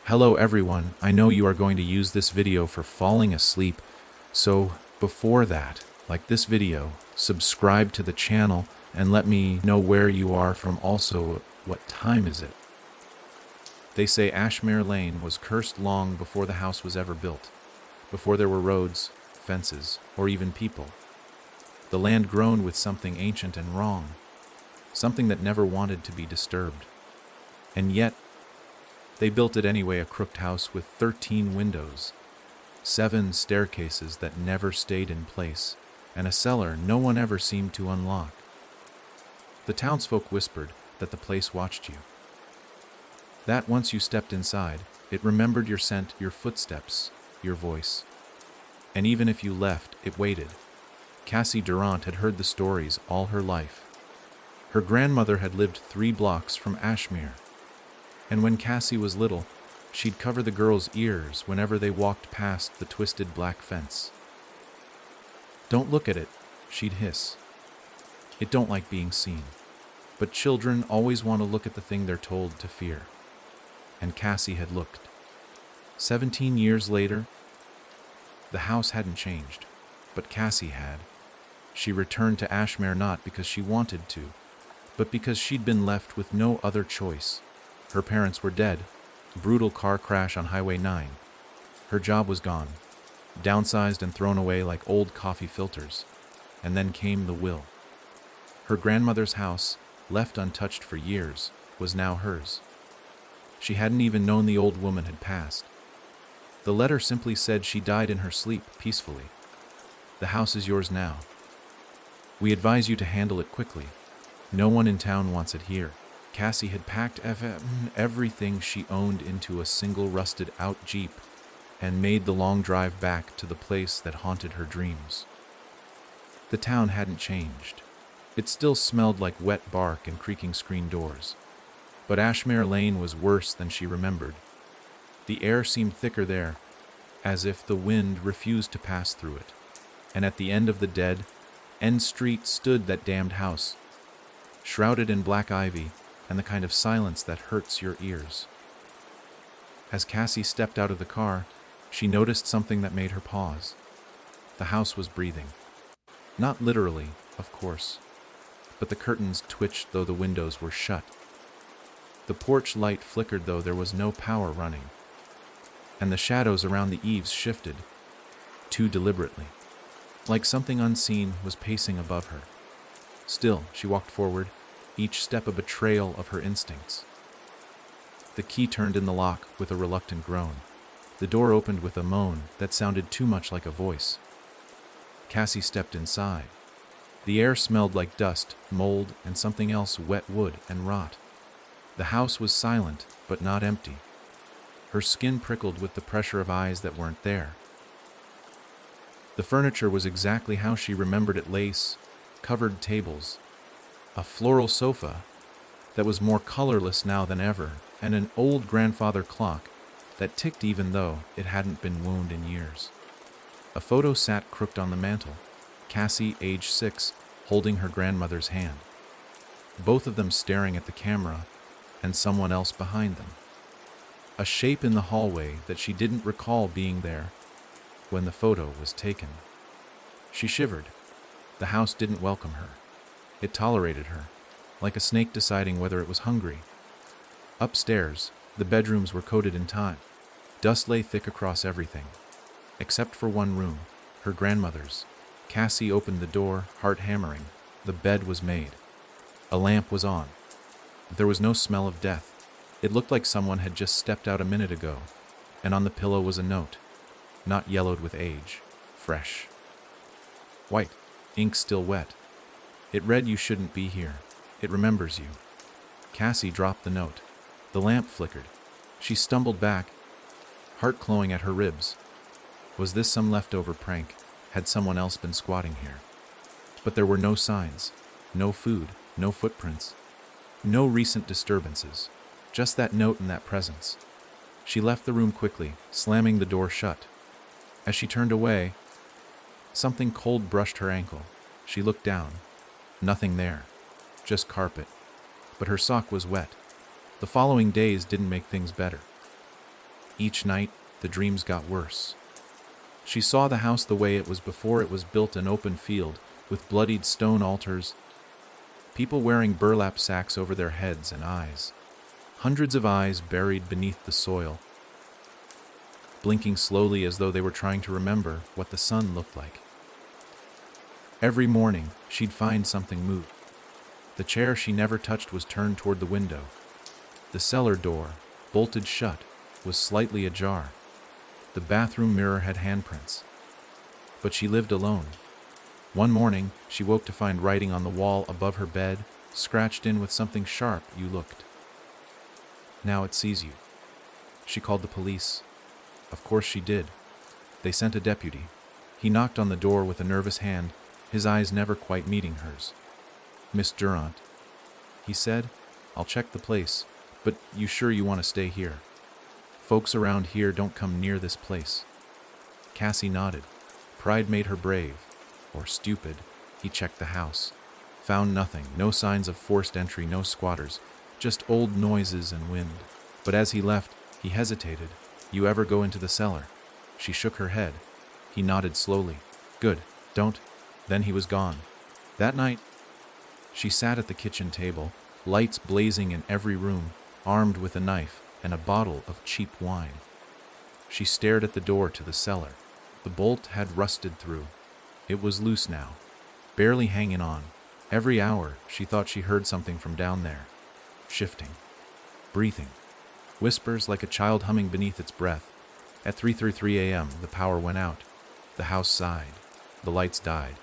Hello everyone, I know you are going to use this video for falling asleep, so before that, like this video, subscribe to the channel and let me know where you are from, also what time is it. They say Ashmere Lane was cursed long before the house was ever built, before there were roads, fences, or even people. The land groaned with something ancient and wrong, something that never wanted to be disturbed. And yet, they built it anyway, a crooked house with 13 windows, 7 staircases that never stayed in place, and a cellar no one ever seemed to unlock. The townsfolk whispered that the place watched you. That once you stepped inside, it remembered your scent, your footsteps, your voice. And even if you left, it waited. Cassie Durant had heard the stories all her life. Her grandmother had lived 3 blocks from Ashmere. And when Cassie was little, she'd cover the girls' ears whenever they walked past the twisted black fence. "Don't look at it," she'd hiss. "It don't like being seen." But children always want to look at the thing they're told to fear. And Cassie had looked. 17 years later, the house hadn't changed, but Cassie had. She returned to Ashmere not because she wanted to, but because she'd been left with no other choice. Her parents were dead, brutal car crash on Highway 9. Her job was gone, downsized and thrown away like old coffee filters. And then came the will. Her grandmother's house, left untouched for years, was now hers. She hadn't even known the old woman had passed. The letter simply said she died in her sleep, peacefully. "The house is yours now. We advise you to handle it quickly. No one in town wants it here." Cassie had packed everything she owned into a single rusted-out Jeep and made the long drive back to the place that haunted her dreams. The town hadn't changed. It still smelled like wet bark and creaking screen doors. But Ashmere Lane was worse than she remembered. The air seemed thicker there, as if the wind refused to pass through it. And at the end of the dead end street stood that damned house, shrouded in black ivy and the kind of silence that hurts your ears. As Cassie stepped out of the car, she noticed something that made her pause. The house was breathing. Not literally, of course, but the curtains twitched though the windows were shut. The porch light flickered though there was no power running, and the shadows around the eaves shifted, too deliberately, like something unseen was pacing above her. Still, she walked forward, each step a betrayal of her instincts. The key turned in the lock with a reluctant groan. The door opened with a moan that sounded too much like a voice. Cassie stepped inside. The air smelled like dust, mold, and something else, wet wood and rot. The house was silent, but not empty. Her skin prickled with the pressure of eyes that weren't there. The furniture was exactly how she remembered it: lace, covered tables, a floral sofa that was more colorless now than ever, and an old grandfather clock that ticked even though it hadn't been wound in years. A photo sat crooked on the mantel, Cassie, age 6, holding her grandmother's hand. Both of them staring at the camera and someone else behind them. A shape in the hallway that she didn't recall being there when the photo was taken. She shivered. The house didn't welcome her. It tolerated her, like a snake deciding whether it was hungry. Upstairs, the bedrooms were coated in time. Dust lay thick across everything, except for one room, her grandmother's. Cassie opened the door, heart hammering. The bed was made. A lamp was on. There was no smell of death. It looked like someone had just stepped out a minute ago, and on the pillow was a note, not yellowed with age, fresh. White, ink still wet. It read, "You shouldn't be here. It remembers you." Cassie dropped the note. The lamp flickered. She stumbled back, heart clawing at her ribs. Was this some leftover prank? Had someone else been squatting here? But there were no signs, no food, no footprints, no recent disturbances, just that note and that presence. She left the room quickly, slamming the door shut. As she turned away, something cold brushed her ankle. She looked down. Nothing there, just carpet. But her sock was wet. The following days didn't make things better. Each night, the dreams got worse. She saw the house the way it was before it was built, an open field with bloodied stone altars, people wearing burlap sacks over their heads and eyes. Hundreds of eyes buried beneath the soil, blinking slowly as though they were trying to remember what the sun looked like. Every morning, she'd find something move. The chair she never touched was turned toward the window. The cellar door, bolted shut, was slightly ajar. The bathroom mirror had handprints. But she lived alone. One morning, she woke to find writing on the wall above her bed, scratched in with something sharp. "You looked. Now it sees you." She called the police. Of course she did. They sent a deputy. He knocked on the door with a nervous hand, his eyes never quite meeting hers. "Miss Durant," he said, "I'll check the place, but you sure you want to stay here? Folks around here don't come near this place." Cassie nodded. Pride made her brave. Or stupid. He checked the house. Found nothing, no signs of forced entry, no squatters, just old noises and wind. But as he left, he hesitated. "You ever go into the cellar?" She shook her head. He nodded slowly. "Good, don't." Then he was gone. That night, she sat at the kitchen table, lights blazing in every room, armed with a knife and a bottle of cheap wine. She stared at the door to the cellar. The bolt had rusted through. It was loose now, barely hanging on. Every hour, she thought she heard something from down there. Shifting. Breathing. Whispers like a child humming beneath its breath. At 3:33 a.m., the power went out. The house sighed. The lights died.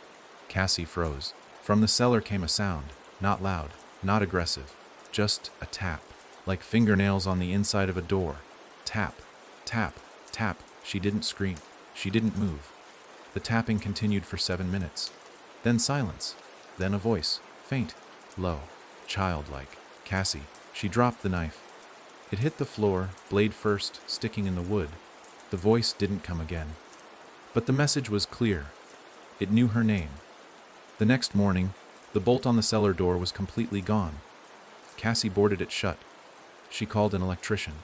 Cassie froze. From the cellar came a sound, not loud, not aggressive, just a tap, like fingernails on the inside of a door. Tap, tap, tap. She didn't scream. She didn't move. The tapping continued for 7 minutes. Then silence. Then a voice, faint, low, childlike. "Cassie." She dropped the knife. It hit the floor, blade first, sticking in the wood. The voice didn't come again. But the message was clear. It knew her name. The next morning, the bolt on the cellar door was completely gone. Cassie boarded it shut. She called an electrician.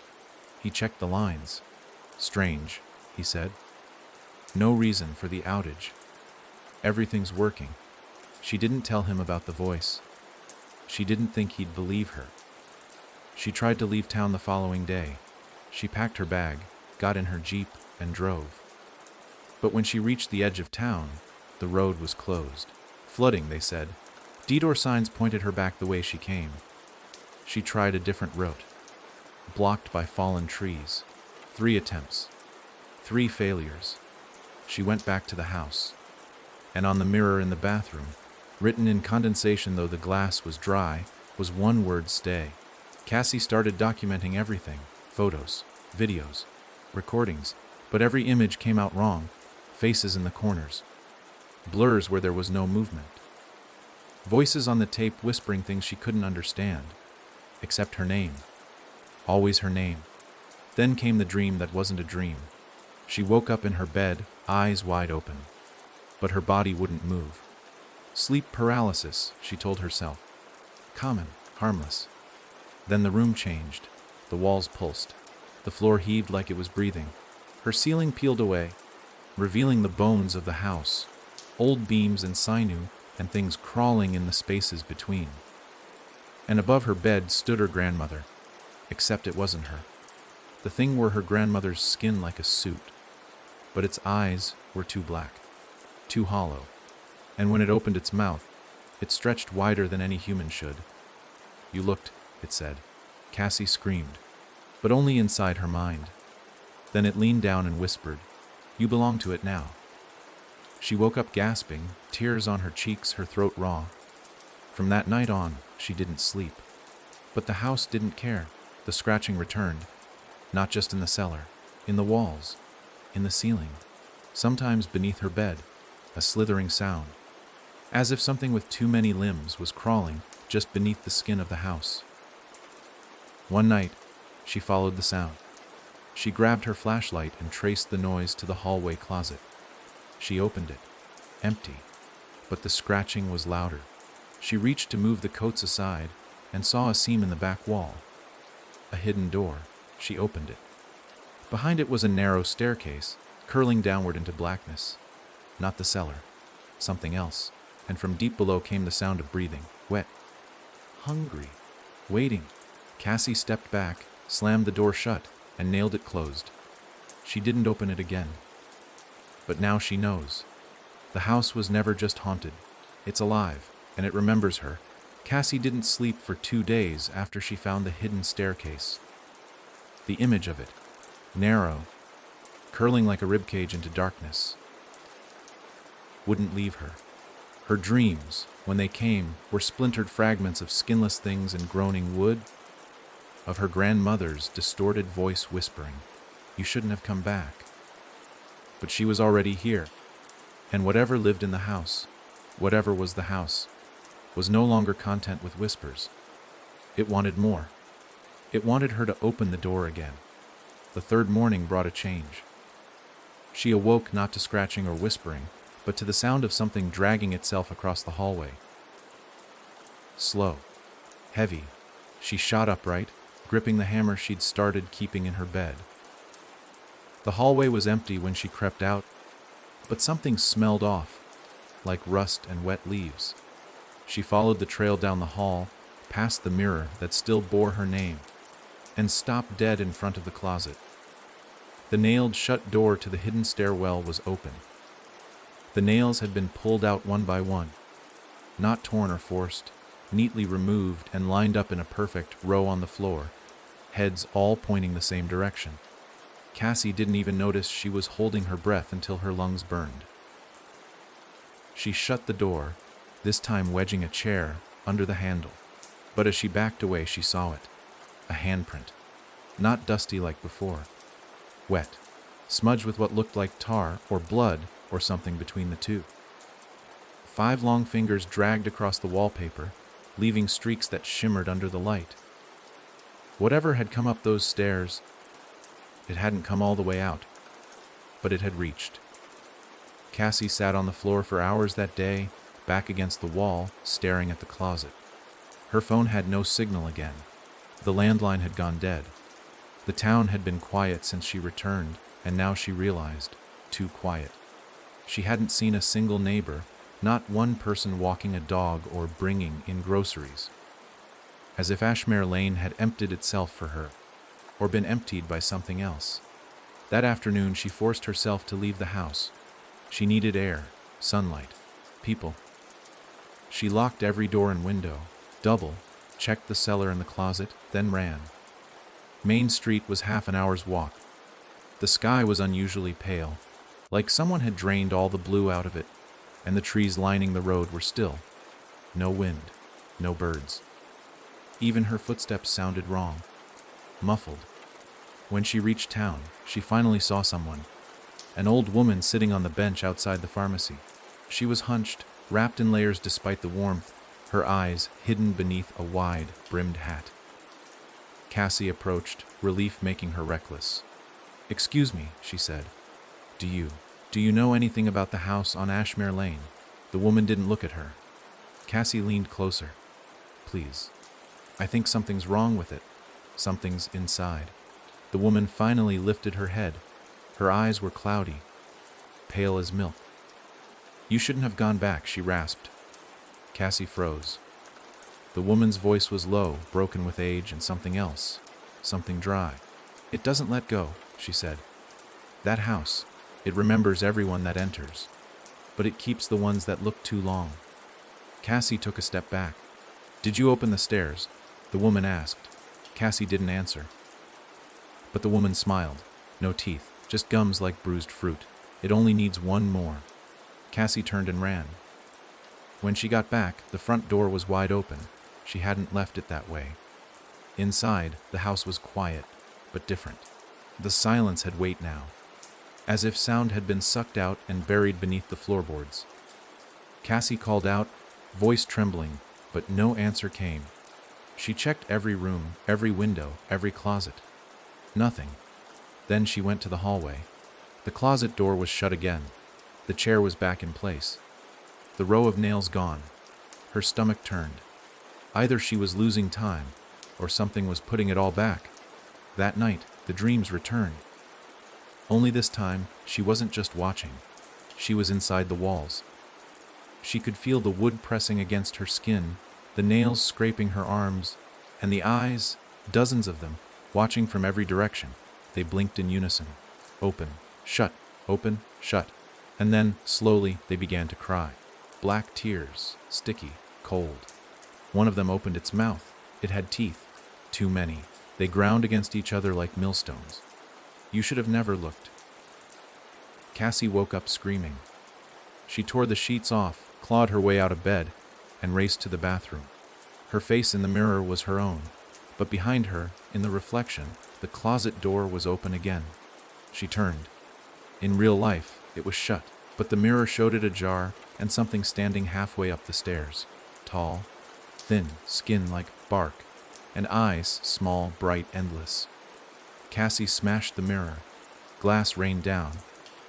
He checked the lines. "Strange," he said. "No reason for the outage. Everything's working." She didn't tell him about the voice. She didn't think he'd believe her. She tried to leave town the following day. She packed her bag, got in her Jeep, and drove. But when she reached the edge of town, the road was closed. Flooding, they said. Detour signs pointed her back the way she came. She tried a different route. Blocked by fallen trees. 3 attempts. 3 failures. She went back to the house. And on the mirror in the bathroom, written in condensation though the glass was dry, was one word: stay. Cassie started documenting everything. Photos, videos, recordings. But every image came out wrong. Faces in the corners. Blurs where there was no movement. Voices on the tape whispering things she couldn't understand. Except her name. Always her name. Then came the dream that wasn't a dream. She woke up in her bed, eyes wide open. But her body wouldn't move. Sleep paralysis, she told herself. Common, harmless. Then the room changed. The walls pulsed. The floor heaved like it was breathing. Her ceiling peeled away, revealing the bones of the house, old beams and sinew, and things crawling in the spaces between. And above her bed stood her grandmother, except it wasn't her. The thing wore her grandmother's skin like a suit, but its eyes were too black, too hollow, and when it opened its mouth, it stretched wider than any human should. You looked, it said. Cassie screamed, but only inside her mind. Then it leaned down and whispered, you belong to it now. She woke up gasping, tears on her cheeks, her throat raw. From that night on, she didn't sleep. But the house didn't care. The scratching returned, not just in the cellar, in the walls, in the ceiling, sometimes beneath her bed, a slithering sound, as if something with too many limbs was crawling just beneath the skin of the house. One night, she followed the sound. She grabbed her flashlight and traced the noise to the hallway closet. She opened it, empty, but the scratching was louder. She reached to move the coats aside and saw a seam in the back wall. A hidden door. She opened it. Behind it was a narrow staircase, curling downward into blackness. Not the cellar. Something else. And from deep below came the sound of breathing. Wet. Hungry. Waiting. Cassie stepped back, slammed the door shut, and nailed it closed. She didn't open it again. But now she knows. The house was never just haunted. It's alive, and it remembers her. Cassie didn't sleep for 2 days after she found the hidden staircase. The image of it, narrow, curling like a ribcage into darkness, wouldn't leave her. Her dreams, when they came, were splintered fragments of skinless things and groaning wood, of her grandmother's distorted voice whispering, "You shouldn't have come back." But she was already here, and whatever lived in the house, whatever was the house, was no longer content with whispers. It wanted more. It wanted her to open the door again. The third morning brought a change. She awoke not to scratching or whispering, but to the sound of something dragging itself across the hallway. Slow. Heavy. She shot upright, gripping the hammer she'd started keeping in her bed. The hallway was empty when she crept out, but something smelled off, like rust and wet leaves. She followed the trail down the hall, past the mirror that still bore her name, and stopped dead in front of the closet. The nailed-shut door to the hidden stairwell was open. The nails had been pulled out one by one, not torn or forced, neatly removed and lined up in a perfect row on the floor, heads all pointing the same direction. Cassie didn't even notice she was holding her breath until her lungs burned. She shut the door, this time wedging a chair under the handle. But as she backed away, she saw it. A handprint. Not dusty like before. Wet. Smudged with what looked like tar or blood or something between the two. 5 long fingers dragged across the wallpaper, leaving streaks that shimmered under the light. Whatever had come up those stairs, it hadn't come all the way out, but it had reached. Cassie sat on the floor for hours that day, back against the wall, staring at the closet. Her phone had no signal again. The landline had gone dead. The town had been quiet since she returned, and now she realized, too quiet. She hadn't seen a single neighbor, not one person walking a dog or bringing in groceries. As if Ashmere Lane had emptied itself for her, or been emptied by something else. That afternoon she forced herself to leave the house. She needed air, sunlight, people. She locked every door and window, checked the cellar and the closet, then ran. Main Street was half an hour's walk. The sky was unusually pale, like someone had drained all the blue out of it, and the trees lining the road were still. No wind, no birds. Even her footsteps sounded wrong, muffled. When she reached town, she finally saw someone, an old woman sitting on the bench outside the pharmacy. She was hunched, wrapped in layers despite the warmth, her eyes hidden beneath a wide-brimmed hat. Cassie approached, relief making her reckless. "Excuse me," she said. Do you know anything about the house on Ashmere Lane?" The woman didn't look at her. Cassie leaned closer. "Please. I think something's wrong with it. Something's inside." The woman finally lifted her head. Her eyes were cloudy, pale as milk. "You shouldn't have gone back," she rasped. Cassie froze. The woman's voice was low, broken with age and something else, something dry. "It doesn't let go," she said. "That house, it remembers everyone that enters, but it keeps the ones that look too long." Cassie took a step back. "Did you open the stairs?" the woman asked. Cassie didn't answer. But the woman smiled. "No teeth, just gums like bruised fruit. It only needs one more." Cassie turned and ran. When she got back, the front door was wide open. She hadn't left it that way. Inside, the house was quiet, but different. The silence had weight now, as if sound had been sucked out and buried beneath the floorboards. Cassie called out, voice trembling, but no answer came. She checked every room, every window, every closet. Nothing. Then she went to the hallway. The closet door was shut again. The chair was back in place. The row of nails gone. Her stomach turned. Either she was losing time, or something was putting it all back. That night, the dreams returned. Only this time, she wasn't just watching. She was inside the walls. She could feel the wood pressing against her skin, the nails scraping her arms, and the eyes, dozens of them, watching from every direction. They blinked in unison. Open, shut, open, shut. And then, slowly, they began to cry. Black tears, sticky, cold. One of them opened its mouth. It had teeth. Too many. They ground against each other like millstones. You should have never looked. Cassie woke up screaming. She tore the sheets off, clawed her way out of bed, and raced to the bathroom. Her face in the mirror was her own, but behind her, in the reflection, the closet door was open again. She turned. In real life, it was shut, but the mirror showed it ajar and something standing halfway up the stairs. Tall, thin, skin like bark, and eyes small, bright, endless. Cassie smashed the mirror. Glass rained down.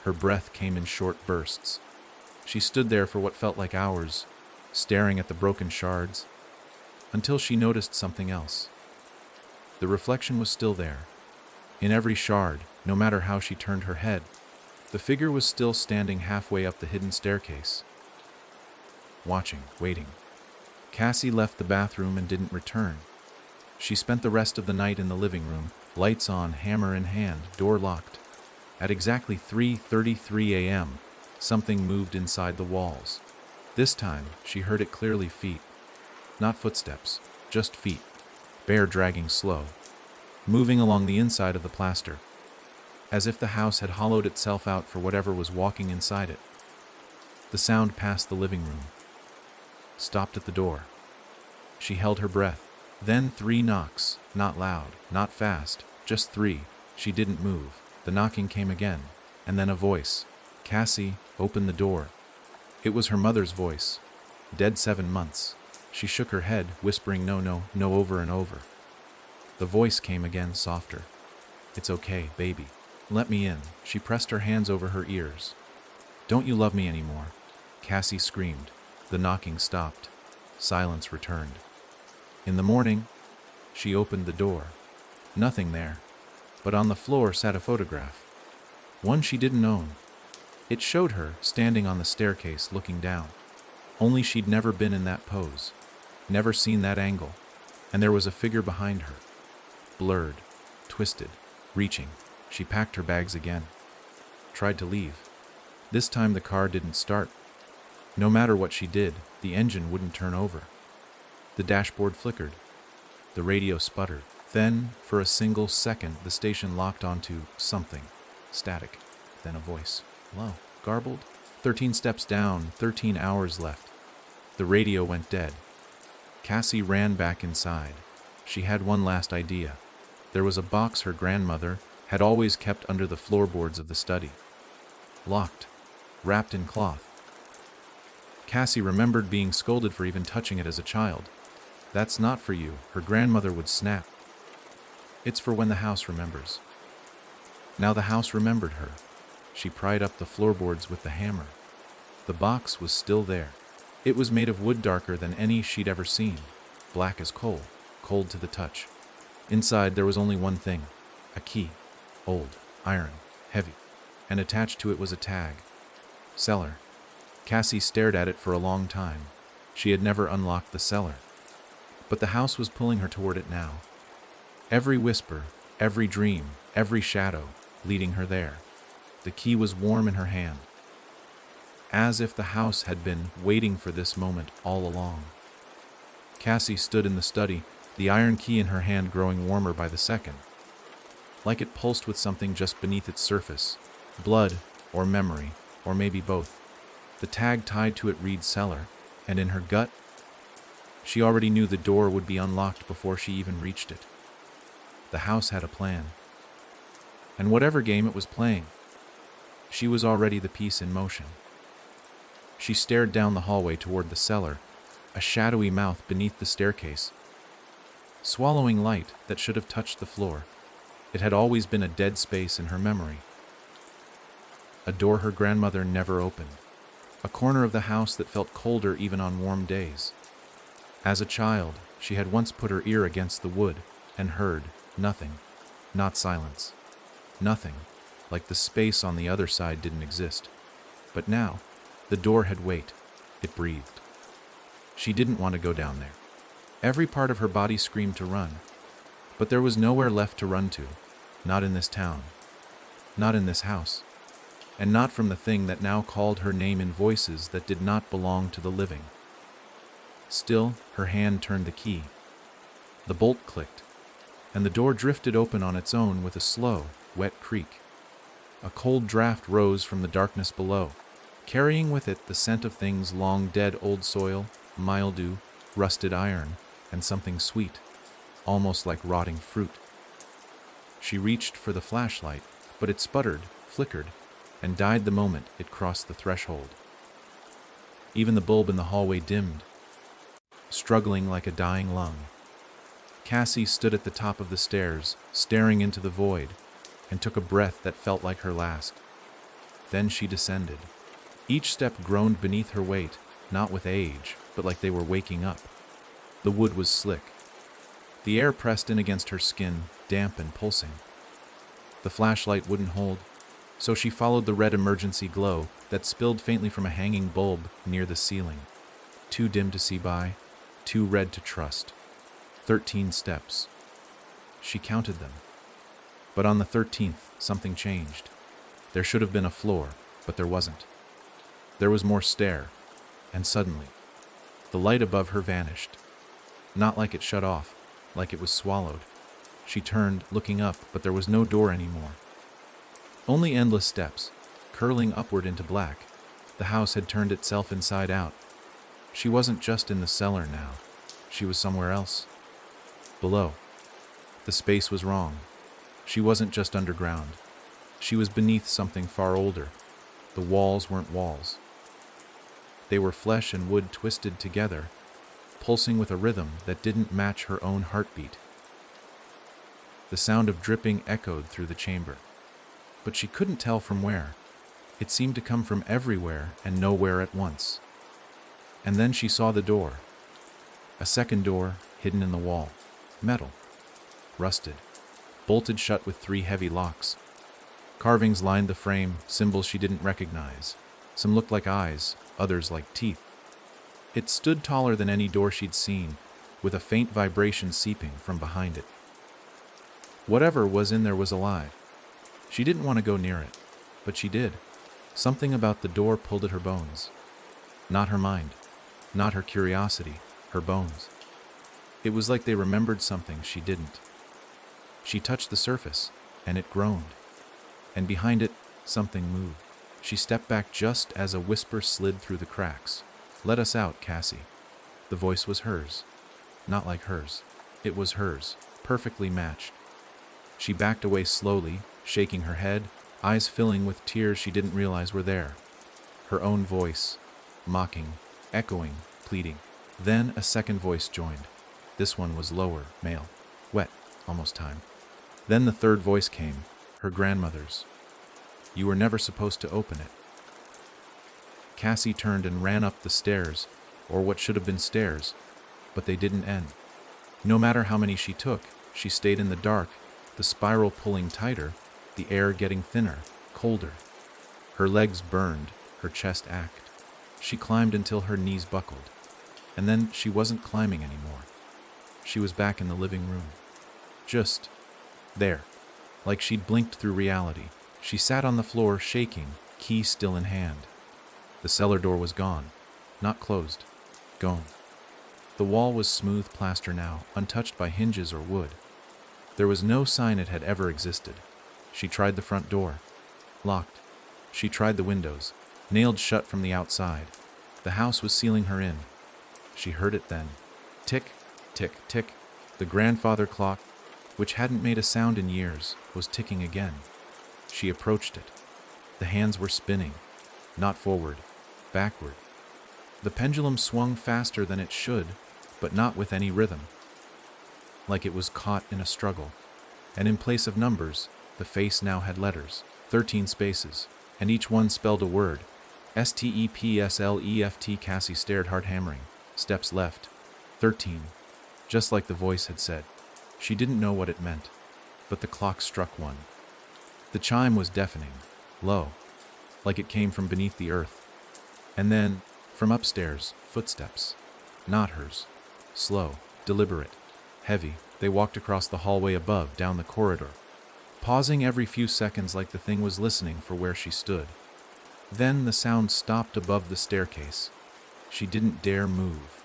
Her breath came in short bursts. She stood there for what felt like hours, staring at the broken shards, until she noticed something else. The reflection was still there. In every shard, no matter how she turned her head, the figure was still standing halfway up the hidden staircase. Watching, waiting. Cassie left the bathroom and didn't return. She spent the rest of the night in the living room, lights on, hammer in hand, door locked. At exactly 3:33 a.m., something moved inside the walls. This time, she heard it clearly. Feet. Not footsteps, just feet. Bare dragging slow. Moving along the inside of the plaster. As if the house had hollowed itself out for whatever was walking inside it. The sound passed the living room. Stopped at the door. She held her breath. Then 3 knocks, not loud, not fast, just 3. She didn't move. The knocking came again, and then a voice. Cassie, open the door. It was her mother's voice. Dead 7 months. She shook her head, whispering no, no, no over and over. The voice came again, softer. It's okay, baby. Let me in. She pressed her hands over her ears. Don't you love me anymore? Cassie screamed. The knocking stopped. Silence returned. In the morning, she opened the door. Nothing there, but on the floor sat a photograph. One she didn't own. It showed her standing on the staircase looking down. Only she'd never been in that pose, never seen that angle, and there was a figure behind her. Blurred, twisted, reaching. She packed her bags again. Tried to leave. This time the car didn't start. No matter what she did, the engine wouldn't turn over. The dashboard flickered. The radio sputtered. Then, for a single second, the station locked onto something. Static. Then a voice. Low. Garbled. 13 steps down, 13 hours left. The radio went dead. Cassie ran back inside. She had one last idea. There was a box her grandmother had always kept under the floorboards of the study. Locked. Wrapped in cloth. Cassie remembered being scolded for even touching it as a child. That's not for you, her grandmother would snap. It's for when the house remembers. Now the house remembered her. She pried up the floorboards with the hammer. The box was still there. It was made of wood darker than any she'd ever seen. Black as coal, cold to the touch. Inside there was only one thing. A key. Old, iron, heavy. And attached to it was a tag. Cellar. Cassie stared at it for a long time. She had never unlocked the cellar. But the house was pulling her toward it now. Every whisper, every dream, every shadow, leading her there. The key was warm in her hand. As if the house had been waiting for this moment all along. Cassie stood in the study, the iron key in her hand growing warmer by the second. Like it pulsed with something just beneath its surface. Blood, or memory, or maybe both. The tag tied to it read cellar, and in her gut, she already knew the door would be unlocked before she even reached it. The house had a plan. And whatever game it was playing, she was already the piece in motion. She stared down the hallway toward the cellar, a shadowy mouth beneath the staircase, swallowing light that should have touched the floor. It had always been a dead space in her memory. A door her grandmother never opened. A corner of the house that felt colder even on warm days. As a child, she had once put her ear against the wood and heard nothing. Not silence. Nothing. like the space on the other side didn't exist. But now, the door had weight. It breathed. She didn't want to go down there. Every part of her body screamed to run, but there was nowhere left to run to. Not in this town. Not in this house. And not from the thing that now called her name in voices that did not belong to the living. Still, her hand turned the key. The bolt clicked, and the door drifted open on its own with a slow, wet creak. A cold draft rose from the darkness below, carrying with it the scent of things long dead: old soil, mildew, rusted iron, and something sweet, almost like rotting fruit. She reached for the flashlight, but it sputtered, flickered, and died the moment it crossed the threshold. Even the bulb in the hallway dimmed, struggling like a dying lung. Cassie stood at the top of the stairs, staring into the void, and took a breath that felt like her last. Then she descended. Each step groaned beneath her weight, not with age, but like they were waking up. The wood was slick. The air pressed in against her skin, damp and pulsing. The flashlight wouldn't hold, so she followed the red emergency glow that spilled faintly from a hanging bulb near the ceiling. Too dim to see by, too red to trust. 13 steps. She counted them. But on the 13th, something changed. There should have been a floor, but there wasn't. There was more stair, and suddenly, the light above her vanished. Not like it shut off, like it was swallowed. She turned, looking up, but there was no door anymore. Only endless steps, curling upward into black. The house had turned itself inside out. She wasn't just in the cellar now. She was somewhere else. Below. The space was wrong. She wasn't just underground. She was beneath something far older. The walls weren't walls. They were flesh and wood twisted together, pulsing with a rhythm that didn't match her own heartbeat. The sound of dripping echoed through the chamber, but she couldn't tell from where. It seemed to come from everywhere and nowhere at once. And then she saw the door. A second door hidden in the wall. Metal. Rusted. Bolted shut with 3 heavy locks. Carvings lined the frame, symbols she didn't recognize. Some looked like eyes, others like teeth. It stood taller than any door she'd seen, with a faint vibration seeping from behind it. Whatever was in there was alive. She didn't want to go near it, but she did. Something about the door pulled at her bones. Not her mind, not her curiosity, her bones. It was like they remembered something she didn't. She touched the surface, and it groaned. And behind it, something moved. She stepped back just as a whisper slid through the cracks. "Let us out, Cassie." The voice was hers. Not like hers. It was hers, perfectly matched. She backed away slowly, shaking her head, eyes filling with tears she didn't realize were there. Her own voice, mocking, echoing, pleading. Then a second voice joined. This one was lower, male, wet, almost time. Then the third voice came, her grandmother's. "You were never supposed to open it." Cassie turned and ran up the stairs, or what should have been stairs, but they didn't end. No matter how many she took, she stayed in the dark, the spiral pulling tighter, the air getting thinner, colder. Her legs burned, her chest ached. She climbed until her knees buckled. And then she wasn't climbing anymore. She was back in the living room. Just there, like she'd blinked through reality. She sat on the floor, shaking, key still in hand. The cellar door was gone, not closed, gone. The wall was smooth plaster now, untouched by hinges or wood. There was no sign it had ever existed. She tried the front door. Locked. She tried the windows, nailed shut from the outside. The house was sealing her in. She heard it then. Tick, tick, tick. The grandfather clock, which hadn't made a sound in years, was ticking again. She approached it. The hands were spinning, not forward, backward. The pendulum swung faster than it should, but not with any rhythm. Like it was caught in a struggle. And in place of numbers, the face now had letters, 13 spaces, and each one spelled a word. STEPSLEFT. Cassie stared, heart hammering. Steps left. 13. Just like the voice had said. She didn't know what it meant, but the clock struck 1. The chime was deafening, low, like it came from beneath the earth. And then, from upstairs, footsteps. Not hers. Slow, deliberate, heavy. They walked across the hallway above, down the corridor, pausing every few seconds like the thing was listening for where she stood. Then the sound stopped above the staircase. She didn't dare move.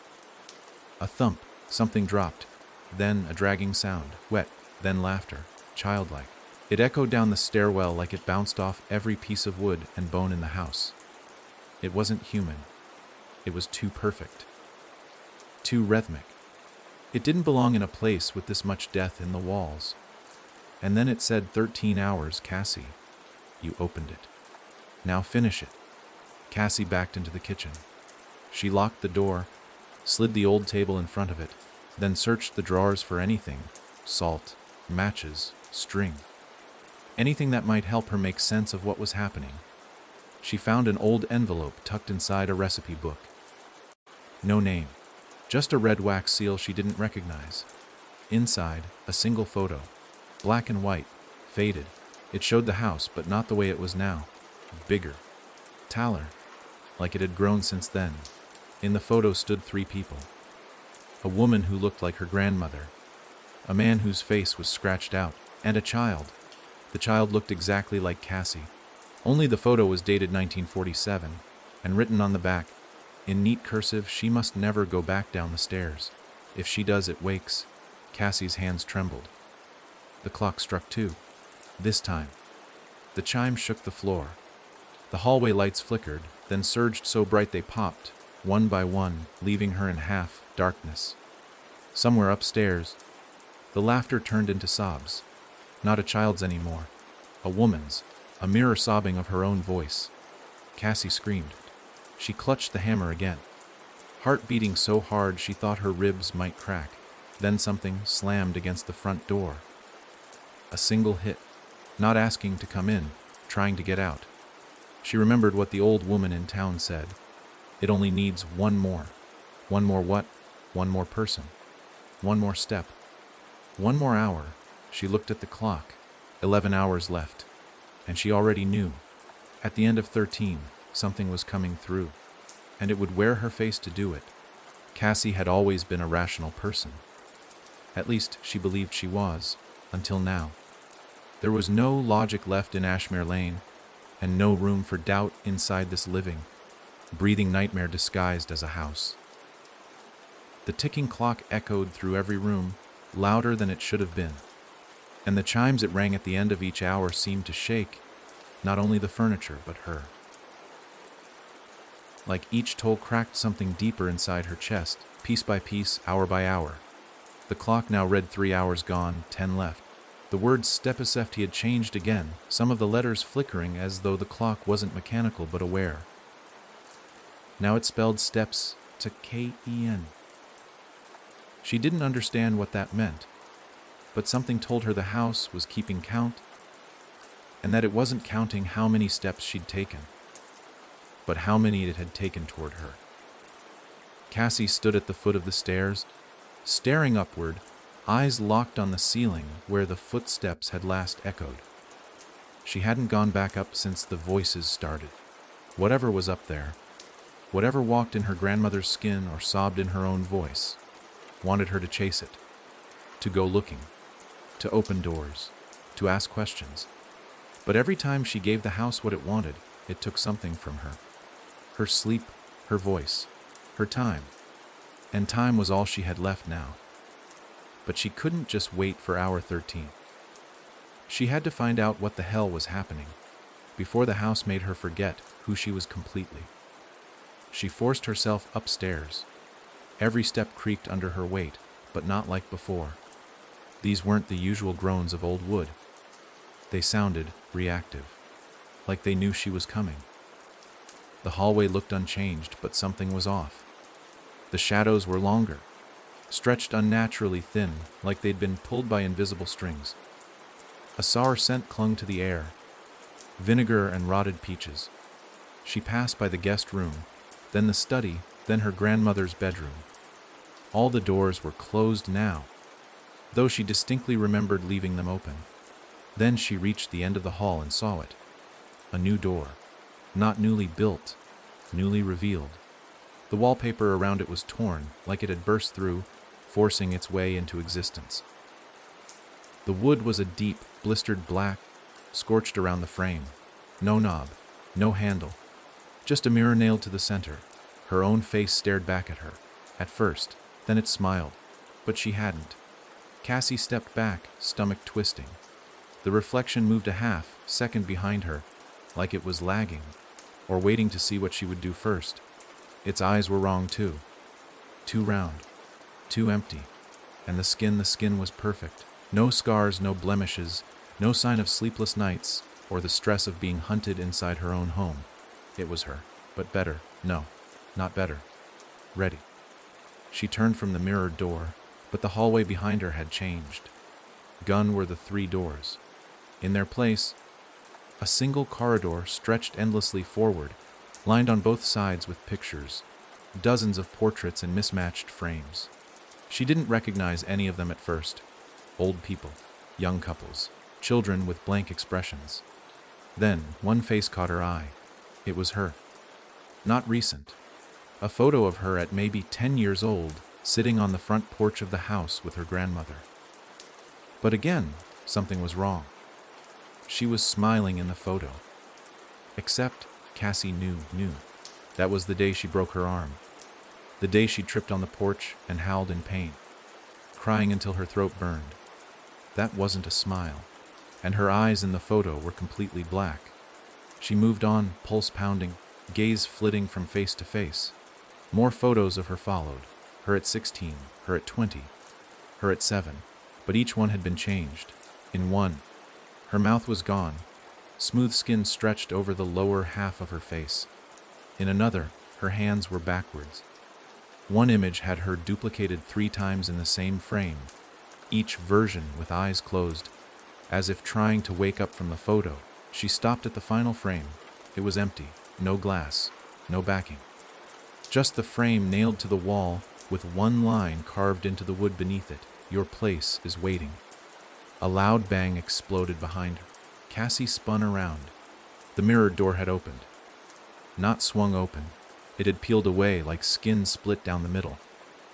A thump, something dropped. Then a dragging sound, wet, then laughter, childlike. It echoed down the stairwell like it bounced off every piece of wood and bone in the house. It wasn't human. It was too perfect. Too rhythmic. It didn't belong in a place with this much death in the walls. And then it said 13 hours, Cassie. You opened it. Now finish it. Cassie backed into the kitchen. She locked the door, slid the old table in front of it, then searched the drawers for anything, salt, matches, string. Anything that might help her make sense of what was happening. She found an old envelope tucked inside a recipe book. No name. Just a red wax seal she didn't recognize. Inside, a single photo. Black and white, faded. It showed the house, but not the way it was now. Bigger. Taller. Like it had grown since then. In the photo stood 3 people. A woman who looked like her grandmother. A man whose face was scratched out. And a child. The child looked exactly like Cassie. Only the photo was dated 1947, and written on the back, in neat cursive, she must never go back down the stairs. If she does, it wakes. Cassie's hands trembled. The clock struck 2. This time. The chime shook the floor. The hallway lights flickered, then surged so bright they popped, one by one, leaving her in half darkness. Somewhere upstairs, the laughter turned into sobs. Not a child's anymore. A woman's. A mirror sobbing of her own voice. Cassie screamed. She clutched the hammer again. Heart beating so hard she thought her ribs might crack. Then something slammed against the front door. A single hit. Not asking to come in, trying to get out. She remembered what the old woman in town said. It only needs one more. One more what? One more person. One more step. One more hour. She looked at the clock. 11 hours left. And she already knew. At the end of 13, something was coming through. And it would wear her face to do it. Cassie had always been a rational person. At least she believed she was, until now. There was no logic left in Ashmere Lane, and no room for doubt inside this living, breathing nightmare disguised as a house. The ticking clock echoed through every room, louder than it should have been. And the chimes it rang at the end of each hour seemed to shake, not only the furniture, but her. Like each toll cracked something deeper inside her chest, piece by piece, hour by hour. The clock now read 3 hours gone, 10 left. The word suspenseful had changed again, some of the letters flickering as though the clock wasn't mechanical but aware. Now it spelled steps to K-E-N. She didn't understand what that meant, but something told her the house was keeping count, and that it wasn't counting how many steps she'd taken, but how many it had taken toward her. Cassie stood at the foot of the stairs, staring upward, eyes locked on the ceiling where the footsteps had last echoed. She hadn't gone back up since the voices started. Whatever was up there, whatever walked in her grandmother's skin or sobbed in her own voice, wanted her to chase it, to go looking, to open doors, to ask questions. But every time she gave the house what it wanted, it took something from her. Her sleep, her voice, her time. And time was all she had left now. But she couldn't just wait for hour 13. She had to find out what the hell was happening, before the house made her forget who she was completely. She forced herself upstairs. Every step creaked under her weight, but not like before. These weren't the usual groans of old wood. They sounded reactive, like they knew she was coming. The hallway looked unchanged, but something was off. The shadows were longer, stretched unnaturally thin, like they'd been pulled by invisible strings. A sour scent clung to the air, vinegar and rotted peaches. She passed by the guest room, then the study, then her grandmother's bedroom. All the doors were closed now, though she distinctly remembered leaving them open. Then she reached the end of the hall and saw it. A new door. Not newly built, newly revealed. The wallpaper around it was torn, like it had burst through, forcing its way into existence. The wood was a deep, blistered black, scorched around the frame. No knob, no handle, just a mirror nailed to the center. Her own face stared back at her. At first, then it smiled, but she hadn't. Cassie stepped back, stomach twisting. The reflection moved a half-second behind her, like it was lagging, or waiting to see what she would do first. Its eyes were wrong too. Too round, too empty, and the skin was perfect. No scars, no blemishes, no sign of sleepless nights, or the stress of being hunted inside her own home. It was her, but better. No, not better. Ready. She turned from the mirrored door, but the hallway behind her had changed. Gone were the 3 doors. In their place, a single corridor stretched endlessly forward, lined on both sides with pictures, dozens of portraits in mismatched frames. She didn't recognize any of them at first. Old people, young couples, children with blank expressions. Then, one face caught her eye. It was her. Not recent. A photo of her at maybe 10 years old, sitting on the front porch of the house with her grandmother. But again, something was wrong. She was smiling in the photo. Except, Cassie knew. That was the day she broke her arm. The day she tripped on the porch and howled in pain, crying until her throat burned. That wasn't a smile, and her eyes in the photo were completely black. She moved on, pulse pounding, gaze flitting from face to face. More photos of her followed, her at 16, her at 20, her at 7, but each one had been changed. In one, her mouth was gone, smooth skin stretched over the lower half of her face. In another, her hands were backwards. One image had her duplicated 3 times in the same frame, each version with eyes closed, as if trying to wake up from the photo. She stopped at the final frame. It was empty, no glass, no backing. Just the frame nailed to the wall with one line carved into the wood beneath it. Your place is waiting. A loud bang exploded behind her. Cassie spun around. The mirrored door had opened. Not swung open. It had peeled away like skin split down the middle,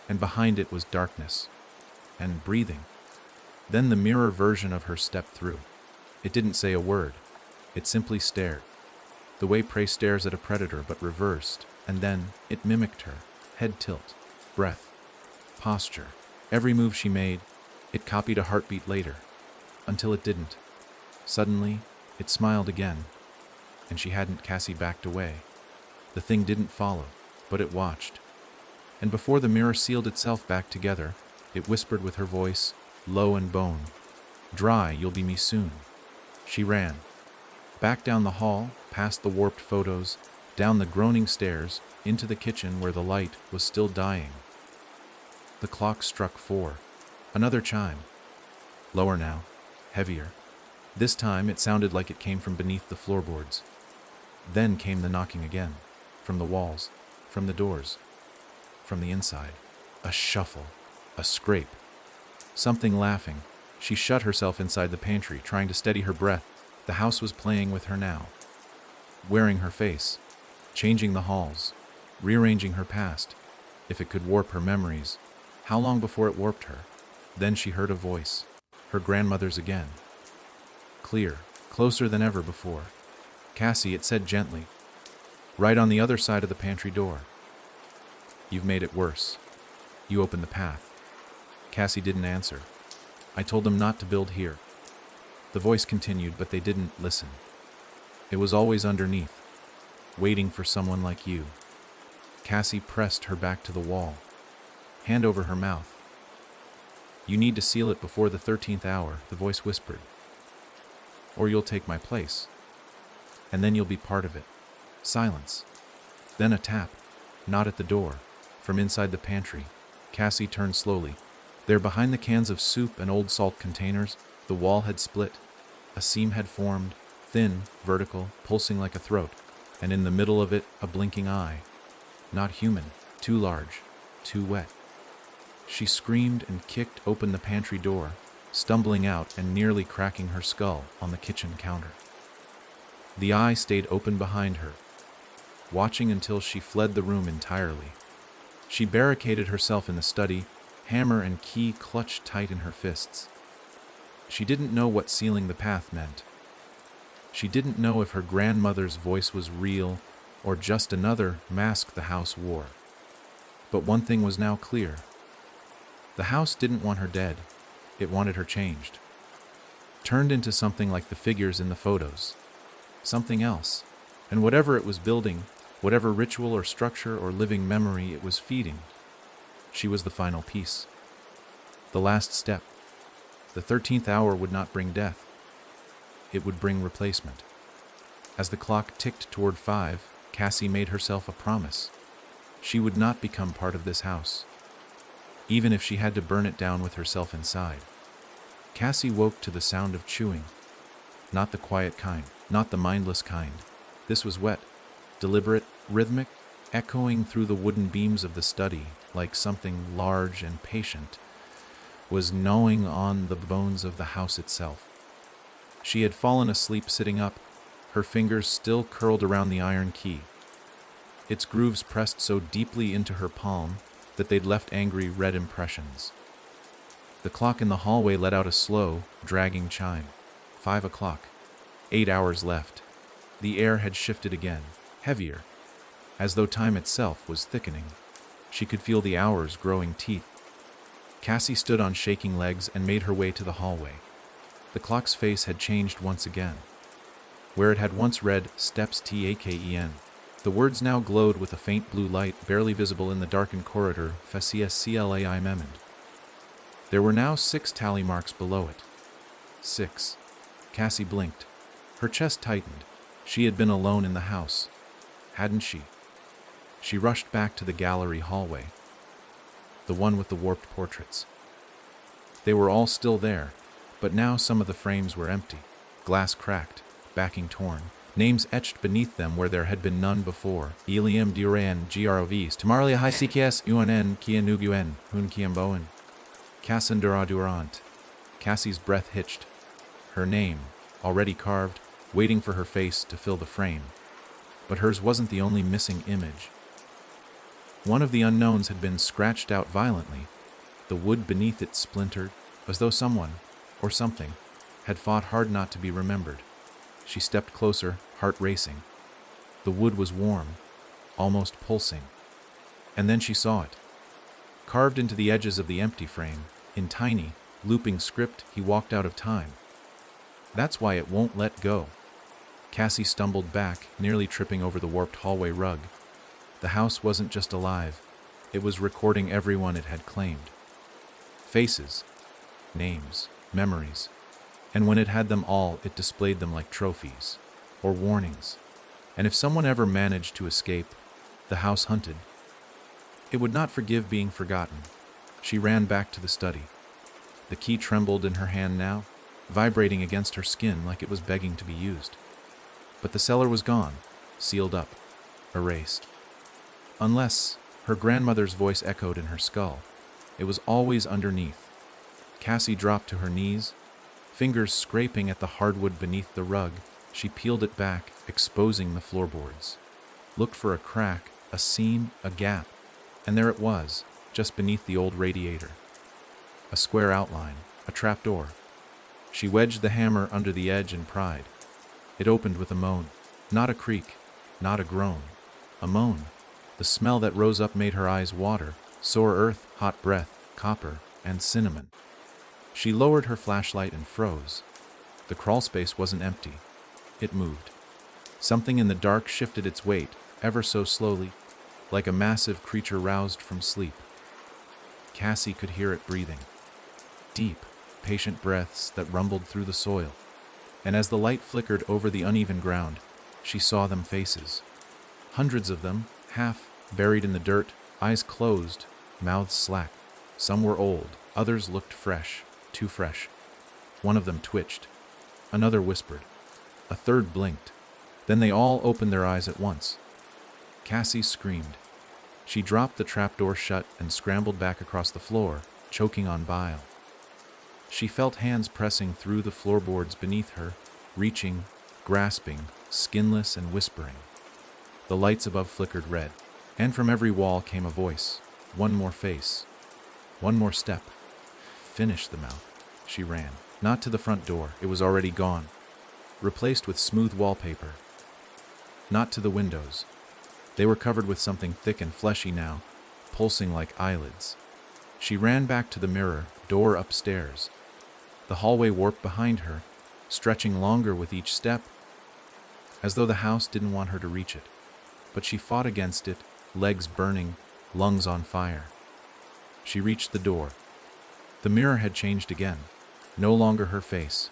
and behind it was darkness. And breathing. Then the mirror version of her stepped through. It didn't say a word. It simply stared. The way prey stares at a predator, but reversed, and then it mimicked her. Head tilt, breath, posture. Every move she made, it copied a heartbeat later, until it didn't. Suddenly, it smiled again, and she hadn't. Cassie backed away. The thing didn't follow, but it watched. And before the mirror sealed itself back together, it whispered with her voice, low and bone, "Dry, you'll be me soon." She ran. Back down the hall, past the warped photos, down the groaning stairs, into the kitchen where the light was still dying. The clock struck 4. Another chime. Lower now, heavier. This time it sounded like it came from beneath the floorboards. Then came the knocking again, from the walls, from the doors, from the inside. A shuffle, a scrape. Something laughing. She shut herself inside the pantry, trying to steady her breath. The house was playing with her now, wearing her face, changing the halls, rearranging her past. If it could warp her memories, how long before it warped her? Then she heard a voice, her grandmother's again. Clear, closer than ever before. "Cassie," it said gently, right on the other side of the pantry door. "You've made it worse. You opened the path." Cassie didn't answer. "I told them not to build here." The voice continued, but they didn't listen. It was always underneath, waiting for someone like you. Cassie pressed her back to the wall, hand over her mouth. "You need to seal it before the 13th hour, the voice whispered. "Or you'll take my place. And then you'll be part of it." Silence. Then a tap, not at the door, from inside the pantry. Cassie turned slowly. There, behind the cans of soup and old salt containers, the wall had split. A seam had formed, thin, vertical, pulsing like a throat, and in the middle of it, a blinking eye. Not human, too large, too wet. She screamed and kicked open the pantry door, stumbling out and nearly cracking her skull on the kitchen counter. The eye stayed open behind her, watching until she fled the room entirely. She barricaded herself in the study, hammer and key clutched tight in her fists. She didn't know what sealing the path meant. She didn't know if her grandmother's voice was real or just another mask the house wore. But one thing was now clear. The house didn't want her dead. It wanted her changed. Turned into something like the figures in the photos. Something else. And whatever it was building, whatever ritual or structure or living memory it was feeding, she was the final piece. The last step. The 13th hour would not bring death. It would bring replacement. As the clock ticked toward 5, Cassie made herself a promise. She would not become part of this house, even if she had to burn it down with herself inside. Cassie woke to the sound of chewing. Not the quiet kind, not the mindless kind. This was wet, deliberate, rhythmic, echoing through the wooden beams of the study like something large and patient was gnawing on the bones of the house itself. She had fallen asleep sitting up, her fingers still curled around the iron key. Its grooves pressed so deeply into her palm that they'd left angry red impressions. The clock in the hallway let out a slow, dragging chime. 5 o'clock. 8 hours left. The air had shifted again, heavier, as though time itself was thickening. She could feel the hours growing teeth. Cassie stood on shaking legs and made her way to the hallway. The clock's face had changed once again. Where it had once read, "Steps TAKEN," the words now glowed with a faint blue light barely visible in the darkened corridor, "FACSCLAI MEMEND." There were now 6 tally marks below it. 6. Cassie blinked. Her chest tightened. She had been alone in the house, hadn't she? She rushed back to the gallery hallway, the one with the warped portraits. They were all still there, but now some of the frames were empty, glass cracked, backing torn, names etched beneath them where there had been none before. Eliam Duran Grovs, Tamaria High CKS UNN Kianuguen, Hun Kiamboen. Cassandra Durant. Cassie's breath hitched. Her name, already carved, waiting for her face to fill the frame. But hers wasn't the only missing image. One of the unknowns had been scratched out violently. The wood beneath it splintered, as though someone, or something, had fought hard not to be remembered. She stepped closer, heart racing. The wood was warm, almost pulsing. And then she saw it. Carved into the edges of the empty frame, in tiny, looping script, he walked out of time. That's why it won't let go. Cassie stumbled back, nearly tripping over the warped hallway rug. The house wasn't just alive. It was recording everyone it had claimed. Faces, names, memories. And when it had them all, it displayed them like trophies, or warnings. And if someone ever managed to escape, the house hunted. It would not forgive being forgotten. She ran back to the study. The key trembled in her hand now, vibrating against her skin like it was begging to be used. But the cellar was gone, sealed up, erased. Unless, her grandmother's voice echoed in her skull. It was always underneath. Cassie dropped to her knees, fingers scraping at the hardwood beneath the rug. She peeled it back, exposing the floorboards. Looked for a crack, a seam, a gap. And there it was, just beneath the old radiator. A square outline, a trapdoor. She wedged the hammer under the edge and pried. It opened with a moan. Not a creak, not a groan. A moan. The smell that rose up made her eyes water. Sore earth, hot breath, copper, and cinnamon. She lowered her flashlight and froze. The crawlspace wasn't empty. It moved. Something in the dark shifted its weight, ever so slowly, like a massive creature roused from sleep. Cassie could hear it breathing. Deep, patient breaths that rumbled through the soil. And as the light flickered over the uneven ground, she saw them faces. Hundreds of them, half buried in the dirt, eyes closed, mouths slack. Some were old, others looked fresh, too fresh. One of them twitched. Another whispered. A third blinked. Then they all opened their eyes at once. Cassie screamed. She dropped the trapdoor shut and scrambled back across the floor, choking on bile. She felt hands pressing through the floorboards beneath her, reaching, grasping, skinless and whispering. The lights above flickered red, and from every wall came a voice. One more face. One more step. Finish the mouth. She ran. Not to the front door, it was already gone, replaced with smooth wallpaper. Not to the windows. They were covered with something thick and fleshy now, pulsing like eyelids. She ran back to the mirror, door upstairs. The hallway warped behind her, stretching longer with each step, as though the house didn't want her to reach it. But she fought against it, legs burning, lungs on fire. She reached the door. The mirror had changed again. No longer her face.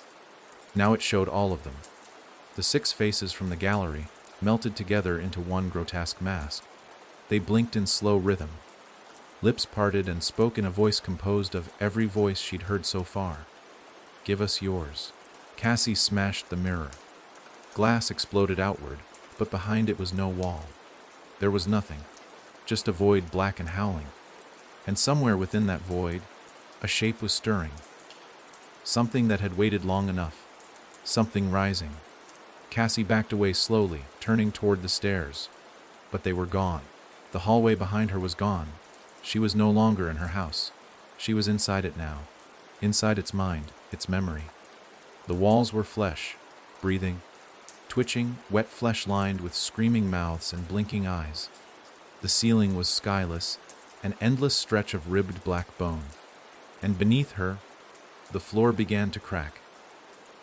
Now it showed all of them. The 6 faces from the gallery melted together into one grotesque mask. They blinked in slow rhythm. Lips parted and spoke in a voice composed of every voice she'd heard so far. Give us yours. Cassie smashed the mirror. Glass exploded outward, but behind it was no wall. There was nothing, just a void black and howling. And somewhere within that void, a shape was stirring. Something that had waited long enough. Something rising. Cassie backed away slowly, turning toward the stairs. But they were gone. The hallway behind her was gone. She was no longer in her house. She was inside it now. Inside its mind, its memory. The walls were flesh, breathing, twitching, wet flesh lined with screaming mouths and blinking eyes. The ceiling was skyless, an endless stretch of ribbed black bone. And beneath her, the floor began to crack.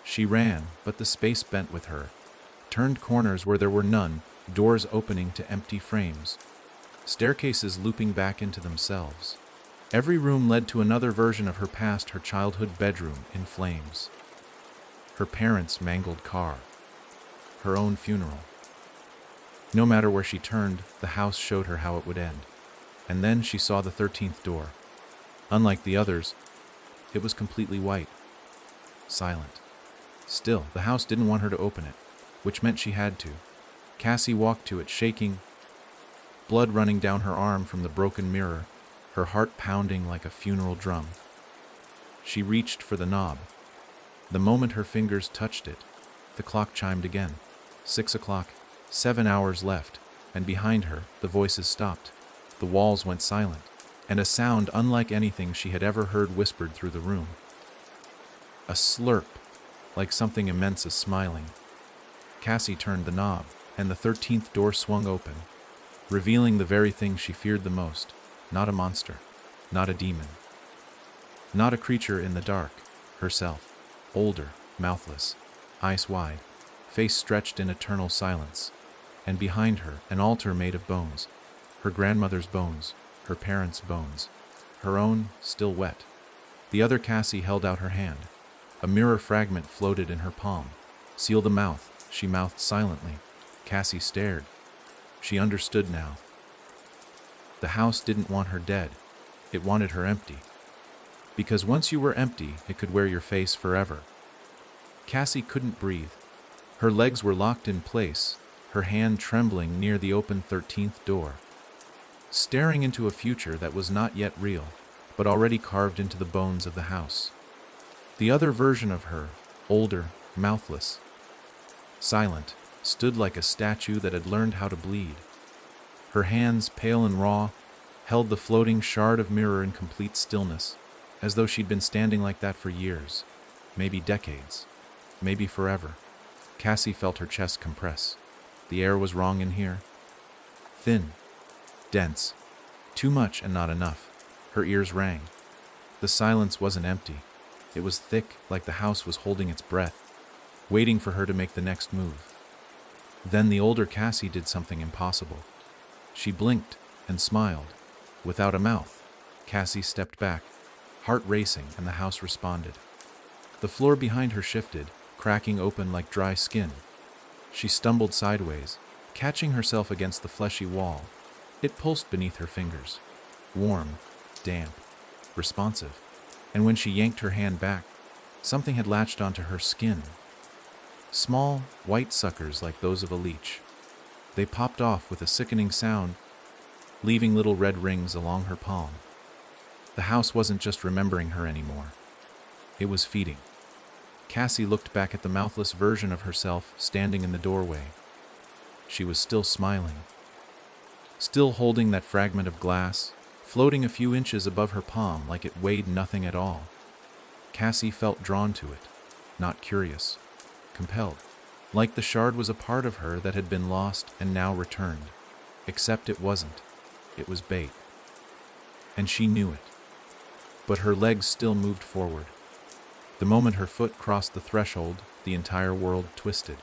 She ran, but the space bent with her, turned corners where there were none, doors opening to empty frames, staircases looping back into themselves. Every room led to another version of her past, her childhood bedroom in flames, her parents' mangled car, her own funeral. No matter where she turned, the house showed her how it would end. And then she saw the 13th door. Unlike the others, it was completely white, silent. Still, the house didn't want her to open it, which meant she had to. Cassie walked to it, shaking, blood running down her arm from the broken mirror, her heart pounding like a funeral drum. She reached for the knob. The moment her fingers touched it, the clock chimed again. 6 o'clock, 7 hours left, and behind her, the voices stopped. The walls went silent, and a sound unlike anything she had ever heard whispered through the room. A slurp, like something immense is smiling. Cassie turned the knob, and the 13th door swung open, revealing the very thing she feared the most. Not a monster, not a demon, not a creature in the dark, herself. Older, mouthless, eyes wide, face stretched in eternal silence, and behind her an altar made of bones, her grandmother's bones, her parents' bones, her own still wet. The other Cassie held out her hand. A mirror fragment floated in her palm. Seal the mouth, she mouthed silently. Cassie stared. She understood now. The house didn't want her dead. It wanted her empty. Because once you were empty, it could wear your face forever. Cassie couldn't breathe. Her legs were locked in place, her hand trembling near the open 13th door, staring into a future that was not yet real, but already carved into the bones of the house. The other version of her, older, mouthless, silent, stood like a statue that had learned how to bleed. Her hands, pale and raw, held the floating shard of mirror in complete stillness, as though she'd been standing like that for years, maybe decades, maybe forever. Cassie felt her chest compress. The air was wrong in here. Thin, dense, too much and not enough. Her ears rang. The silence wasn't empty. It was thick, like the house was holding its breath, waiting for her to make the next move. Then the older Cassie did something impossible. She blinked and smiled. Without a mouth, Cassie stepped back, heart racing, and the house responded. The floor behind her shifted, cracking open like dry skin. She stumbled sideways, catching herself against the fleshy wall. It pulsed beneath her fingers, warm, damp, responsive. And when she yanked her hand back, something had latched onto her skin. Small, white suckers like those of a leech. They popped off with a sickening sound, leaving little red rings along her palm. The house wasn't just remembering her anymore. It was feeding. Cassie looked back at the mouthless version of herself standing in the doorway. She was still smiling, still holding that fragment of glass, floating a few inches above her palm like it weighed nothing at all. Cassie felt drawn to it, not curious, compelled, like the shard was a part of her that had been lost and now returned. Except it wasn't. It was bait. And she knew it. But her legs still moved forward. The moment her foot crossed the threshold, the entire world twisted.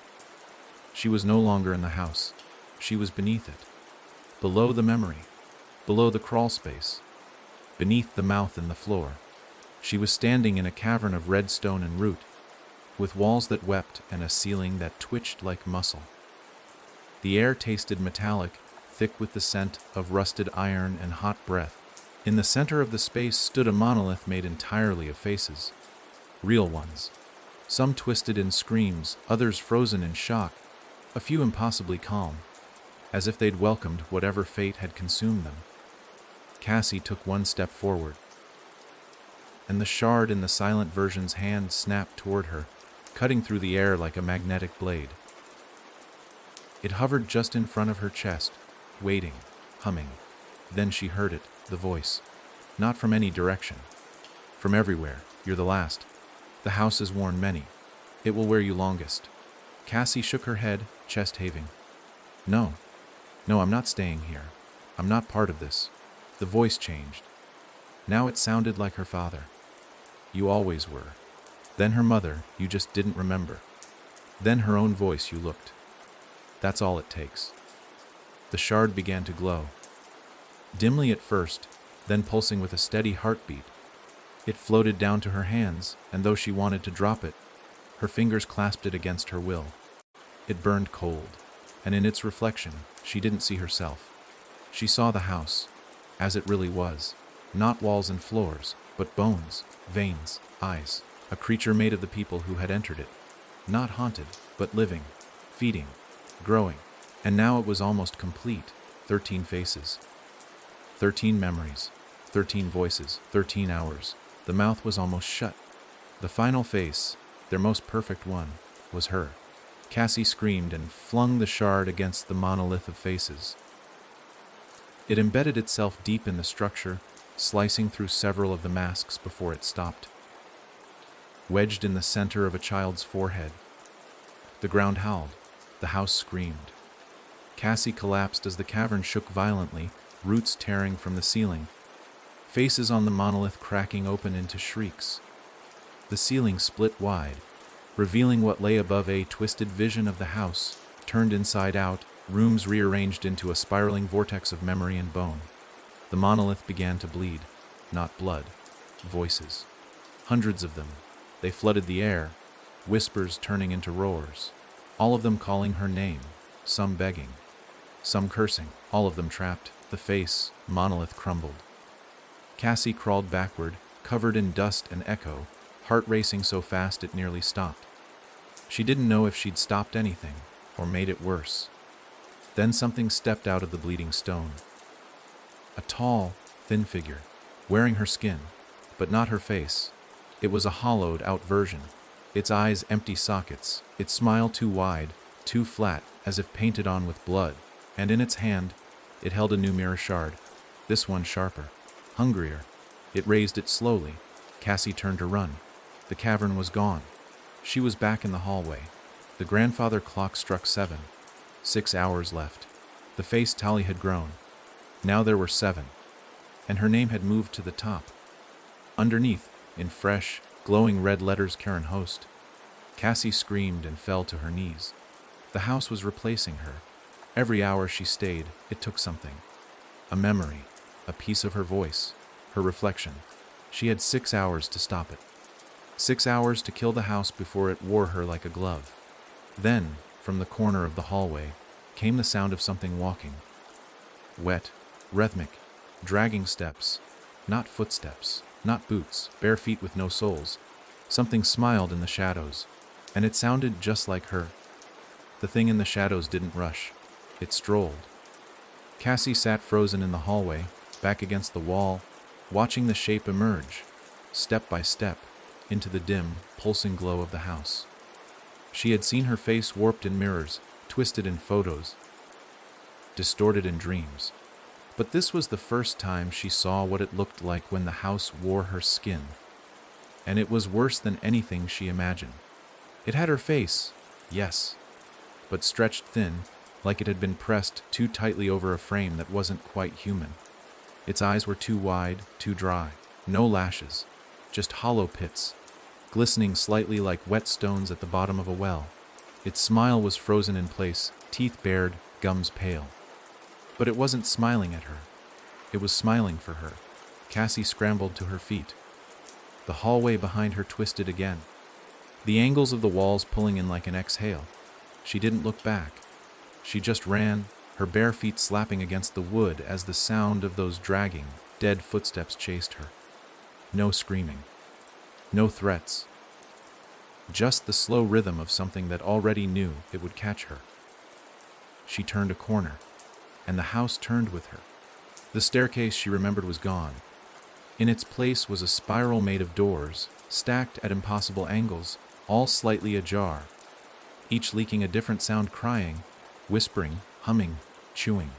She was no longer in the house. She was beneath it. Below the memory. Below the crawl space. Beneath the mouth and the floor. She was standing in a cavern of red stone and root, with walls that wept and a ceiling that twitched like muscle. The air tasted metallic, thick with the scent of rusted iron and hot breath. In the center of the space stood a monolith made entirely of faces. Real ones. Some twisted in screams, others frozen in shock, a few impossibly calm, as if they'd welcomed whatever fate had consumed them. Cassie took one step forward, and the shard in the silent version's hand snapped toward her, cutting through the air like a magnetic blade. It hovered just in front of her chest, waiting, humming. Then she heard it, the voice. Not from any direction. From everywhere. You're the last. The house has worn many. It will wear you longest. Cassie shook her head, chest heaving. No, I'm not staying here. I'm not part of this. The voice changed. Now it sounded like her father. You always were. Then her mother, you just didn't remember. Then her own voice, you looked. That's all it takes. The shard began to glow. Dimly at first, then pulsing with a steady heartbeat. It floated down to her hands, and though she wanted to drop it, her fingers clasped it against her will. It burned cold, and in its reflection, she didn't see herself. She saw the house, as it really was. Not walls and floors, but bones, veins, eyes. A creature made of the people who had entered it. Not haunted, but living, feeding, growing. And now it was almost complete. 13 faces. 13 memories. 13 voices. 13 hours. The mouth was almost shut. The final face, their most perfect one, was her. Cassie screamed and flung the shard against the monolith of faces. It embedded itself deep in the structure, slicing through several of the masks before it stopped. Wedged in the center of a child's forehead. The ground howled. The house screamed. Cassie collapsed as the cavern shook violently, roots tearing from the ceiling. Faces on the monolith cracking open into shrieks. The ceiling split wide, revealing what lay above a twisted vision of the house, turned inside out, rooms rearranged into a spiraling vortex of memory and bone. The monolith began to bleed, not blood, voices. Hundreds of them. They flooded the air, whispers turning into roars, all of them calling her name, some begging, some cursing, all of them trapped. The face, monolith crumbled. Cassie crawled backward, covered in dust and echo, heart racing so fast it nearly stopped. She didn't know if she'd stopped anything, or made it worse. Then something stepped out of the bleeding stone. A tall, thin figure, wearing her skin, but not her face. It was a hollowed-out version, its eyes empty sockets, its smile too wide, too flat, as if painted on with blood, and in its hand, it held a new mirror shard, this one sharper, hungrier. It raised it slowly. Cassie turned to run. The cavern was gone. She was back in the hallway. The grandfather clock struck 7. 6 hours left. The face tally had grown. Now there were 7. And her name had moved to the top. Underneath, in fresh, glowing red letters, Karen Host. Cassie screamed and fell to her knees. The house was replacing her. Every hour she stayed, it took something. A memory, a piece of her voice, her reflection. She had 6 hours to stop it. 6 hours to kill the house before it wore her like a glove. Then, from the corner of the hallway, came the sound of something walking. Wet, rhythmic, dragging steps. Not footsteps, not boots, bare feet with no soles. Something smiled in the shadows, and it sounded just like her. The thing in the shadows didn't rush. It strolled. Cassie sat frozen in the hallway, back against the wall, watching the shape emerge, step by step, into the dim, pulsing glow of the house. She had seen her face warped in mirrors, twisted in photos, distorted in dreams. But this was the first time she saw what it looked like when the house wore her skin. And it was worse than anything she imagined. It had her face, yes, but stretched thin, like it had been pressed too tightly over a frame that wasn't quite human. Its eyes were too wide, too dry. No lashes, just hollow pits, glistening slightly like wet stones at the bottom of a well. Its smile was frozen in place, teeth bared, gums pale. But it wasn't smiling at her. It was smiling for her. Cassie scrambled to her feet. The hallway behind her twisted again, the angles of the walls pulling in like an exhale. She didn't look back. She just ran, her bare feet slapping against the wood as the sound of those dragging, dead footsteps chased her. No screaming. No threats. Just the slow rhythm of something that already knew it would catch her. She turned a corner, and the house turned with her. The staircase she remembered was gone. In its place was a spiral made of doors, stacked at impossible angles, all slightly ajar, each leaking a different sound, crying, whispering, humming, chewing.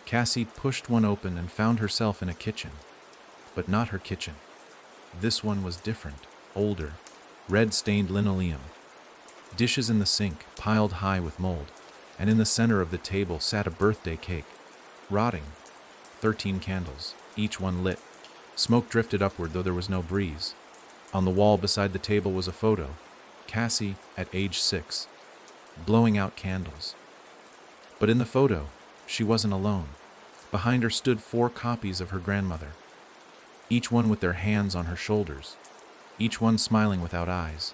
Cassie pushed one open and found herself in a kitchen. But not her kitchen. This one was different, older, red-stained linoleum. Dishes in the sink, piled high with mold, and in the center of the table sat a birthday cake, rotting. 13 candles, each one lit. Smoke drifted upward, though there was no breeze. On the wall beside the table was a photo, Cassie at age 6, blowing out candles. But in the photo, she wasn't alone. Behind her stood 4 copies of her grandmother, each one with their hands on her shoulders, each one smiling without eyes.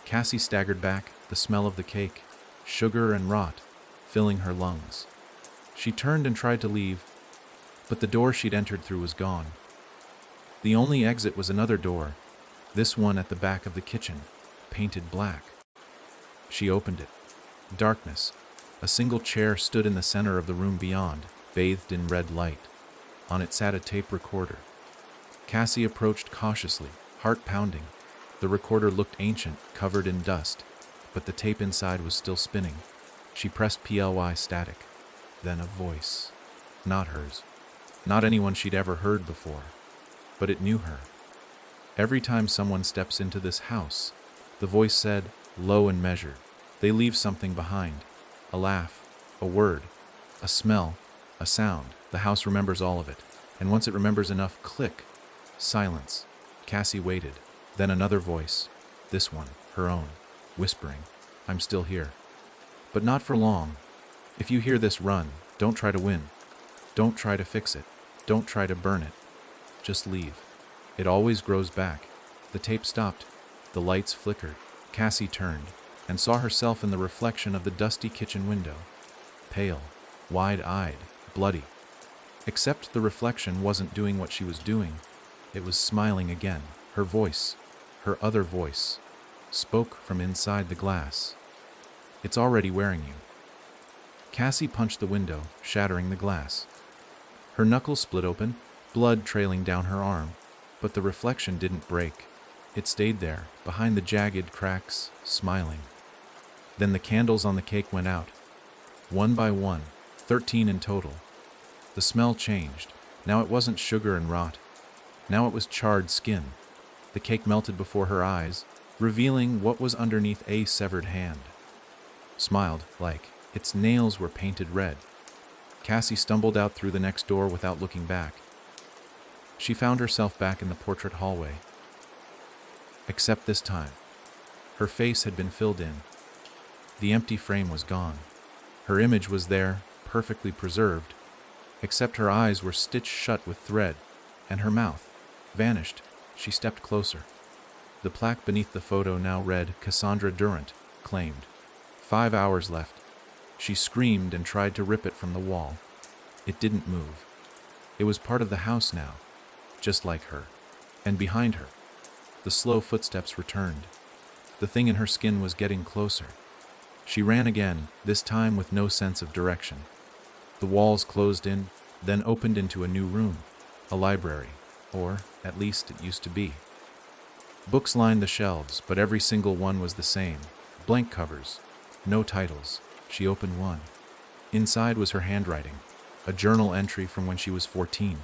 Cassie staggered back, the smell of the cake, sugar and rot, filling her lungs. She turned and tried to leave, but the door she'd entered through was gone. The only exit was another door, this one at the back of the kitchen, painted black. She opened it. Darkness. A single chair stood in the center of the room beyond, bathed in red light. On it sat a tape recorder. Cassie approached cautiously, heart pounding. The recorder looked ancient, covered in dust, but the tape inside was still spinning. She pressed PLY static. Then a voice. Not hers. Not anyone she'd ever heard before. But it knew her. Every time someone steps into this house, the voice said, low and measured, they leave something behind. A laugh, a word, a smell, a sound. The house remembers all of it. And once it remembers enough, click. Silence. Cassie waited. Then another voice. This one, her own, whispering, I'm still here. But not for long. If you hear this, run. Don't try to win. Don't try to fix it. Don't try to burn it. Just leave. It always grows back. The tape stopped. The lights flickered. Cassie turned and saw herself in the reflection of the dusty kitchen window. Pale, wide-eyed, bloody. Except the reflection wasn't doing what she was doing. It was smiling again. Her voice, her other voice, spoke from inside the glass. It's already wearing you. Cassie punched the window, shattering the glass. Her knuckles split open, blood trailing down her arm. But the reflection didn't break. It stayed there, behind the jagged cracks, smiling. Then the candles on the cake went out. One by one, 13 in total. The smell changed. Now it wasn't sugar and rot. Now it was charred skin. The cake melted before her eyes, revealing what was underneath a severed hand. Smiled, like its nails were painted red. Cassie stumbled out through the next door without looking back. She found herself back in the portrait hallway. Except this time, her face had been filled in. The empty frame was gone. Her image was there, perfectly preserved, except her eyes were stitched shut with thread, and her mouth vanished. She stepped closer. The plaque beneath the photo now read, Cassandra Durant, claimed. 5 hours left. She screamed and tried to rip it from the wall. It didn't move. It was part of the house now, just like her. And behind her, the slow footsteps returned. The thing in her skin was getting closer. She ran again, this time with no sense of direction. The walls closed in, then opened into a new room, a library, or at least it used to be. Books lined the shelves, but every single one was the same. Blank covers, no titles. She opened one. Inside was her handwriting, a journal entry from when she was 14.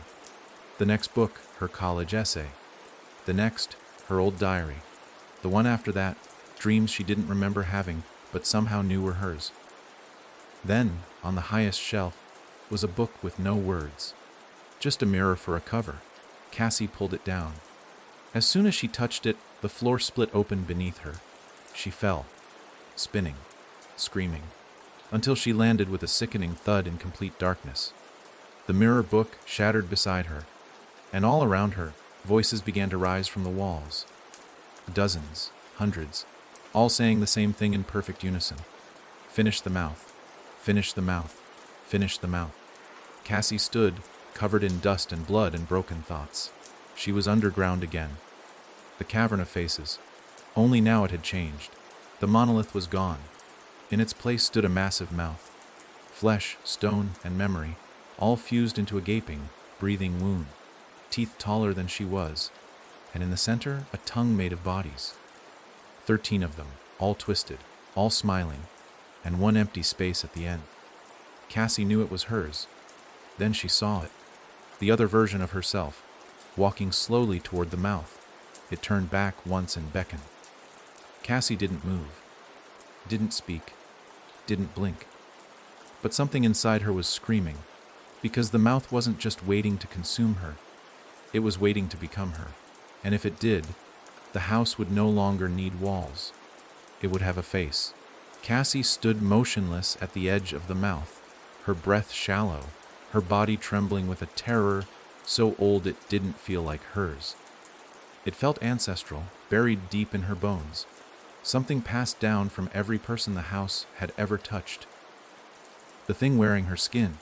The next book, her college essay. The next, her old diary. The one after that, dreams she didn't remember having, but somehow knew were hers. Then, on the highest shelf, was a book with no words. Just a mirror for a cover. Cassie pulled it down. As soon as she touched it, the floor split open beneath her. She fell, spinning, screaming, until she landed with a sickening thud in complete darkness. The mirror book shattered beside her, and all around her, voices began to rise from the walls. Dozens, hundreds, all saying the same thing in perfect unison. Finish the mouth, finish the mouth, finish the mouth. Cassie stood, covered in dust and blood and broken thoughts. She was underground again. The cavern of faces. Only now it had changed. The monolith was gone. In its place stood a massive mouth. Flesh, stone, and memory, all fused into a gaping, breathing wound. Teeth taller than she was, and in the center, a tongue made of bodies. 13 of them, all twisted, all smiling, and one empty space at the end. Cassie knew it was hers. Then she saw it. The other version of herself, walking slowly toward the mouth. It turned back once and beckoned. Cassie didn't move, didn't speak, didn't blink. But something inside her was screaming, because the mouth wasn't just waiting to consume her. It was waiting to become her. And if it did, the house would no longer need walls. It would have a face. Cassie stood motionless at the edge of the mouth, her breath shallow, her body trembling with a terror so old it didn't feel like hers. It felt ancestral, buried deep in her bones, something passed down from every person the house had ever touched. The thing wearing her skin,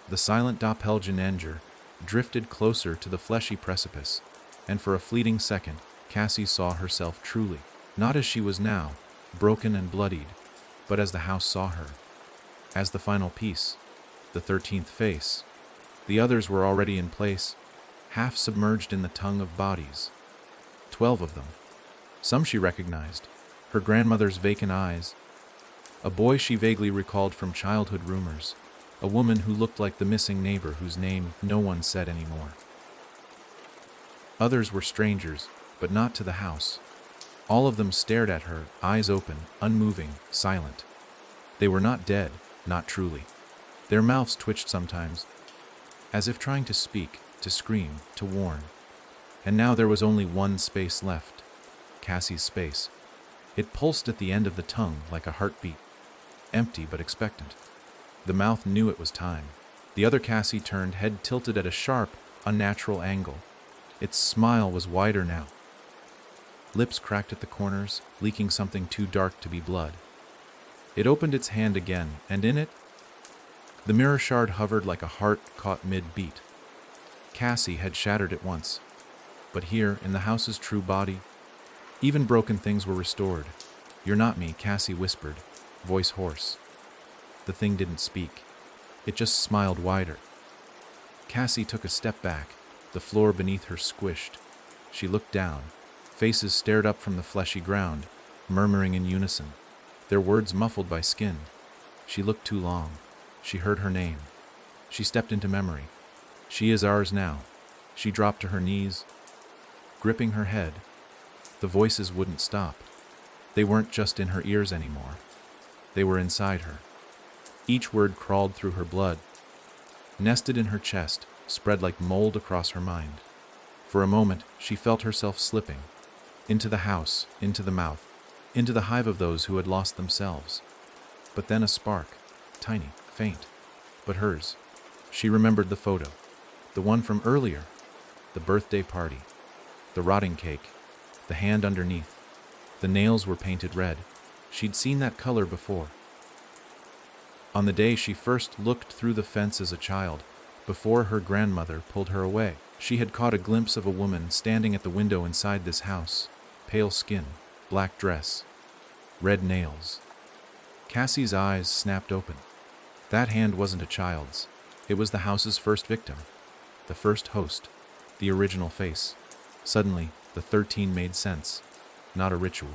the silent doppelganger, drifted closer to the fleshy precipice, and for a fleeting second, Cassie saw herself truly, not as she was now, broken and bloodied, but as the house saw her, as the final piece, the 13th face. The others were already in place, half submerged in the tongue of bodies. 12 of them. Some she recognized, her grandmother's vacant eyes, a boy she vaguely recalled from childhood rumors, a woman who looked like the missing neighbor whose name no one said anymore. Others were strangers, but not to the house. All of them stared at her, eyes open, unmoving, silent. They were not dead, not truly. Their mouths twitched sometimes, as if trying to speak, to scream, to warn. And now there was only one space left, Cassie's space. It pulsed at the end of the tongue like a heartbeat, empty but expectant. The mouth knew it was time. The other Cassie turned, head tilted at a sharp, unnatural angle. Its smile was wider now. Lips cracked at the corners, leaking something too dark to be blood. It opened its hand again, and in it, the mirror shard hovered like a heart caught mid-beat. Cassie had shattered it once, but here, in the house's true body, even broken things were restored. "You're not me," Cassie whispered, voice hoarse. The thing didn't speak. It just smiled wider. Cassie took a step back, the floor beneath her squished. She looked down. Faces stared up from the fleshy ground, murmuring in unison, their words muffled by skin. She looked too long. She heard her name. She stepped into memory. She is ours now. She dropped to her knees, gripping her head. The voices wouldn't stop. They weren't just in her ears anymore. They were inside her. Each word crawled through her blood, nested in her chest, spread like mold across her mind. For a moment, she felt herself slipping, into the house, into the mouth, into the hive of those who had lost themselves. But then a spark, tiny, faint, but hers. She remembered the photo, the one from earlier, the birthday party, the rotting cake, the hand underneath. The nails were painted red. She'd seen that color before. On the day she first looked through the fence as a child, before her grandmother pulled her away, she had caught a glimpse of a woman standing at the window inside this house, pale skin, black dress, red nails. Cassie's eyes snapped open. That hand wasn't a child's. It was the house's first victim, the first host, the original face. Suddenly, the 13 made sense. not a ritual.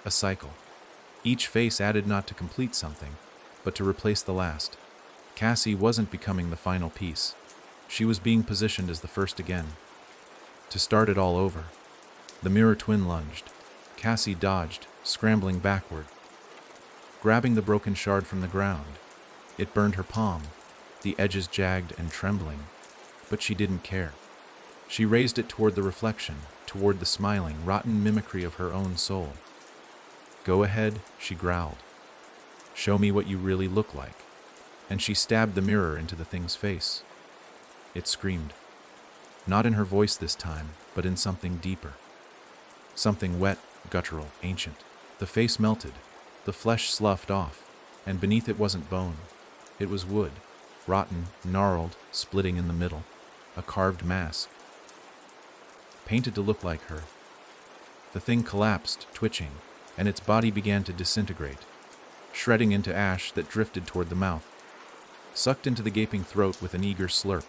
A cycle. Each face added not to complete something, but to replace the last. Cassie wasn't becoming the final piece. She was being positioned as the first again. To start it all over. The mirror twin lunged. Cassie dodged, scrambling backward, grabbing the broken shard from the ground. It burned her palm, the edges jagged and trembling, but she didn't care. She raised it toward the reflection, toward the smiling, rotten mimicry of her own soul. "Go ahead," she growled. "Show me what you really look like." And she stabbed the mirror into the thing's face. It screamed. Not in her voice this time, but in something deeper. Something wet, guttural, ancient. The face melted, the flesh sloughed off, and beneath it wasn't bone. It was wood, rotten, gnarled, splitting in the middle. A carved mask. Painted to look like her. The thing collapsed, twitching, and its body began to disintegrate, shredding into ash that drifted toward the mouth. Sucked into the gaping throat with an eager slurp,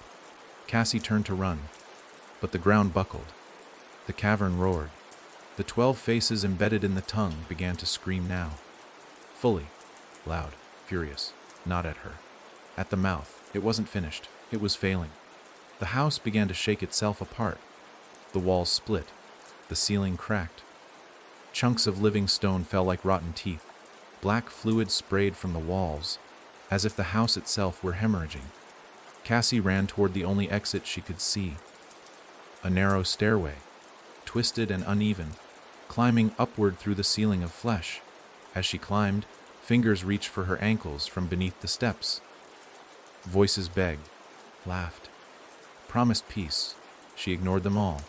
Cassie turned to run, but the ground buckled. The cavern roared. The 12 faces embedded in the tongue began to scream now. Fully, loud, furious, not at her. At the mouth. It wasn't finished. It was failing. The house began to shake itself apart. The walls split. The ceiling cracked. Chunks of living stone fell like rotten teeth. Black fluid sprayed from the walls, as if the house itself were hemorrhaging. Cassie ran toward the only exit she could see. A narrow stairway, twisted and uneven, climbing upward through the ceiling of flesh. As she climbed, fingers reached for her ankles from beneath the steps. Voices begged, laughed, promised peace. She ignored them all.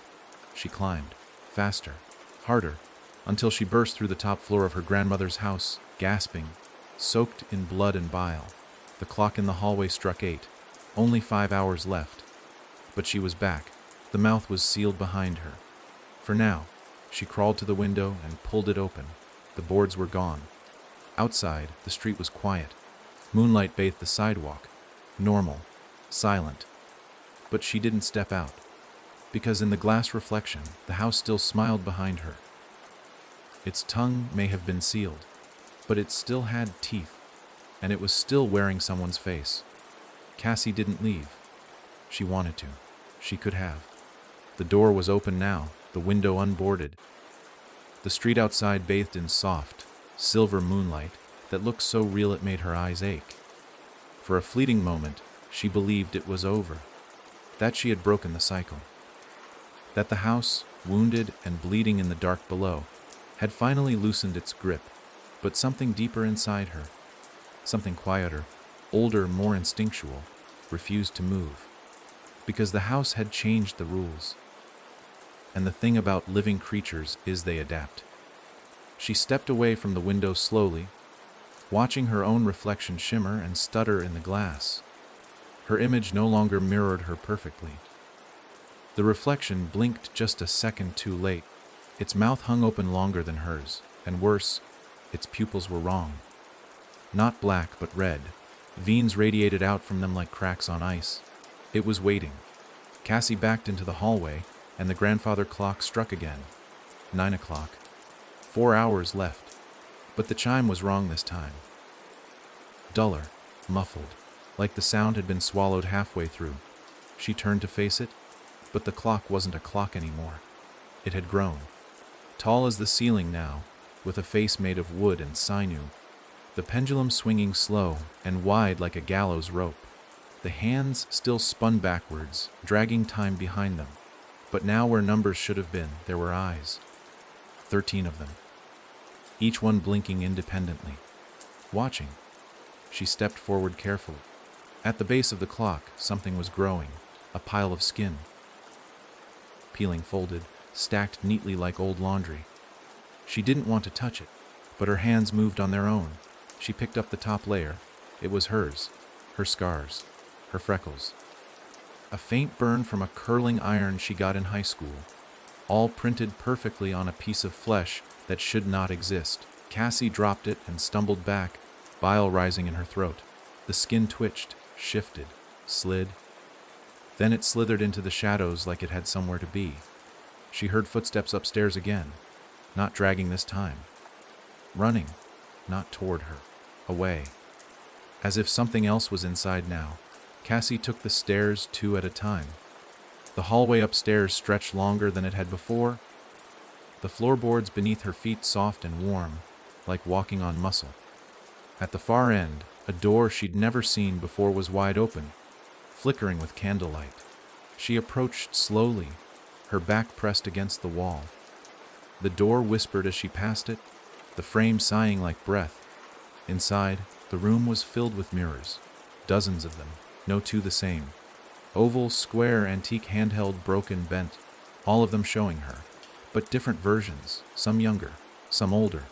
She climbed, faster, harder, until she burst through the top floor of her grandmother's house, gasping, soaked in blood and bile. The clock in the hallway struck 8. Only 5 hours left. But she was back. The mouth was sealed behind her. For now, she crawled to the window and pulled it open. The boards were gone. Outside, the street was quiet. Moonlight bathed the sidewalk. Normal, silent. But she didn't step out, because in the glass reflection, the house still smiled behind her. Its tongue may have been sealed, but it still had teeth, and it was still wearing someone's face. Cassie didn't leave. She wanted to. She could have. The door was open now, the window unboarded. The street outside bathed in soft, silver moonlight that looked so real it made her eyes ache. For a fleeting moment, she believed it was over, that she had broken the cycle, that the house, wounded and bleeding in the dark below, had finally loosened its grip. But something deeper inside her, something quieter, older, more instinctual, refused to move, because the house had changed the rules. And the thing about living creatures is they adapt. She stepped away from the window slowly, watching her own reflection shimmer and stutter in the glass. Her image no longer mirrored her perfectly. The reflection blinked just a second too late. Its mouth hung open longer than hers, and worse, its pupils were wrong. Not black, but red. Veins radiated out from them like cracks on ice. It was waiting. Cassie backed into the hallway, and the grandfather clock struck again. 9 o'clock. 4 hours left. But the chime was wrong this time. Duller, muffled, like the sound had been swallowed halfway through. She turned to face it, but the clock wasn't a clock anymore. It had grown. Tall as the ceiling now, with a face made of wood and sinew. The pendulum swinging slow and wide like a gallows rope. The hands still spun backwards, dragging time behind them. But now where numbers should have been, there were eyes. 13 of them. Each one blinking independently. Watching. She stepped forward carefully. At the base of the clock, something was growing. A pile of skin. Peeling folded, stacked neatly like old laundry. She didn't want to touch it, but her hands moved on their own. She picked up the top layer. It was hers. Her scars. Her freckles. A faint burn from a curling iron she got in high school. All printed perfectly on a piece of flesh that should not exist. Cassie dropped it and stumbled back, bile rising in her throat. The skin twitched, shifted, slid. Then it slithered into the shadows like it had somewhere to be. She heard footsteps upstairs again. not dragging this time. Running, not toward her, away. As if something else was inside now, Cassie took the stairs 2 at a time. The hallway upstairs stretched longer than it had before, the floorboards beneath her feet soft and warm, like walking on muscle. At the far end, a door she'd never seen before was wide open, flickering with candlelight. She approached slowly, her back pressed against the wall. The door whispered as she passed it, the frame sighing like breath. Inside, the room was filled with mirrors, dozens of them, no two the same. Oval, square, antique, handheld, broken, bent, all of them showing her, but different versions, some younger, some older,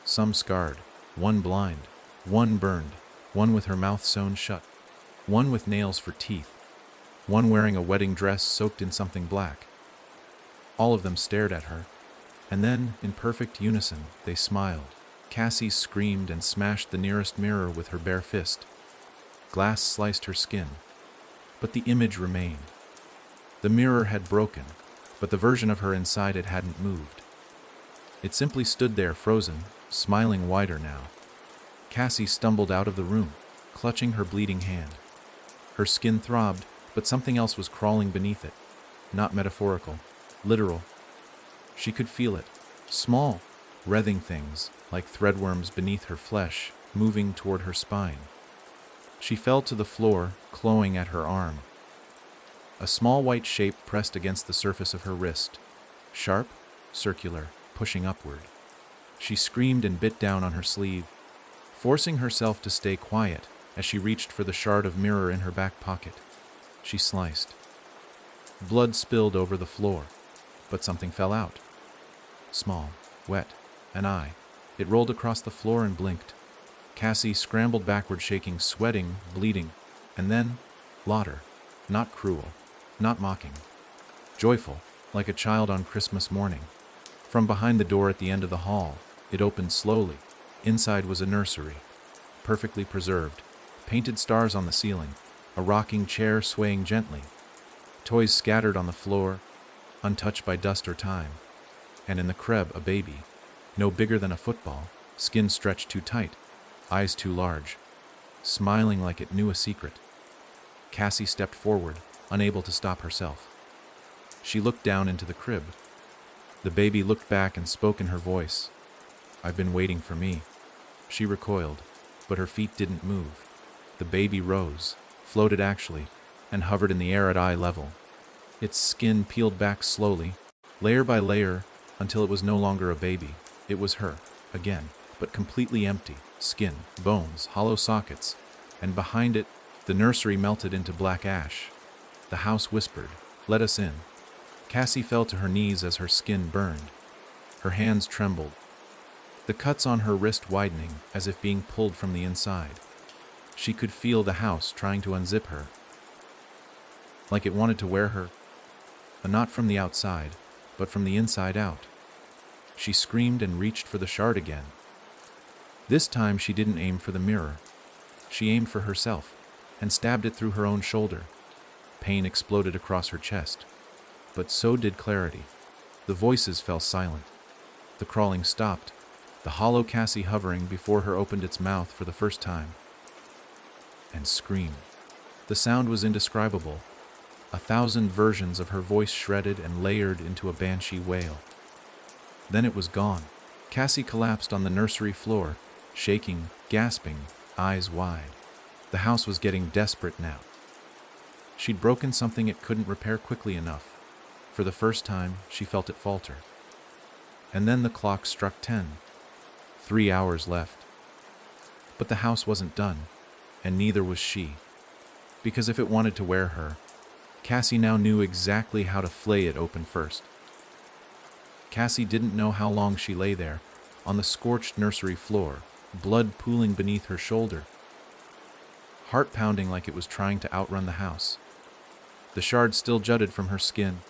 some scarred, one blind, one burned, one with her mouth sewn shut, one with nails for teeth, one wearing a wedding dress soaked in something black. All of them stared at her, and then, in perfect unison, they smiled. Cassie screamed and smashed the nearest mirror with her bare fist. Glass sliced her skin, but the image remained. The mirror had broken, but the version of her inside it hadn't moved. It simply stood there frozen, smiling wider now. Cassie stumbled out of the room, clutching her bleeding hand. Her skin throbbed, but something else was crawling beneath it. Not metaphorical, literal. She could feel it, small, writhing things, like threadworms beneath her flesh, moving toward her spine. She fell to the floor, clawing at her arm. A small white shape pressed against the surface of her wrist, sharp, circular, pushing upward. She screamed and bit down on her sleeve, forcing herself to stay quiet as she reached for the shard of mirror in her back pocket. She sliced. Blood spilled over the floor, but something fell out. Small, wet, an eye. It rolled across the floor and blinked. Cassie scrambled backward, shaking, sweating, bleeding, and then laughter, not cruel, not mocking, joyful, like a child on Christmas morning. From behind the door at the end of the hall, it opened slowly. Inside was a nursery, perfectly preserved, painted stars on the ceiling, a rocking chair swaying gently, toys scattered on the floor, untouched by dust or time, and in the crib a baby, no bigger than a football, skin stretched too tight, eyes too large, smiling like it knew a secret. Cassie stepped forward, unable to stop herself. She looked down into the crib. The baby looked back and spoke in her voice. "I've been waiting for me." She recoiled, but her feet didn't move. The baby rose, floated actually, and hovered in the air at eye level. Its skin peeled back slowly, layer by layer, until it was no longer a baby. It was her, again, but completely empty. Skin, bones, hollow sockets, and behind it, the nursery melted into black ash. The house whispered, "Let us in." Cassie fell to her knees as her skin burned. Her hands trembled, the cuts on her wrist widening as if being pulled from the inside. She could feel the house trying to unzip her, like it wanted to wear her, but not from the outside, but from the inside out. She screamed and reached for the shard again. This time she didn't aim for the mirror. She aimed for herself and stabbed it through her own shoulder. Pain exploded across her chest, but so did clarity. The voices fell silent. The crawling stopped. The hollow Cassie hovering before her opened its mouth for the first time and screamed. The sound was indescribable. 1,000 versions of her voice shredded and layered into a banshee wail. Then it was gone. Cassie collapsed on the nursery floor, shaking, gasping, eyes wide. The house was getting desperate now. She'd broken something it couldn't repair quickly enough. For the first time, she felt it falter. And then the clock struck 10. 3 hours left. But the house wasn't done, and neither was she. Because if it wanted to wear her, Cassie now knew exactly how to flay it open first. Cassie didn't know how long she lay there, on the scorched nursery floor, blood pooling beneath her shoulder, heart pounding like it was trying to outrun the house. The shard still jutted from her skin,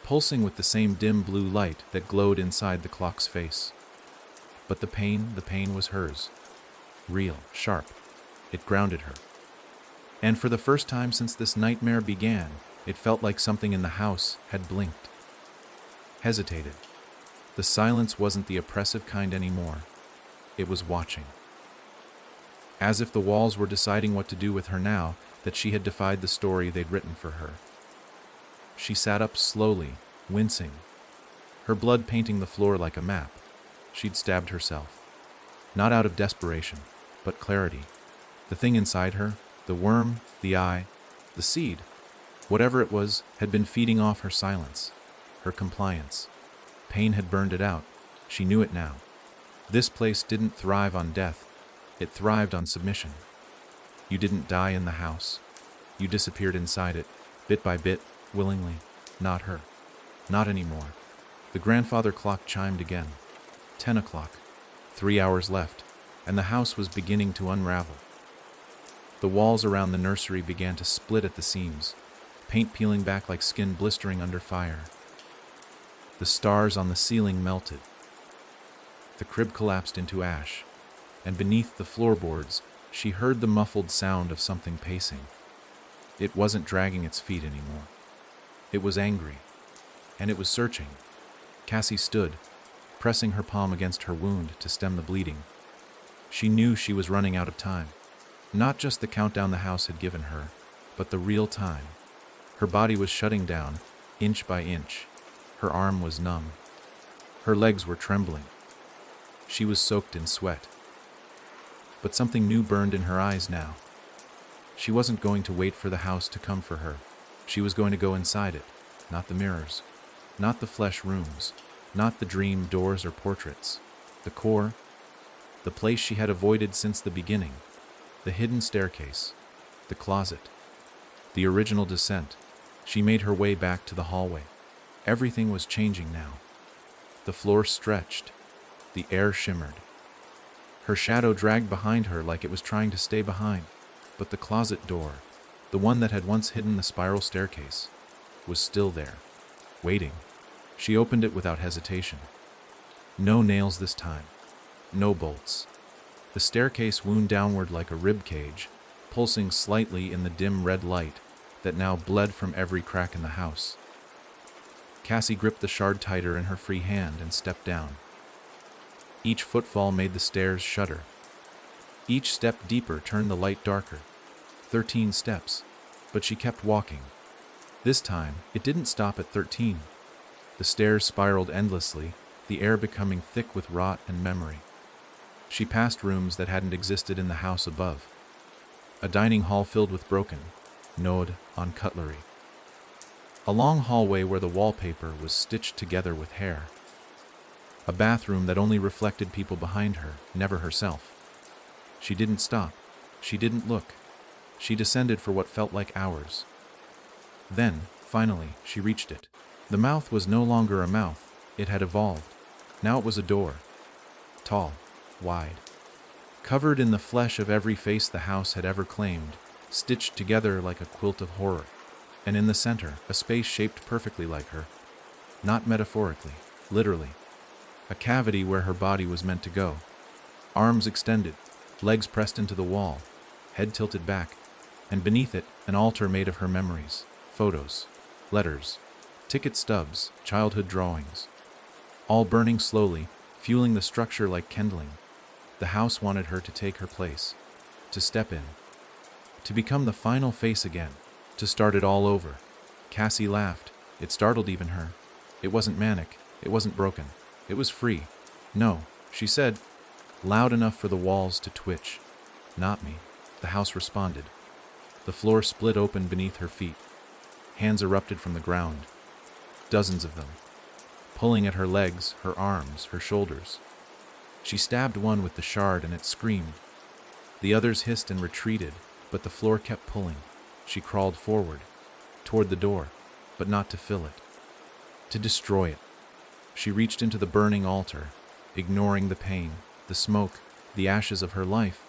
pulsing with the same dim blue light that glowed inside the clock's face. But the pain was hers. Real, sharp. It grounded her. And for the first time since this nightmare began, it felt like something in the house had blinked. Hesitated. The silence wasn't the oppressive kind anymore. It was watching. As if the walls were deciding what to do with her now that she had defied the story they'd written for her. She sat up slowly, wincing, her blood painting the floor like a map. She'd stabbed herself. Not out of desperation, but clarity. The thing inside her, the worm, the eye, the seed, whatever it was, had been feeding off her silence, her compliance. Pain had burned it out. She knew it now. This place didn't thrive on death. It thrived on submission. You didn't die in the house. You disappeared inside it, bit by bit, willingly. Not her. Not anymore. The grandfather clock chimed again. 10 o'clock. 3 hours left, and the house was beginning to unravel. The walls around the nursery began to split at the seams, paint peeling back like skin blistering under fire. The stars on the ceiling melted. The crib collapsed into ash, and beneath the floorboards, she heard the muffled sound of something pacing. It wasn't dragging its feet anymore. It was angry, and it was searching. Cassie stood, pressing her palm against her wound to stem the bleeding. She knew she was running out of time. Not just the countdown the house had given her, but the real time. Her body was shutting down, inch by inch. Her arm was numb. Her legs were trembling. She was soaked in sweat. But something new burned in her eyes now. She wasn't going to wait for the house to come for her. She was going to go inside it, not the mirrors, not the flesh rooms, not the dream doors or portraits. The core, the place she had avoided since the beginning, the hidden staircase, the closet, the original descent. She made her way back to the hallway. Everything was changing now. The floor stretched, the air shimmered. Her shadow dragged behind her like it was trying to stay behind, but the closet door, the one that had once hidden the spiral staircase, was still there, waiting. She opened it without hesitation. No nails this time. No bolts. The staircase wound downward like a rib cage, pulsing slightly in the dim red light that now bled from every crack in the house. Cassie gripped the shard tighter in her free hand and stepped down. Each footfall made the stairs shudder. Each step deeper turned the light darker. 13 steps, but she kept walking. This time, it didn't stop at 13. The stairs spiraled endlessly, the air becoming thick with rot and memory. She passed rooms that hadn't existed in the house above. A dining hall filled with broken, gnawed on cutlery. A long hallway where the wallpaper was stitched together with hair. A bathroom that only reflected people behind her, never herself. She didn't stop. She didn't look. She descended for what felt like hours. Then, finally, she reached it. The mouth was no longer a mouth. It had evolved. Now it was a door. Tall, wide. Covered in the flesh of every face the house had ever claimed, stitched together like a quilt of horror. And in the center, a space shaped perfectly like her. Not metaphorically, literally. A cavity where her body was meant to go. Arms extended, legs pressed into the wall, head tilted back, and beneath it, an altar made of her memories, photos, letters, ticket stubs, childhood drawings. All burning slowly, fueling the structure like kindling. The house wanted her to take her place, to step in, to become the final face again, to start it all over. Cassie laughed. It startled even her. It wasn't manic. It wasn't broken. It was free. No, she said, loud enough for the walls to twitch. Not me. The house responded. The floor split open beneath her feet. Hands erupted from the ground. Dozens of them. Pulling at her legs, her arms, her shoulders. She stabbed one with the shard and it screamed. The others hissed and retreated, but the floor kept pulling. She crawled forward, toward the door, but not to fill it. To destroy it. She reached into the burning altar, ignoring the pain, the smoke, the ashes of her life,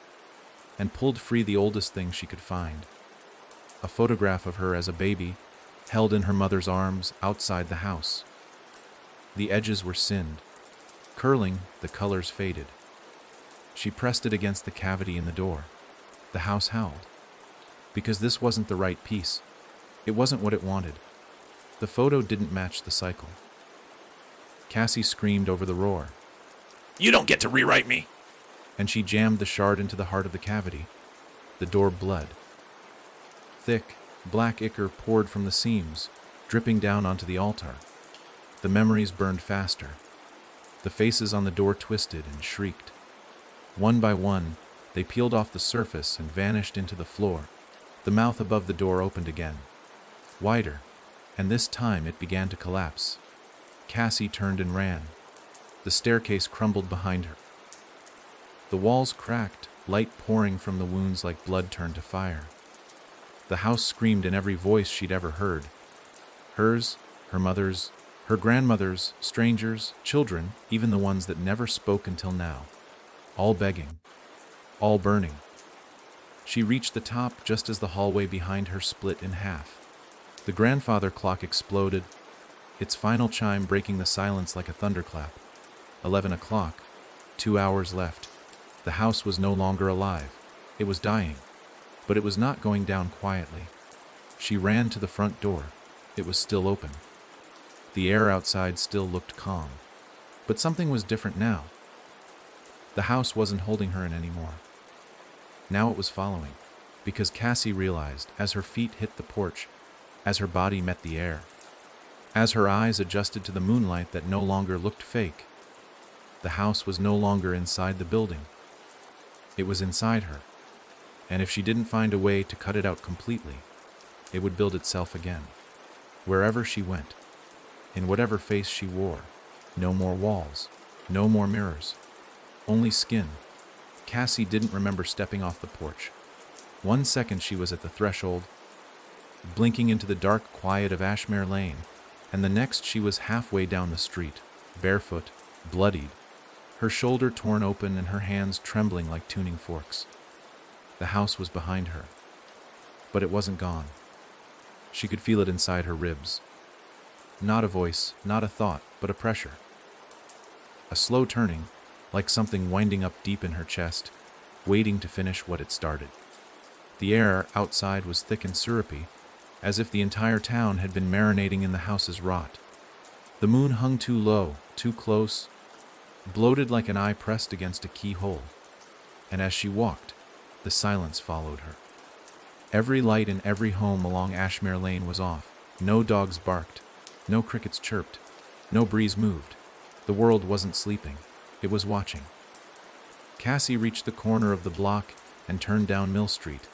and pulled free the oldest thing she could find. A photograph of her as a baby, held in her mother's arms outside the house. The edges were sinned. Curling, the colors faded. She pressed it against the cavity in the door. The house howled. Because this wasn't the right piece. It wasn't what it wanted. The photo didn't match the cycle. Cassie screamed over the roar, You don't get to rewrite me. and she jammed the shard into the heart of the cavity. The door bled. Thick, black ichor poured from the seams, dripping down onto the altar. The memories burned faster. The faces on the door twisted and shrieked. One by one, they peeled off the surface and vanished into the floor. The mouth above the door opened again, wider, and this time it began to collapse. Cassie turned and ran. The staircase crumbled behind her. The walls cracked, light pouring from the wounds like blood turned to fire. The house screamed in every voice she'd ever heard. Hers, her mother's, her grandmother's, strangers, children, even the ones that never spoke until now. All begging, all burning. She reached the top just as the hallway behind her split in half. The grandfather clock exploded, its final chime breaking the silence like a thunderclap. 11 o'clock, 2 hours left. The house was no longer alive. It was dying, but it was not going down quietly. She ran to the front door. It was still open. The air outside still looked calm, but something was different now. The house wasn't holding her in anymore. Now it was following, because Cassie realized as her feet hit the porch, as her body met the air, as her eyes adjusted to the moonlight that no longer looked fake, the house was no longer inside the building. It was inside her, and if she didn't find a way to cut it out completely, it would build itself again. Wherever she went, in whatever face she wore, no more walls, no more mirrors, only skin. Cassie didn't remember stepping off the porch. 1 second she was at the threshold, blinking into the dark quiet of Ashmere Lane, and the next she was halfway down the street, barefoot, bloodied, her shoulder torn open and her hands trembling like tuning forks. The house was behind her, but it wasn't gone. She could feel it inside her ribs. Not a voice, not a thought, but a pressure. A slow turning, like something winding up deep in her chest, waiting to finish what it started. The air outside was thick and syrupy, as if the entire town had been marinating in the house's rot. The moon hung too low, too close, bloated like an eye pressed against a keyhole. And as she walked, the silence followed her. Every light in every home along Ashmere Lane was off. No dogs barked, no crickets chirped, no breeze moved. The world wasn't sleeping, it was watching. Cassie reached the corner of the block and turned down Mill Street.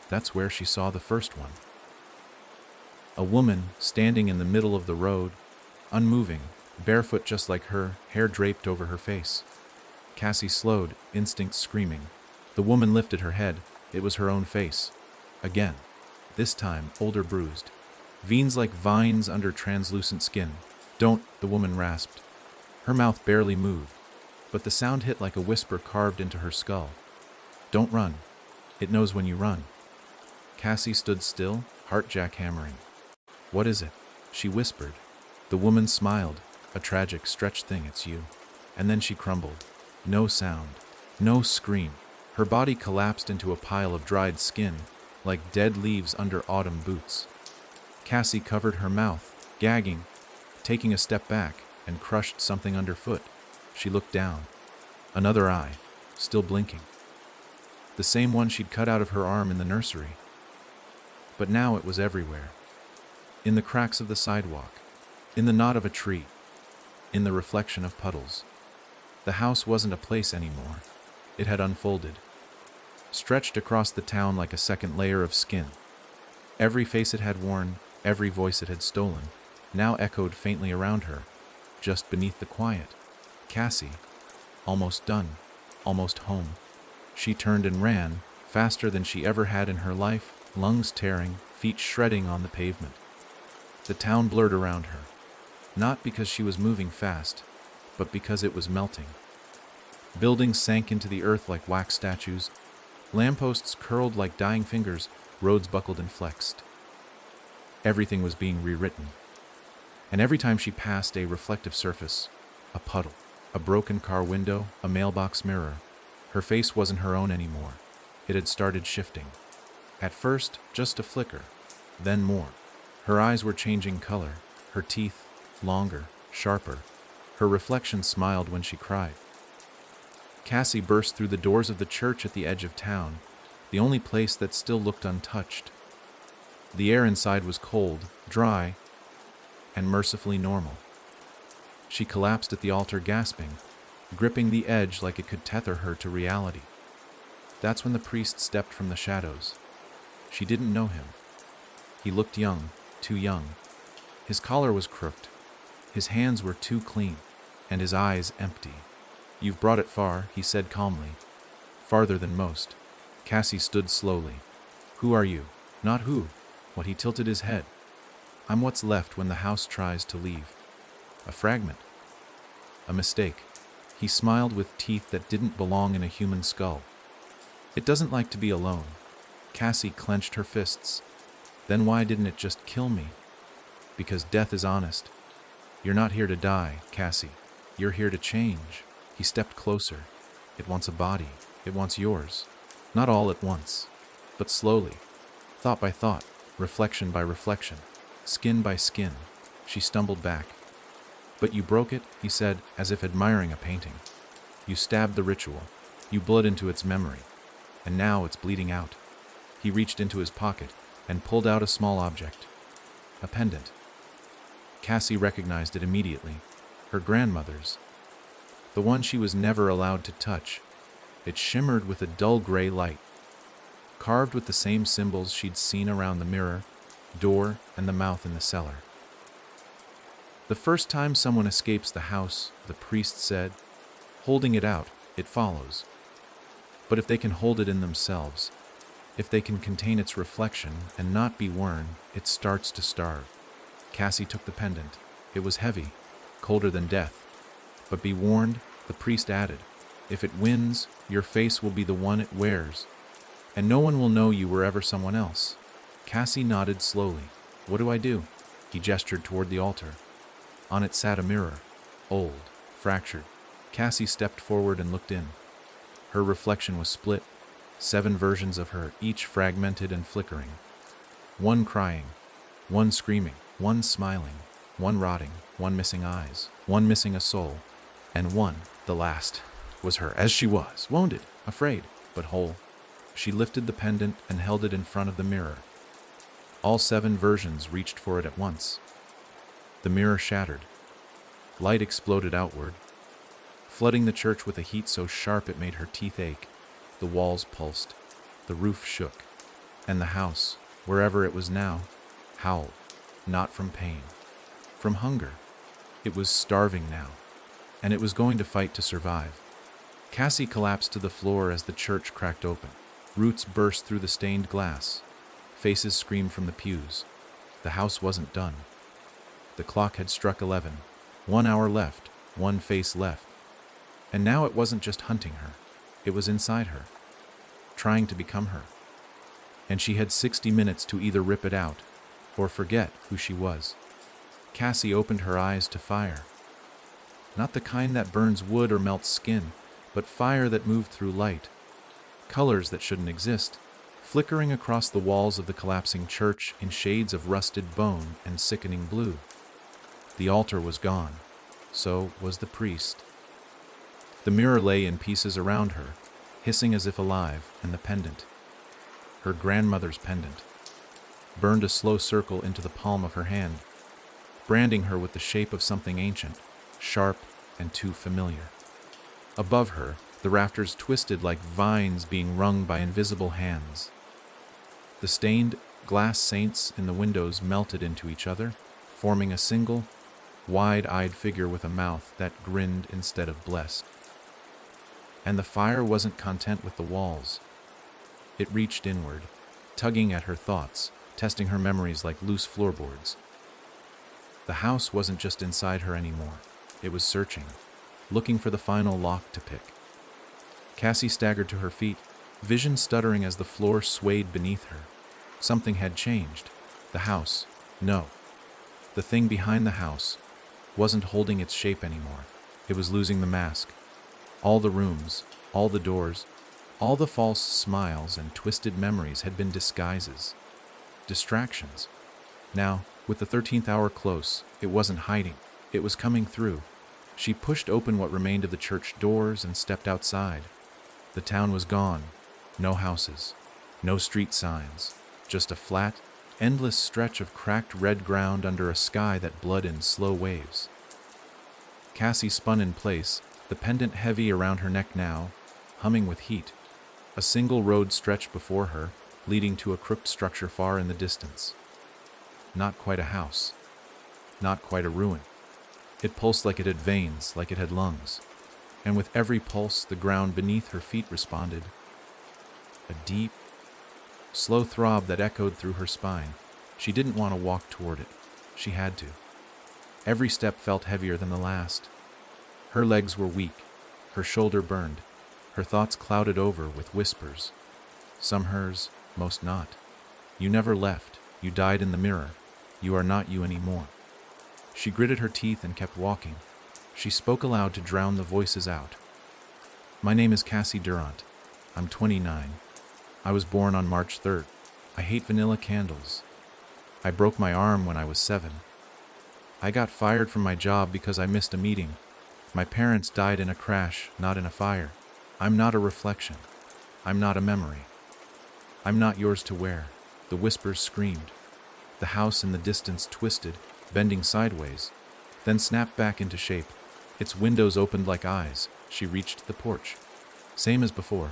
That's where she saw the first one. A woman standing in the middle of the road, unmoving, barefoot just like her, hair draped over her face. Cassie slowed, instinct screaming. The woman lifted her head. It was her own face. Again. This time, older, bruised. Veins like vines under translucent skin. Don't, the woman rasped. Her mouth barely moved, but the sound hit like a whisper carved into her skull. Don't run. It knows when you run. Cassie stood still, heart jackhammering. What is it? She whispered. The woman smiled. A tragic, stretched thing, it's you. And then she crumbled. No sound. No scream. Her body collapsed into a pile of dried skin, like dead leaves under autumn boots. Cassie covered her mouth, gagging, taking a step back, and crushed something underfoot. She looked down. Another eye, still blinking. The same one she'd cut out of her arm in the nursery. But now it was everywhere. In the cracks of the sidewalk, in the knot of a tree, in the reflection of puddles. The house wasn't a place anymore. It had unfolded, stretched across the town like a second layer of skin. Every face it had worn, every voice it had stolen, now echoed faintly around her, just beneath the quiet. Cassie, almost done, almost home. She turned and ran, faster than she ever had in her life, lungs tearing, feet shredding on the pavement. The town blurred around her, not because she was moving fast, but because it was melting. Buildings sank into the earth like wax statues. Lampposts curled like dying fingers, roads buckled and flexed. Everything was being rewritten. And every time she passed a reflective surface, a puddle, a broken car window, a mailbox mirror, her face wasn't her own anymore. It had started shifting. At first, just a flicker, then more. Her eyes were changing color, her teeth longer, sharper, Her reflection smiled when she cried. Cassie burst through the doors of the church at the edge of town, the only place that still looked untouched. The air inside was cold, dry, and mercifully normal. She collapsed at the altar, gasping, gripping the edge like it could tether her to reality. That's when the priest stepped from the shadows. She didn't know him. He looked young, too young. His collar was crooked, his hands were too clean, and his eyes empty. "You've brought it far," he said calmly. "Farther than most." Cassie stood slowly. "Who are you?" "Not who." What? He tilted his head. "I'm what's left when the house tries to leave. A fragment. A mistake." He smiled with teeth that didn't belong in a human skull. "It doesn't like to be alone." Cassie clenched her fists. "Then why didn't it just kill me?" "Because death is honest. You're not here to die, Cassie. You're here to change." He stepped closer. "It wants a body. It wants yours. Not all at once, but slowly. Thought by thought, reflection by reflection, skin by skin." She stumbled back. "But you broke it," he said, as if admiring a painting. "You stabbed the ritual. You bled into its memory. And now it's bleeding out." He reached into his pocket and pulled out a small object. A pendant. Cassie recognized it immediately. Her grandmother's. The one she was never allowed to touch. It shimmered with a dull gray light, carved with the same symbols she'd seen around the mirror, door, and the mouth in the cellar. "The first time someone escapes the house," the priest said, "holding it out, it follows. But if they can hold it in themselves, if they can contain its reflection and not be worn, it starts to starve." Cassie took the pendant. It was heavy, colder than death. "But be warned," the priest added. "If it wins, your face will be the one it wears, and no one will know you were ever someone else." Cassie nodded slowly. "What do I do?" He gestured toward the altar. On it sat a mirror, old, fractured. Cassie stepped forward and looked in. Her reflection was split, 7 versions of her, each fragmented and flickering. One crying, one screaming, one smiling, one rotting, one missing eyes, one missing a soul, and one, the last, was her as she was, wounded, afraid, but whole. She lifted the pendant and held it in front of the mirror. All 7 versions reached for it at once. The mirror shattered. Light exploded outward, flooding the church with a heat so sharp it made her teeth ache. The walls pulsed, the roof shook, and the house, wherever it was now, howled, not from pain, from hunger. It was starving now, and it was going to fight to survive. Cassie collapsed to the floor as the church cracked open. Roots burst through the stained glass. Faces screamed from the pews. The house wasn't done. The clock had struck 11. 1 hour left, 1 face left. And now it wasn't just hunting her. It was inside her, trying to become her. And she had 60 minutes to either rip it out or forget who she was. Cassie opened her eyes to fire. Not the kind that burns wood or melts skin, but fire that moved through light. Colors that shouldn't exist, flickering across the walls of the collapsing church in shades of rusted bone and sickening blue. The altar was gone. So was the priest. The mirror lay in pieces around her, hissing as if alive, and the pendant, her grandmother's pendant, burned a slow circle into the palm of her hand, branding her with the shape of something ancient, sharp, and too familiar. Above her, the rafters twisted like vines being wrung by invisible hands. The stained glass saints in the windows melted into each other, forming a single, wide-eyed figure with a mouth that grinned instead of blessed. And the fire wasn't content with the walls. It reached inward, tugging at her thoughts, testing her memories like loose floorboards. The house wasn't just inside her anymore. It was searching, looking for the final lock to pick. Cassie staggered to her feet, vision stuttering as the floor swayed beneath her. Something had changed. The house, no. The thing behind the house wasn't holding its shape anymore. It was losing the mask. All the rooms, all the doors, all the false smiles and twisted memories had been disguises, distractions. Now, with the 13th hour close, it wasn't hiding. It was coming through, She pushed open what remained of the church doors and stepped outside. The town was gone. No houses, no street signs, just a flat, endless stretch of cracked red ground under a sky that bled in slow waves. Cassie spun in place, the pendant heavy around her neck now, humming with heat. A single road stretched before her, leading to a crooked structure far in the distance. Not quite a house. Not quite a ruin. It pulsed like it had veins, like it had lungs. And with every pulse, the ground beneath her feet responded. A deep, slow throb that echoed through her spine. She didn't want to walk toward it. She had to. Every step felt heavier than the last. Her legs were weak. Her shoulder burned. Her thoughts clouded over with whispers. Some hers, most not. You never left. You died in the mirror. You are not you anymore. She gritted her teeth and kept walking. She spoke aloud to drown the voices out. My name is Cassie Durant. I'm 29. I was born on March 3rd. I hate vanilla candles. I broke my arm when I was 7. I got fired from my job because I missed a meeting. My parents died in a crash, not in a fire. I'm not a reflection. I'm not a memory. I'm not yours to wear. The whispers screamed. The house in the distance twisted, bending sideways, then snapped back into shape. Its windows opened like eyes. She reached the porch. Same as before.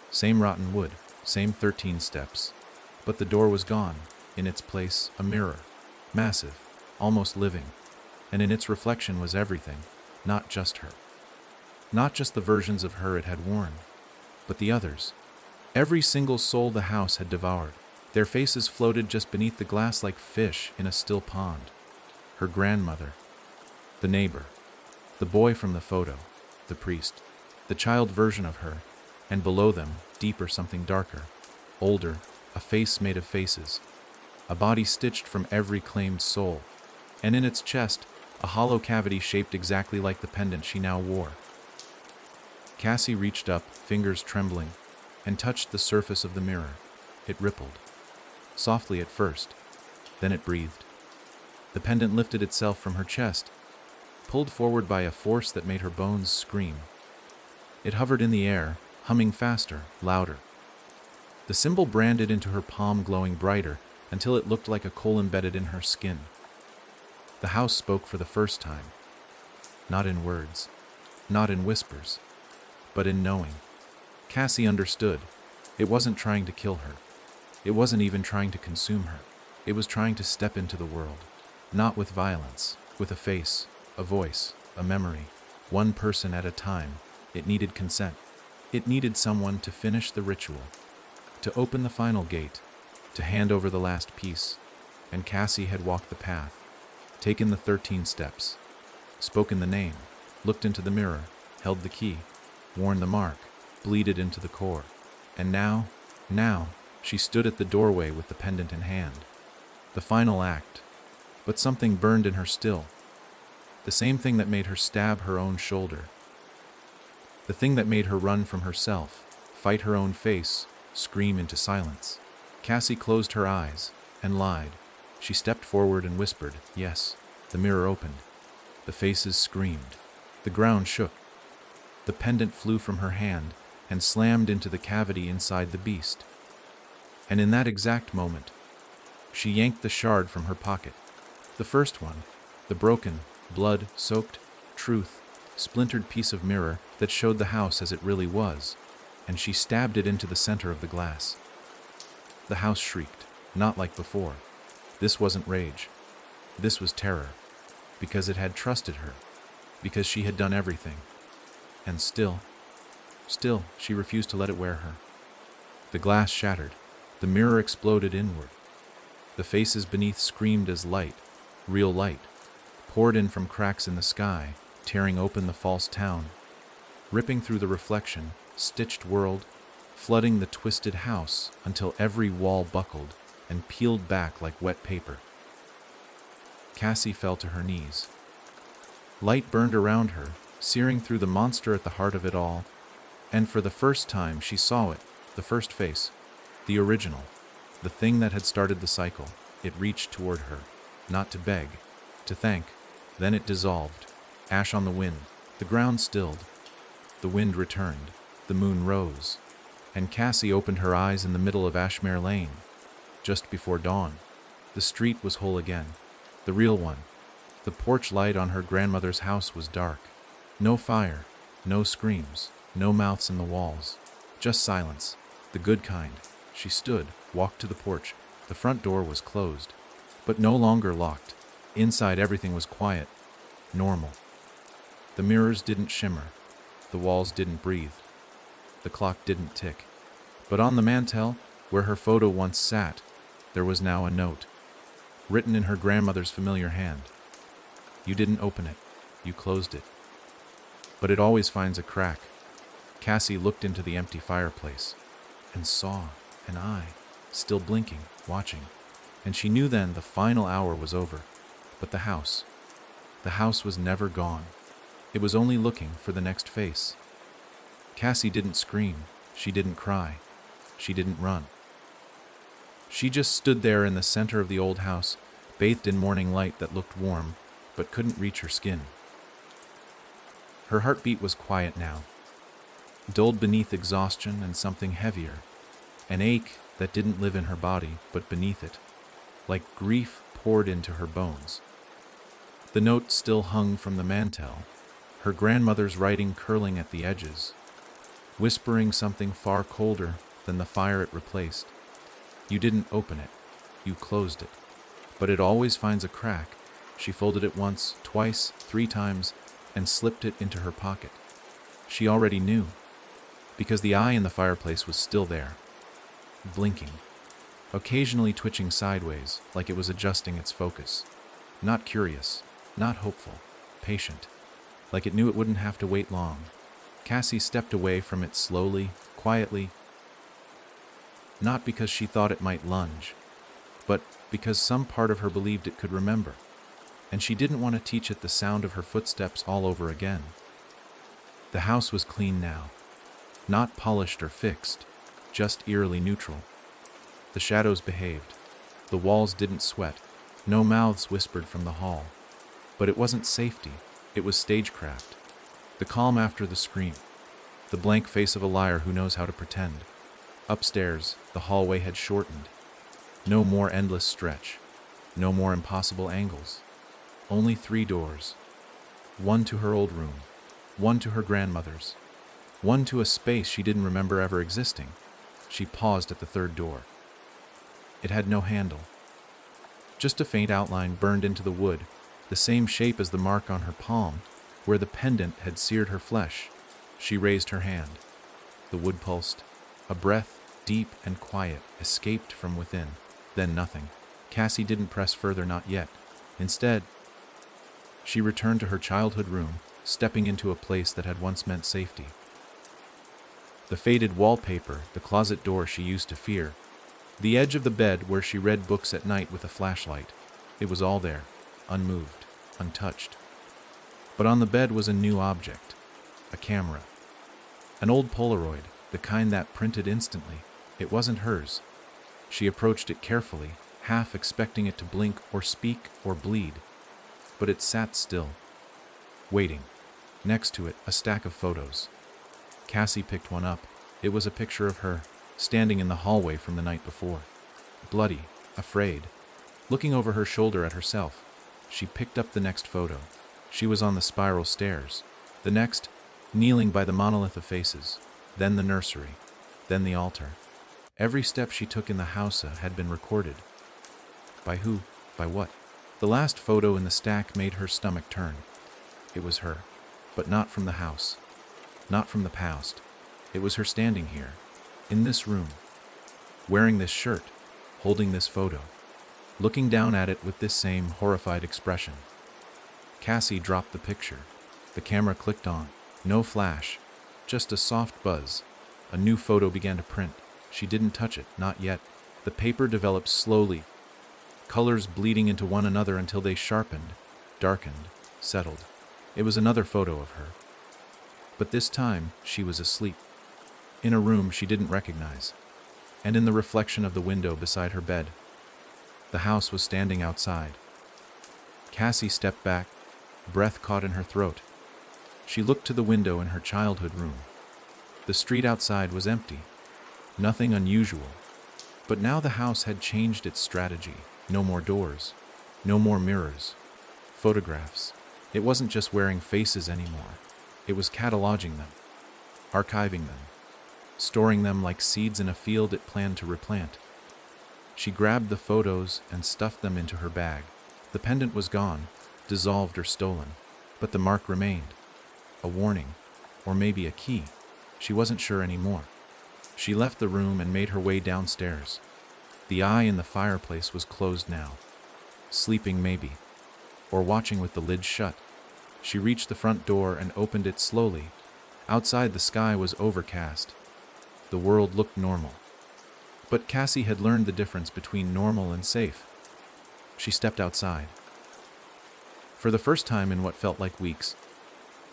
Same rotten wood. Same 13 steps. But the door was gone. In its place, a mirror. Massive. Almost living. And in its reflection was everything. Not just her. Not just the versions of her it had worn. But the others. Every single soul the house had devoured. Their faces floated just beneath the glass like fish in a still pond. Her grandmother. The neighbor. The boy from the photo. The priest. The child version of her. And below them, deeper something darker. Older, a face made of faces. A body stitched from every claimed soul. And in its chest, a hollow cavity shaped exactly like the pendant she now wore. Cassie reached up, fingers trembling, and touched the surface of the mirror. It rippled. Softly at first. Then it breathed. The pendant lifted itself from her chest, pulled forward by a force that made her bones scream. It hovered in the air, humming faster, louder. The symbol branded into her palm glowing brighter until it looked like a coal embedded in her skin. The house spoke for the first time. Not in words, not in whispers, but in knowing. Cassie understood. It wasn't trying to kill her. It wasn't even trying to consume her. It was trying to step into the world. Not with violence, with a face, a voice, a memory. One person at a time. It needed consent. It needed someone to finish the ritual, to open the final gate, to hand over the last piece. And Cassie had walked the path, taken the 13 steps, spoken the name, looked into the mirror, held the key, worn the mark, bleeded into the core. And now, she stood at the doorway with the pendant in hand. The final act. But something burned in her still. The same thing that made her stab her own shoulder. The thing that made her run from herself, fight her own face, scream into silence. Cassie closed her eyes and lied. She stepped forward and whispered, yes. The mirror opened. The faces screamed. The ground shook. The pendant flew from her hand and slammed into the cavity inside the beast. And in that exact moment, she yanked the shard from her pocket. The first one, the broken, blood-soaked, truth, splintered piece of mirror that showed the house as it really was, and she stabbed it into the center of the glass. The house shrieked, not like before. This wasn't rage. This was terror, because it had trusted her, because she had done everything. And still, she refused to let it wear her. The glass shattered. The mirror exploded inward. The faces beneath screamed as light, real light, poured in from cracks in the sky, tearing open the false town, ripping through the reflection, stitched world, flooding the twisted house until every wall buckled and peeled back like wet paper. Cassie fell to her knees. Light burned around her, searing through the monster at the heart of it all, and for the first time she saw it, the first face, the original, the thing that had started the cycle. It reached toward her, not to beg, to thank. Then it dissolved. Ash on the wind. The ground stilled. The wind returned. The moon rose. And Cassie opened her eyes in the middle of Ashmere Lane, just before dawn. The street was whole again. The real one. The porch light on her grandmother's house was dark. No fire, no screams, no mouths in the walls. Just silence. The good kind. She stood, walked to the porch. The front door was closed, but no longer locked. Inside everything was quiet, normal. The mirrors didn't shimmer. The walls didn't breathe. The clock didn't tick. But on the mantel, where her photo once sat, there was now a note, written in her grandmother's familiar hand. You didn't open it. You closed it. But it always finds a crack. Cassie looked into the empty fireplace and saw an eye, still blinking, watching. And she knew then the final hour was over. But the house was never gone. It was only looking for the next face. Cassie didn't scream. She didn't cry. She didn't run. She just stood there in the center of the old house, bathed in morning light that looked warm, but couldn't reach her skin. Her heartbeat was quiet now, dulled beneath exhaustion and something heavier, an ache that didn't live in her body, but beneath it, like grief poured into her bones. The note still hung from the mantel, her grandmother's writing curling at the edges, whispering something far colder than the fire it replaced. You didn't open it. You closed it. But it always finds a crack. She folded it once, twice, 3 times, and slipped it into her pocket. She already knew, because the eye in the fireplace was still there, blinking, occasionally twitching sideways like it was adjusting its focus. Not curious, not hopeful, patient, like it knew it wouldn't have to wait long. Cassie stepped away from it slowly, quietly, not because she thought it might lunge, but because some part of her believed it could remember, and she didn't want to teach it the sound of her footsteps all over again. The house was clean now, not polished or fixed, just eerily neutral. The shadows behaved. The walls didn't sweat. No mouths whispered from the hall. But it wasn't safety. It was stagecraft. The calm after the scream. The blank face of a liar who knows how to pretend. Upstairs, the hallway had shortened. No more endless stretch. No more impossible angles. Only 3 doors. One to her old room. One to her grandmother's. One to a space she didn't remember ever existing. She paused at the 3rd door. It had no handle. Just a faint outline burned into the wood, the same shape as the mark on her palm, where the pendant had seared her flesh. She raised her hand. The wood pulsed. A breath, deep and quiet, escaped from within. Then nothing. Cassie didn't press further, not yet. Instead, she returned to her childhood room, stepping into a place that had once meant safety. The faded wallpaper, the closet door she used to fear, the edge of the bed where she read books at night with a flashlight. It was all there, unmoved, untouched. But on the bed was a new object, a camera. An old Polaroid, the kind that printed instantly. It wasn't hers. She approached it carefully, half expecting it to blink or speak or bleed. But it sat still, waiting. Next to it, a stack of photos. Cassie picked one up. It was a picture of her, standing in the hallway from the night before. Bloody, afraid, looking over her shoulder at herself. She picked up the next photo. She was on the spiral stairs. The next, kneeling by the monolith of faces. Then the nursery. Then the altar. Every step she took in the house had been recorded. By who? By what? The last photo in the stack made her stomach turn. It was her, but not from the house. Not from the past. It was her standing here, in this room, wearing this shirt, holding this photo, looking down at it with this same horrified expression. Cassie dropped the picture. The camera clicked on. No flash, just a soft buzz. A new photo began to print. She didn't touch it, not yet. The paper developed slowly, colors bleeding into one another until they sharpened, darkened, settled. It was another photo of her. But this time, she was asleep, in a room she didn't recognize, and in the reflection of the window beside her bed. The house was standing outside. Cassie stepped back, breath caught in her throat. She looked to the window in her childhood room. The street outside was empty. Nothing unusual. But now the house had changed its strategy. No more doors. No more mirrors. Photographs. It wasn't just wearing faces anymore. It was cataloging them. Archiving them. Storing them like seeds in a field it planned to replant. She grabbed the photos and stuffed them into her bag. The pendant was gone, dissolved or stolen. But the mark remained. A warning. Or maybe a key. She wasn't sure anymore. She left the room and made her way downstairs. The eye in the fireplace was closed now. Sleeping maybe. Or watching with the lid shut. She reached the front door and opened it slowly. Outside the sky was overcast. The world looked normal. But Cassie had learned the difference between normal and safe. She stepped outside. For the first time in what felt like weeks,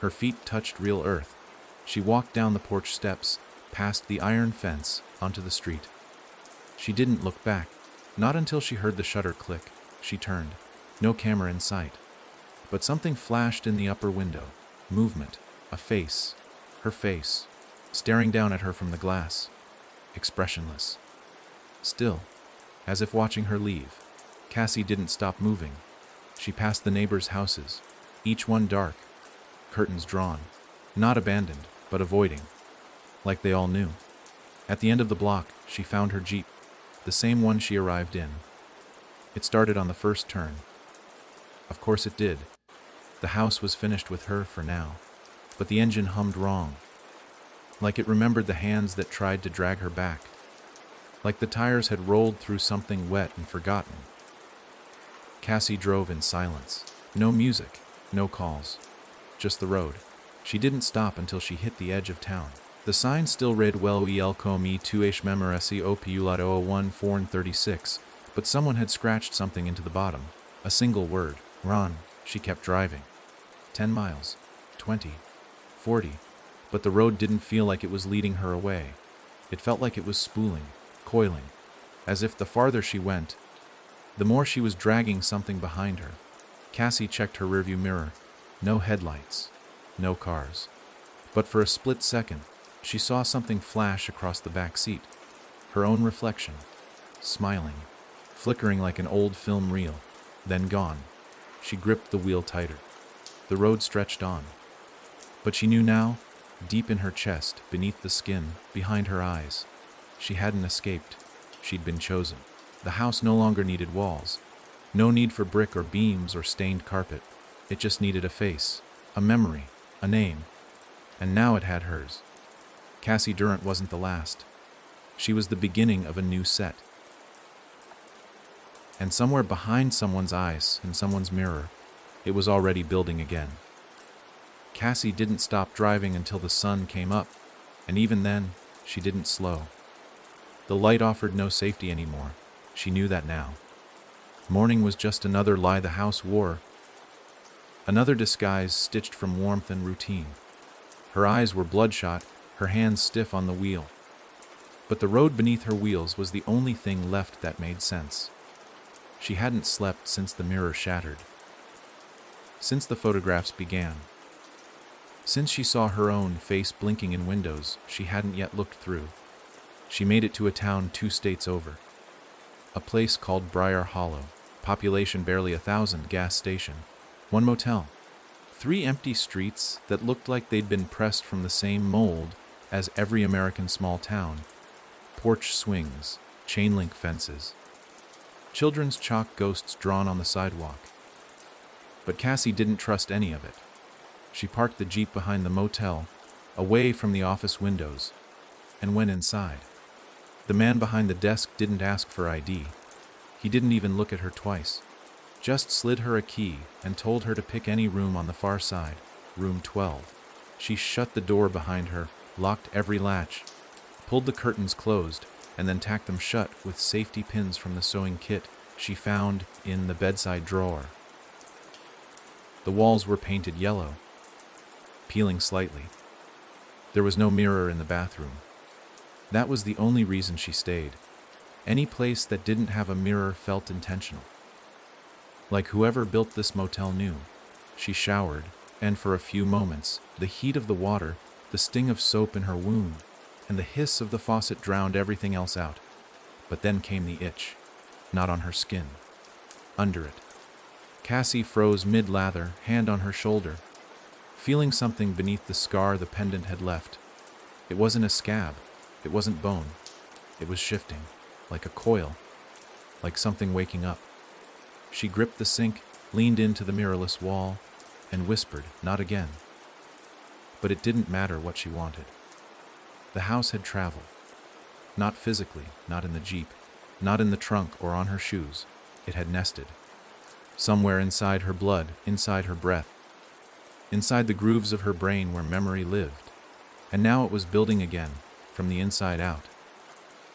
her feet touched real earth. She walked down the porch steps, past the iron fence, onto the street. She didn't look back, not until she heard the shutter click. She turned. No camera in sight. But something flashed in the upper window. Movement. A face. Her face. Staring down at her from the glass. Expressionless. Still. As if watching her leave. Cassie didn't stop moving. She passed the neighbors' houses. Each one dark. Curtains drawn. Not abandoned, but avoiding. Like they all knew. At the end of the block, she found her Jeep. The same one she arrived in. It started on the first turn. Of course it did. The house was finished with her for now. But the engine hummed wrong. Like it remembered the hands that tried to drag her back. Like the tires had rolled through something wet and forgotten. Cassie drove in silence. No music, no calls. Just the road. She didn't stop until she hit the edge of town. The sign still read well el comi tuash memoresi opiulato 1436, but someone had scratched something into the bottom. A single word. Run. She kept driving. 10 miles. 20. 40. But the road didn't feel like it was leading her away. It felt like it was spooling, coiling, as if the farther she went, the more she was dragging something behind her. Cassie checked her rearview mirror. No headlights. No cars. But for a split second, she saw something flash across the back seat. Her own reflection. Smiling. Flickering like an old film reel. Then gone. She gripped the wheel tighter. The road stretched on. But she knew now, deep in her chest, beneath the skin, behind her eyes, she hadn't escaped. She'd been chosen. The house no longer needed walls. No need for brick or beams or stained carpet. It just needed a face, a memory, a name. And now it had hers. Cassie Durant wasn't the last. She was the beginning of a new set. And somewhere behind someone's eyes, in someone's mirror, it was already building again. Cassie didn't stop driving until the sun came up, and even then, she didn't slow. The light offered no safety anymore. She knew that now. Morning was just another lie the house wore, another disguise stitched from warmth and routine. Her eyes were bloodshot, her hands stiff on the wheel. But the road beneath her wheels was the only thing left that made sense. She hadn't slept since the mirror shattered. Since the photographs began. Since she saw her own face blinking in windows she hadn't yet looked through. She made it to a town 2 states over. A place called Briar Hollow. Population barely 1,000, gas station. 1 motel. 3 empty streets that looked like they'd been pressed from the same mold as every American small town. Porch swings, chain link fences. Children's chalk ghosts drawn on the sidewalk. But Cassie didn't trust any of it. She parked the Jeep behind the motel, away from the office windows, and went inside. The man behind the desk didn't ask for ID. He didn't even look at her twice. Just slid her a key and told her to pick any room on the far side, room 12. She shut the door behind her, locked every latch, pulled the curtains closed, and then tacked them shut with safety pins from the sewing kit she found in the bedside drawer. The walls were painted yellow, peeling slightly. There was no mirror in the bathroom. That was the only reason she stayed. Any place that didn't have a mirror felt intentional. Like whoever built this motel knew. She showered, and for a few moments, the heat of the water, the sting of soap in her wound, and the hiss of the faucet drowned everything else out. But then came the itch, not on her skin, under it. Cassie froze mid-lather, hand on her shoulder, feeling something beneath the scar the pendant had left. It wasn't a scab, it wasn't bone. It was shifting, like a coil, like something waking up. She gripped the sink, leaned into the mirrorless wall, and whispered, "Not again." But it didn't matter what she wanted. The house had traveled. Not physically, not in the Jeep, not in the trunk or on her shoes. It had nested. Somewhere inside her blood, inside her breath, inside the grooves of her brain where memory lived. And now it was building again, from the inside out.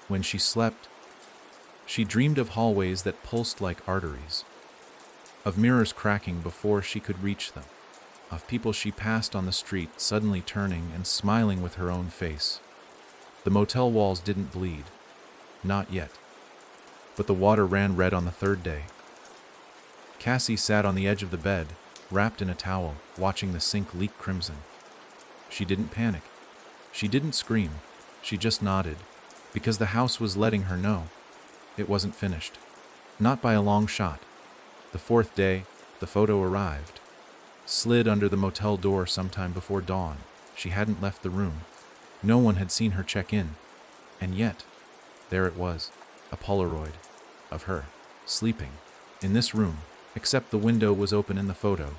When she slept, she dreamed of hallways that pulsed like arteries, of mirrors cracking before she could reach them, of people she passed on the street suddenly turning and smiling with her own face. The motel walls didn't bleed. Not yet. But the water ran red on the third day. Cassie sat on the edge of the bed, wrapped in a towel, watching the sink leak crimson. She didn't panic. She didn't scream. She just nodded, because the house was letting her know it wasn't finished. Not by a long shot. The fourth day, the photo arrived. Slid under the motel door sometime before dawn. She hadn't left the room. No one had seen her check in. And yet, there it was, a Polaroid of her, sleeping, in this room, except the window was open in the photo,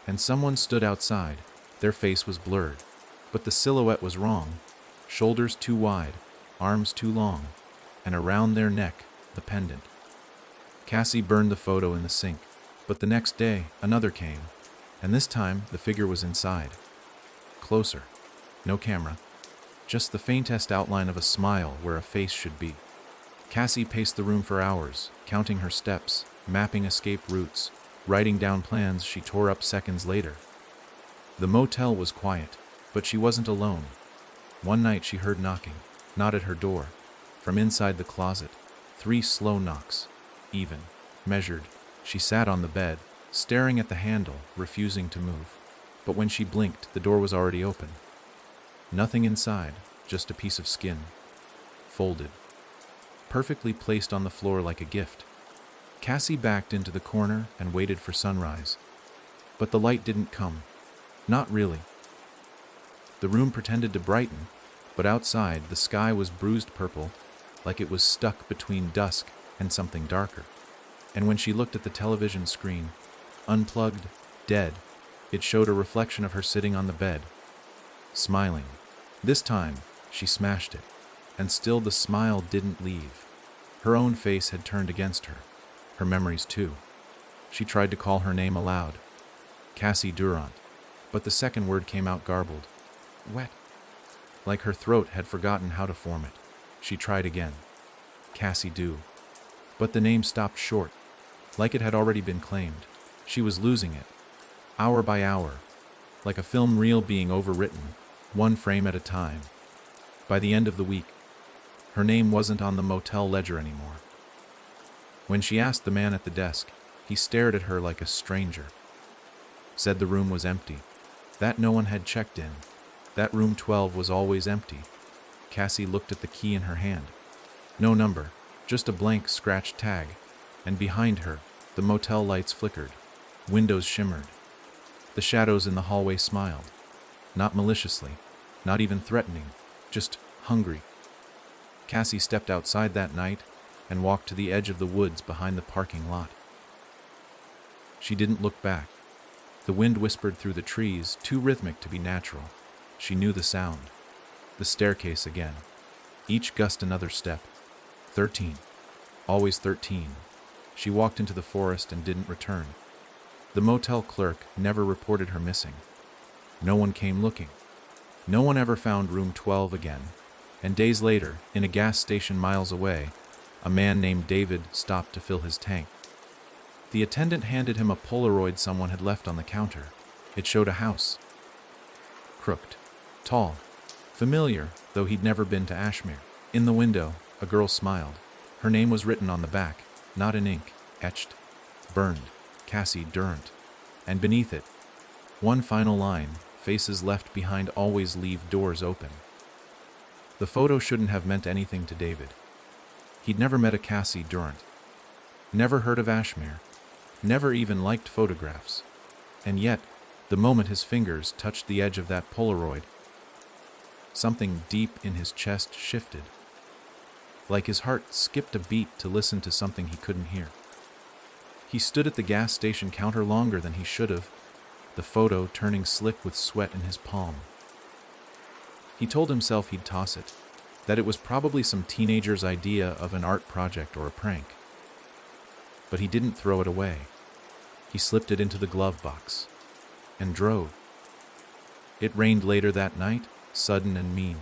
and someone stood outside. Their face was blurred, but the silhouette was wrong. Shoulders too wide, arms too long, and around their neck, the pendant. Cassie burned the photo in the sink, but the next day, another came, and this time the figure was inside. Closer. No camera. Just the faintest outline of a smile where a face should be. Cassie paced the room for hours, counting her steps, mapping escape routes, writing down plans she tore up seconds later. The motel was quiet, but she wasn't alone. One night she heard knocking, not at her door. From inside the closet, 3 slow knocks, even, measured. She sat on the bed, staring at the handle, refusing to move. But when she blinked, the door was already open. Nothing inside, just a piece of skin. Folded. Perfectly placed on the floor like a gift. Cassie backed into the corner and waited for sunrise. But the light didn't come. Not really. The room pretended to brighten, but outside the sky was bruised purple, like it was stuck between dusk and something darker. And when she looked at the television screen, unplugged, dead, it showed a reflection of her sitting on the bed, smiling. This time, she smashed it, and still the smile didn't leave. Her own face had turned against her, her memories too. She tried to call her name aloud, Cassie Durant, but the second word came out garbled, wet, like her throat had forgotten how to form it. She tried again, Cassie Du, but the name stopped short, like it had already been claimed. She was losing it, hour by hour, like a film reel being overwritten, one frame at a time. By the end of the week, her name wasn't on the motel ledger anymore. When she asked the man at the desk, he stared at her like a stranger. Said the room was empty, that no one had checked in, that room 12 was always empty. Cassie looked at the key in her hand. No number, just a blank scratched tag, and behind her, the motel lights flickered, windows shimmered. The shadows in the hallway smiled, not maliciously, not even threatening, just hungry. Cassie stepped outside that night and walked to the edge of the woods behind the parking lot. She didn't look back. The wind whispered through the trees, too rhythmic to be natural. She knew the sound. The staircase again. Each gust another step. 13. Always 13. She walked into the forest and didn't return. The motel clerk never reported her missing. No one came looking. No one ever found room 12 again. And days later, in a gas station miles away, a man named David stopped to fill his tank. The attendant handed him a Polaroid someone had left on the counter. It showed a house. Crooked. Tall. Familiar, though he'd never been to Ashmere. In the window, a girl smiled. Her name was written on the back, not in ink, etched, burned, Cassie Durant. And beneath it, One final line: faces left behind always leave doors open. The photo shouldn't have meant anything to David. He'd never met a Cassie Durant, never heard of Ashmere, never even liked photographs. And yet, the moment his fingers touched the edge of that Polaroid, something deep in his chest shifted. Like his heart skipped a beat to listen to something he couldn't hear. He stood at the gas station counter longer than he should have, the photo turning slick with sweat in his palm. He told himself he'd toss it, that it was probably some teenager's idea of an art project or a prank. But he didn't throw it away. He slipped it into the glove box and drove. It rained later that night, sudden and mean.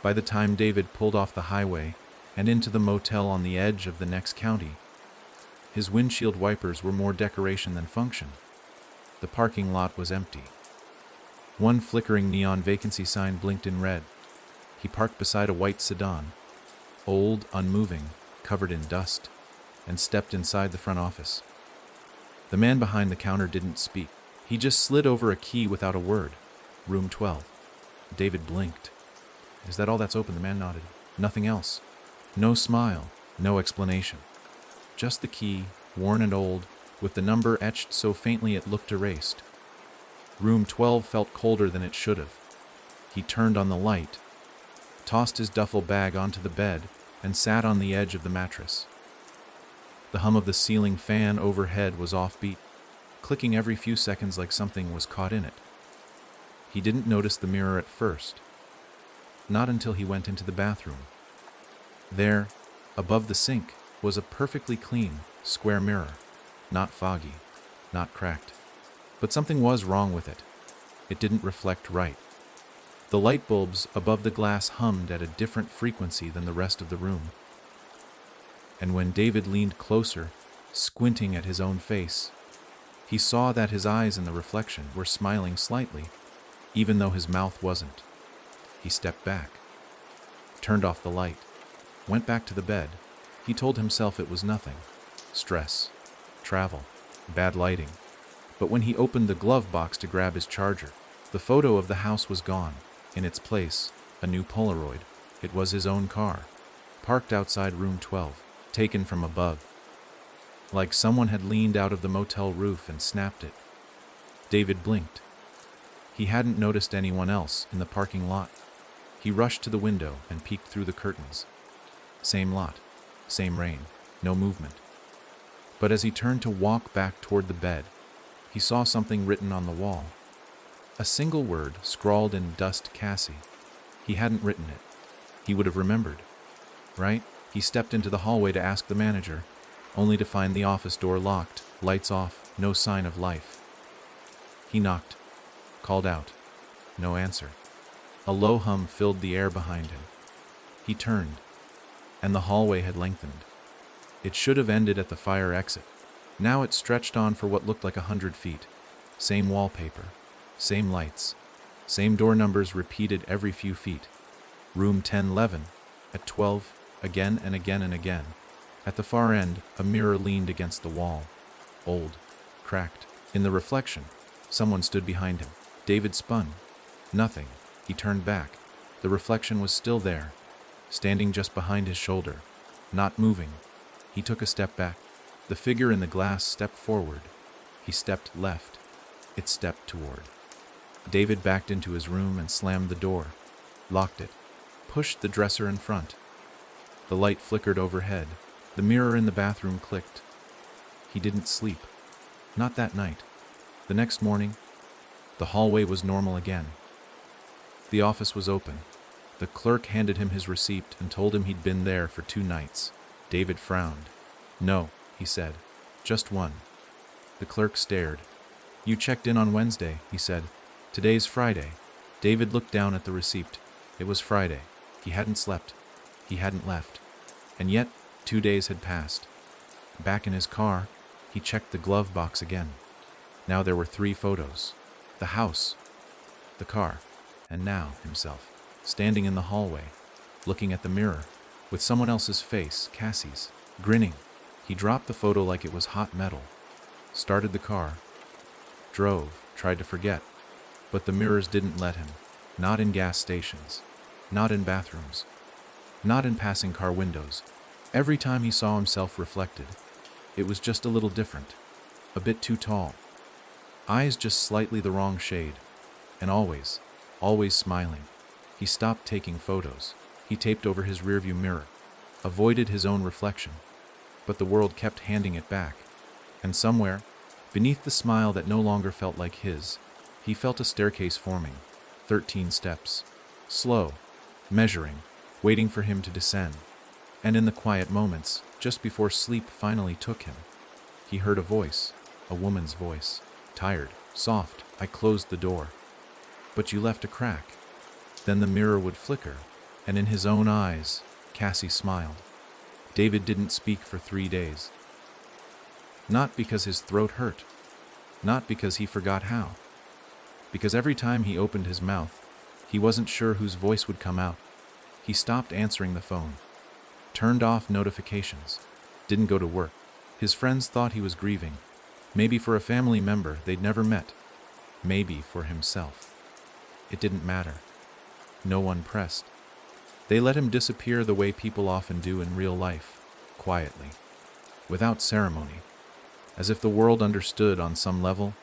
By the time David pulled off the highway and into the motel on the edge of the next county, his windshield wipers were more decoration than function. The parking lot was empty. One flickering neon vacancy sign blinked in red. He parked beside a white sedan, old, unmoving, covered in dust, and stepped inside the front office. The man behind the counter didn't speak. He just slid over a key without a word. Room 12. David blinked. Is that all that's open? The man nodded. Nothing else. No smile, no explanation. Just the key, worn and old, with the number etched so faintly it looked erased. Room 12 felt colder than it should have. He turned on the light, tossed his duffel bag onto the bed, and sat on the edge of the mattress. The hum of the ceiling fan overhead was offbeat, clicking every few seconds like something was caught in it. He didn't notice the mirror at first, not until he went into the bathroom. There, above the sink, was a perfectly clean, square mirror, not foggy, not cracked. But something was wrong with it. It didn't reflect right. The light bulbs above the glass hummed at a different frequency than the rest of the room. And when David leaned closer, squinting at his own face, he saw that his eyes in the reflection were smiling slightly, even though his mouth wasn't. He stepped back, turned off the light, went back to the bed. He told himself it was nothing. Stress, travel, bad lighting. But when he opened the glove box to grab his charger, the photo of the house was gone. In its place, a new Polaroid. It was his own car, parked outside room 12, taken from above. Like someone had leaned out of the motel roof and snapped it. David blinked. He hadn't noticed anyone else in the parking lot. He rushed to the window and peeked through the curtains. Same lot, same rain, no movement. But as he turned to walk back toward the bed, he saw something written on the wall. A single word scrawled in dust: Cassie. He hadn't written it. He would have remembered, right? He stepped into the hallway to ask the manager, only to find the office door locked, lights off, no sign of life. He knocked, called out. No answer. A low hum filled the air behind him. He turned, and the hallway had lengthened. It should have ended at the fire exit. Now it stretched on for what looked like 100 feet. Same wallpaper, same lights, same door numbers repeated every few feet. Room 1011, at 12, again and again and again. At the far end, a mirror leaned against the wall. Old, cracked. In the reflection, someone stood behind him. David spun. Nothing. He turned back. The reflection was still there, standing just behind his shoulder, not moving. He took a step back. The figure in the glass stepped forward. He stepped left. It stepped toward. David backed into his room and slammed the door, locked it, pushed the dresser in front. The light flickered overhead. The mirror in the bathroom clicked. He didn't sleep. Not that night. The next morning, the hallway was normal again. The office was open. The clerk handed him his receipt and told him he'd been there for 2 nights. David frowned. No, he said. Just one. The clerk stared. You checked in on Wednesday, he said. Today's Friday. David looked down at the receipt. It was Friday. He hadn't slept. He hadn't left. And yet, 2 days had passed. Back in his car, he checked the glove box again. Now there were 3 photos. The house, the car, and now himself, standing in the hallway, looking at the mirror, with someone else's face, Cassie's, grinning. He dropped the photo like it was hot metal, started the car, drove. tried to forget. But the mirrors didn't let him. Not in gas stations. Not in bathrooms. Not in passing car windows. Every time he saw himself reflected, it was just a little different. A bit too tall. Eyes just slightly the wrong shade. And always smiling. He stopped taking photos. He taped over his rearview mirror. Avoided his own reflection. But the world kept handing it back. And somewhere, beneath the smile that no longer felt like his, he felt a staircase forming. 13 steps. Slow. Measuring. Waiting for him to descend. And in the quiet moments, just before sleep finally took him, he heard a voice. A woman's voice. Tired. Soft. I closed the door. But you left a crack. Then the mirror would flicker, and in his own eyes, Cassie smiled. David didn't speak for 3 days. Not because his throat hurt. Not because he forgot how. Because every time he opened his mouth, he wasn't sure whose voice would come out. He stopped answering the phone. Turned off notifications. Didn't go to work. His friends thought he was grieving. Maybe for a family member they'd never met. Maybe for himself. It didn't matter. No one pressed. They let him disappear the way people often do in real life, quietly, without ceremony, as if the world understood on some level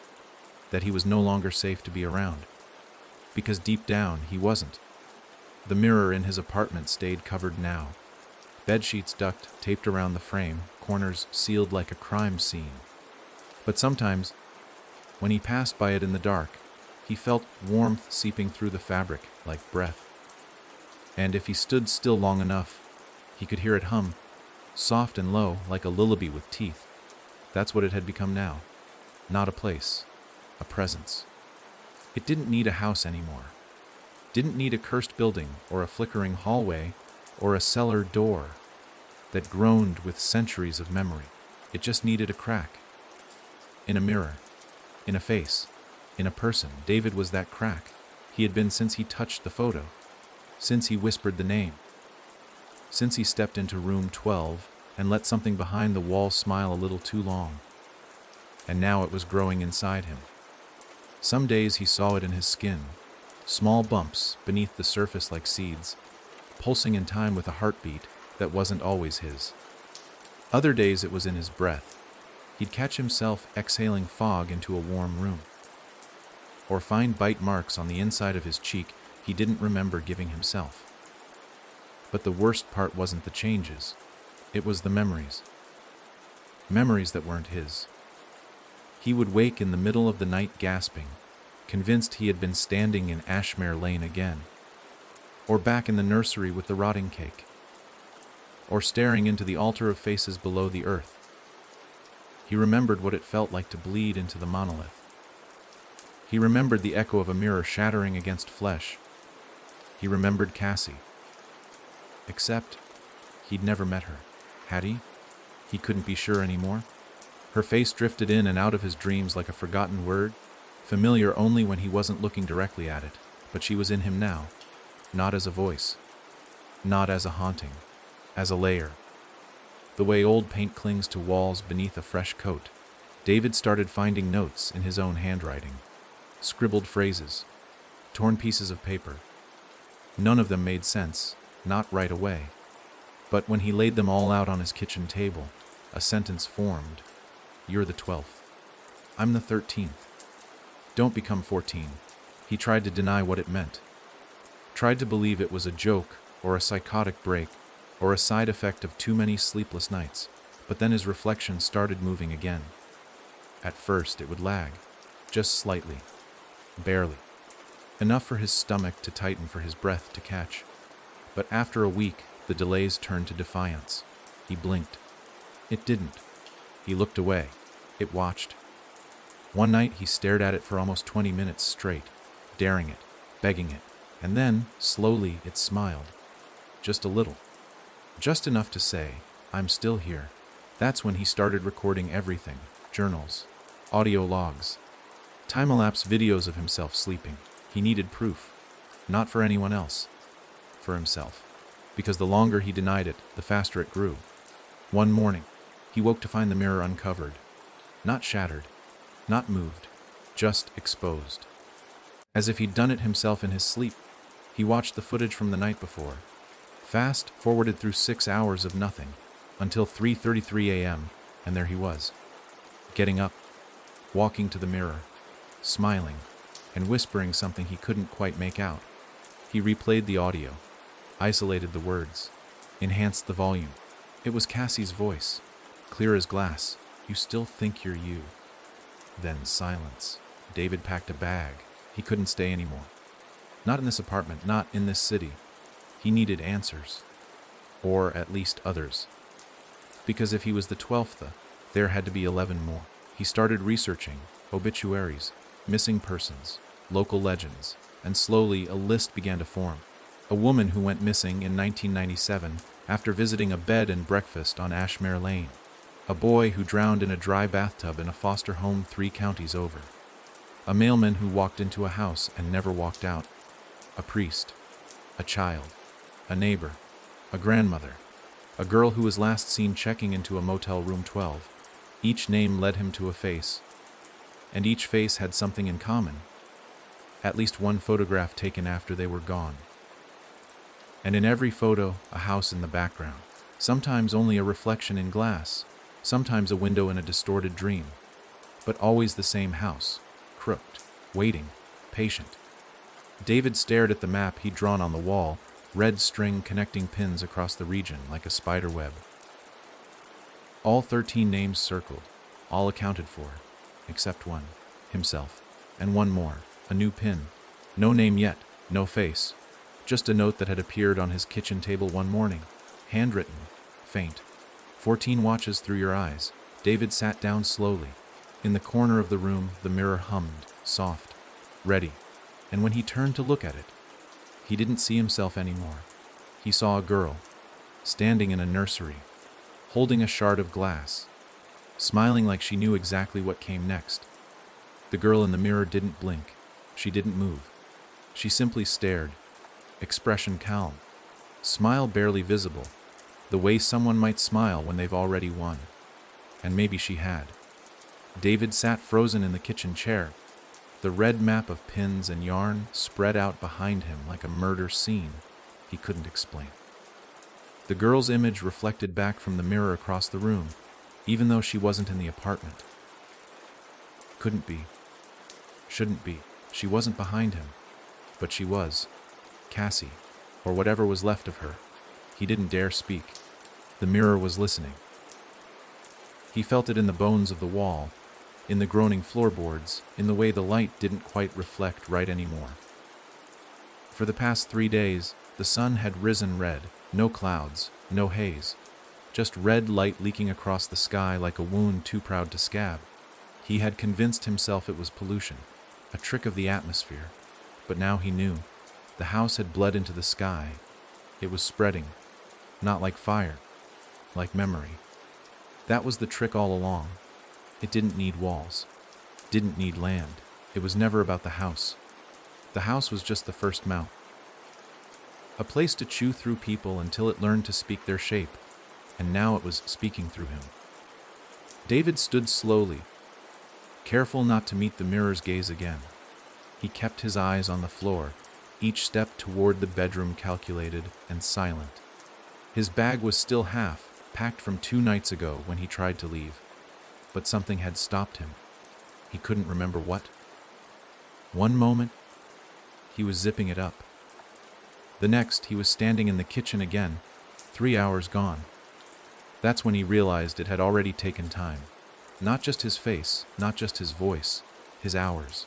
that he was no longer safe to be around. Because deep down, he wasn't. The mirror in his apartment stayed covered now. Bedsheets ducked, taped around the frame, corners sealed like a crime scene. But sometimes, when he passed by it in the dark, he felt warmth seeping through the fabric like breath. And if he stood still long enough, he could hear it hum, soft and low like a lullaby with teeth. That's what it had become now. Not a place, a presence. It didn't need a house anymore. Didn't need a cursed building or a flickering hallway or a cellar door that groaned with centuries of memory. It just needed a crack. In a mirror, in a face, in a person. David was that crack. He had been since he touched the photo, since he whispered the name, since he stepped into room 12 and let something behind the wall smile a little too long. And now it was growing inside him. Some days he saw it in his skin, small bumps beneath the surface like seeds, pulsing in time with a heartbeat that wasn't always his. Other days it was in his breath. He'd catch himself exhaling fog into a warm room, or find bite marks on the inside of his cheek he didn't remember giving himself. But the worst part wasn't the changes. It was the memories. Memories that weren't his. He would wake in the middle of the night gasping, convinced he had been standing in Ashmere Lane again, or back in the nursery with the rotting cake, or staring into the altar of faces below the earth. He remembered what it felt like to bleed into the monolith. He remembered the echo of a mirror shattering against flesh. He remembered Cassie. Except, he'd never met her. Had he? He couldn't be sure anymore. Her face drifted in and out of his dreams like a forgotten word, familiar only when he wasn't looking directly at it. But she was in him now, not as a voice, not as a haunting, as a layer. The way old paint clings to walls beneath a fresh coat. David started finding notes in his own handwriting. Scribbled phrases, torn pieces of paper. None of them made sense, not right away. But when he laid them all out on his kitchen table, a sentence formed. You're the 12th. I'm the 13th. Don't become 14. He tried to deny what it meant. Tried to believe it was a joke or a psychotic break or a side effect of too many sleepless nights. But then his reflection started moving again. At first it would lag, just slightly. Barely. Enough for his stomach to tighten, for his breath to catch. But after a week, the delays turned to defiance. He blinked. It didn't. He looked away. It watched. One night he stared at it for almost 20 minutes straight, daring it, begging it, and then, slowly, it smiled. Just a little. Just enough to say, I'm still here. That's when he started recording everything. Journals, audio logs, time-elapse videos of himself sleeping. He needed proof. Not for anyone else. For himself. Because the longer he denied it, the faster it grew. One morning, he woke to find the mirror uncovered. Not shattered. Not moved. just exposed. As if he'd done it himself in his sleep. He watched the footage from the night before. Fast forwarded through 6 hours of nothing, until 3:33 a.m., and there he was. Getting up, walking to the mirror, smiling, and whispering something he couldn't quite make out. He replayed the audio, isolated the words, enhanced the volume. It was Cassie's voice, clear as glass. "You still think you're you." Then silence. David packed a bag. He couldn't stay anymore. Not in this apartment, not in this city. He needed answers. Or at least others. Because if he was the 12th, there had to be 11 more. He started researching obituaries, missing persons, local legends, and slowly a list began to form. A woman who went missing in 1997 after visiting a bed and breakfast on Ashmere Lane. A boy who drowned in a dry bathtub in a foster home 3 counties over. A mailman who walked into a house and never walked out. A priest. A child. A neighbor. A grandmother. A girl who was last seen checking into a motel room 12. Each name led him to a face. And each face had something in common. At least one photograph taken after they were gone. And in every photo, a house in the background. Sometimes only a reflection in glass. Sometimes a window in a distorted dream. But always the same house. Crooked. Waiting. Patient. David stared at the map he'd drawn on the wall, red string connecting pins across the region like a spider web. All 13 names circled, all accounted for, except one, himself, and one more, a new pin. No name yet, no face, just a note that had appeared on his kitchen table one morning, handwritten, faint. 14 watches through your eyes. David sat down slowly. In the corner of the room, the mirror hummed, soft, ready. And when he turned to look at it, he didn't see himself anymore. He saw a girl, standing in a nursery, holding a shard of glass, smiling like she knew exactly what came next. The girl in the mirror didn't blink. She didn't move. She simply stared, expression calm, smile barely visible, the way someone might smile when they've already won. And maybe she had. David sat frozen in the kitchen chair, the red map of pins and yarn spread out behind him like a murder scene he couldn't explain. The girl's image reflected back from the mirror across the room, even though she wasn't in the apartment. Couldn't be. Shouldn't be. She wasn't behind him. But she was. Cassie, or whatever was left of her. He didn't dare speak. The mirror was listening. He felt it in the bones of the wall, in the groaning floorboards, in the way the light didn't quite reflect right anymore. For the past 3 days, the sun had risen red, no clouds, no haze, just red light leaking across the sky like a wound too proud to scab. He had convinced himself it was pollution, a trick of the atmosphere, but now he knew. The house had bled into the sky. It was spreading, not like fire, like memory. That was the trick all along. It didn't need walls, didn't need land. It was never about the house. The house was just the first mouth. A place to chew through people until it learned to speak their shape, and now it was speaking through him. David stood slowly, careful not to meet the mirror's gaze again. He kept his eyes on the floor, each step toward the bedroom calculated and silent. His bag was still half, packed from 2 nights ago when he tried to leave. But something had stopped him. He couldn't remember what. One moment, he was zipping it up. The next, he was standing in the kitchen again, 3 hours gone. That's when he realized it had already taken time. Not just his face, not just his voice, his hours,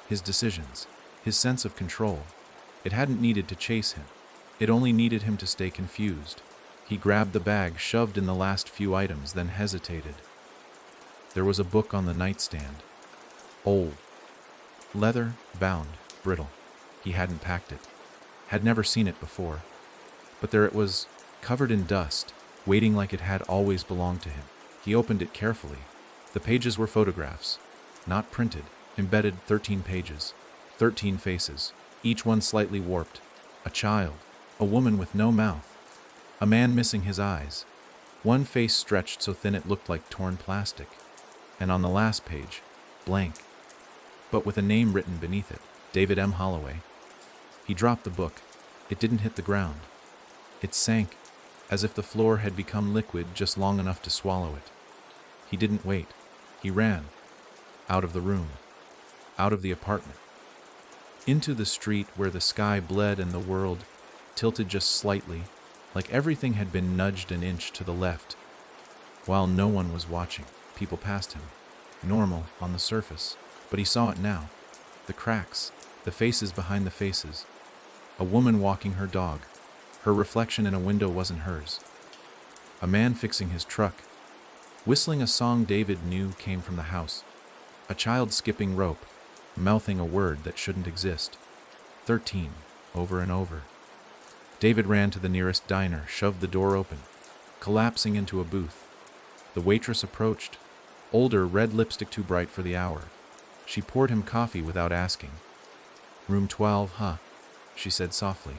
his decisions, his sense of control. It hadn't needed to chase him. It only needed him to stay confused. He grabbed the bag, shoved in the last few items, then hesitated. There was a book on the nightstand. Old. Leather, bound, brittle. He hadn't packed it. Had never seen it before. But there it was, covered in dust, waiting like it had always belonged to him. He opened it carefully. The pages were photographs. Not printed, embedded 13 pages. 13 faces, each one slightly warped. A child. A woman with no mouth. A man missing his eyes. One face stretched so thin it looked like torn plastic. And on the last page, blank. but with a name written beneath it, David M. Holloway. He dropped the book. It didn't hit the ground. It sank, as if the floor had become liquid just long enough to swallow it. He didn't wait. He ran. Out of the room. Out of the apartment. Into the street where the sky bled and the world tilted just slightly, like everything had been nudged an inch to the left. While no one was watching, people passed him. Normal on the surface, but he saw it now. The cracks, the faces behind the faces. A woman walking her dog. Her reflection in a window wasn't hers. A man fixing his truck, whistling a song David knew came from the house. A child skipping rope, mouthing a word that shouldn't exist. 13, over and over. David ran to the nearest diner, shoved the door open, collapsing into a booth. The waitress approached, older, red lipstick too bright for the hour. She poured him coffee without asking. "Room 12, huh?" she said softly.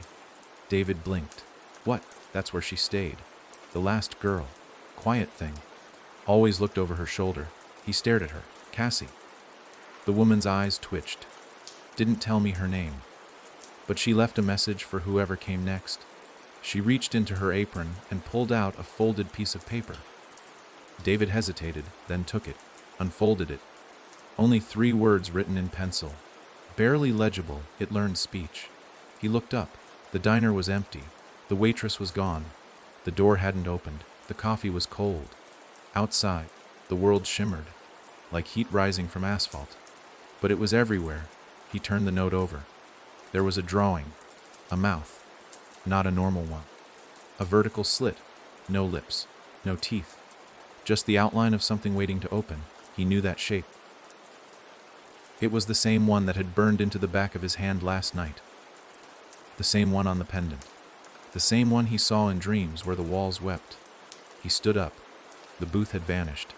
David blinked. What? That's where she stayed. The last girl. Quiet thing. Always looked over her shoulder. He stared at her. Cassie. The woman's eyes twitched. Didn't tell me her name. But she left a message for whoever came next. She reached into her apron and pulled out a folded piece of paper. David hesitated, then took it, unfolded it. Only 3 words written in pencil. Barely legible, it learned speech. He looked up. The diner was empty. The waitress was gone. The door hadn't opened. The coffee was cold. Outside, the world shimmered, like heat rising from asphalt. But it was everywhere. He turned the note over. There was a drawing. A mouth. Not a normal one. A vertical slit. No lips. No teeth. Just the outline of something waiting to open. He knew that shape. It was the same one that had burned into the back of his hand last night. The same one on the pendant. The same one he saw in dreams where the walls wept. He stood up. The booth had vanished.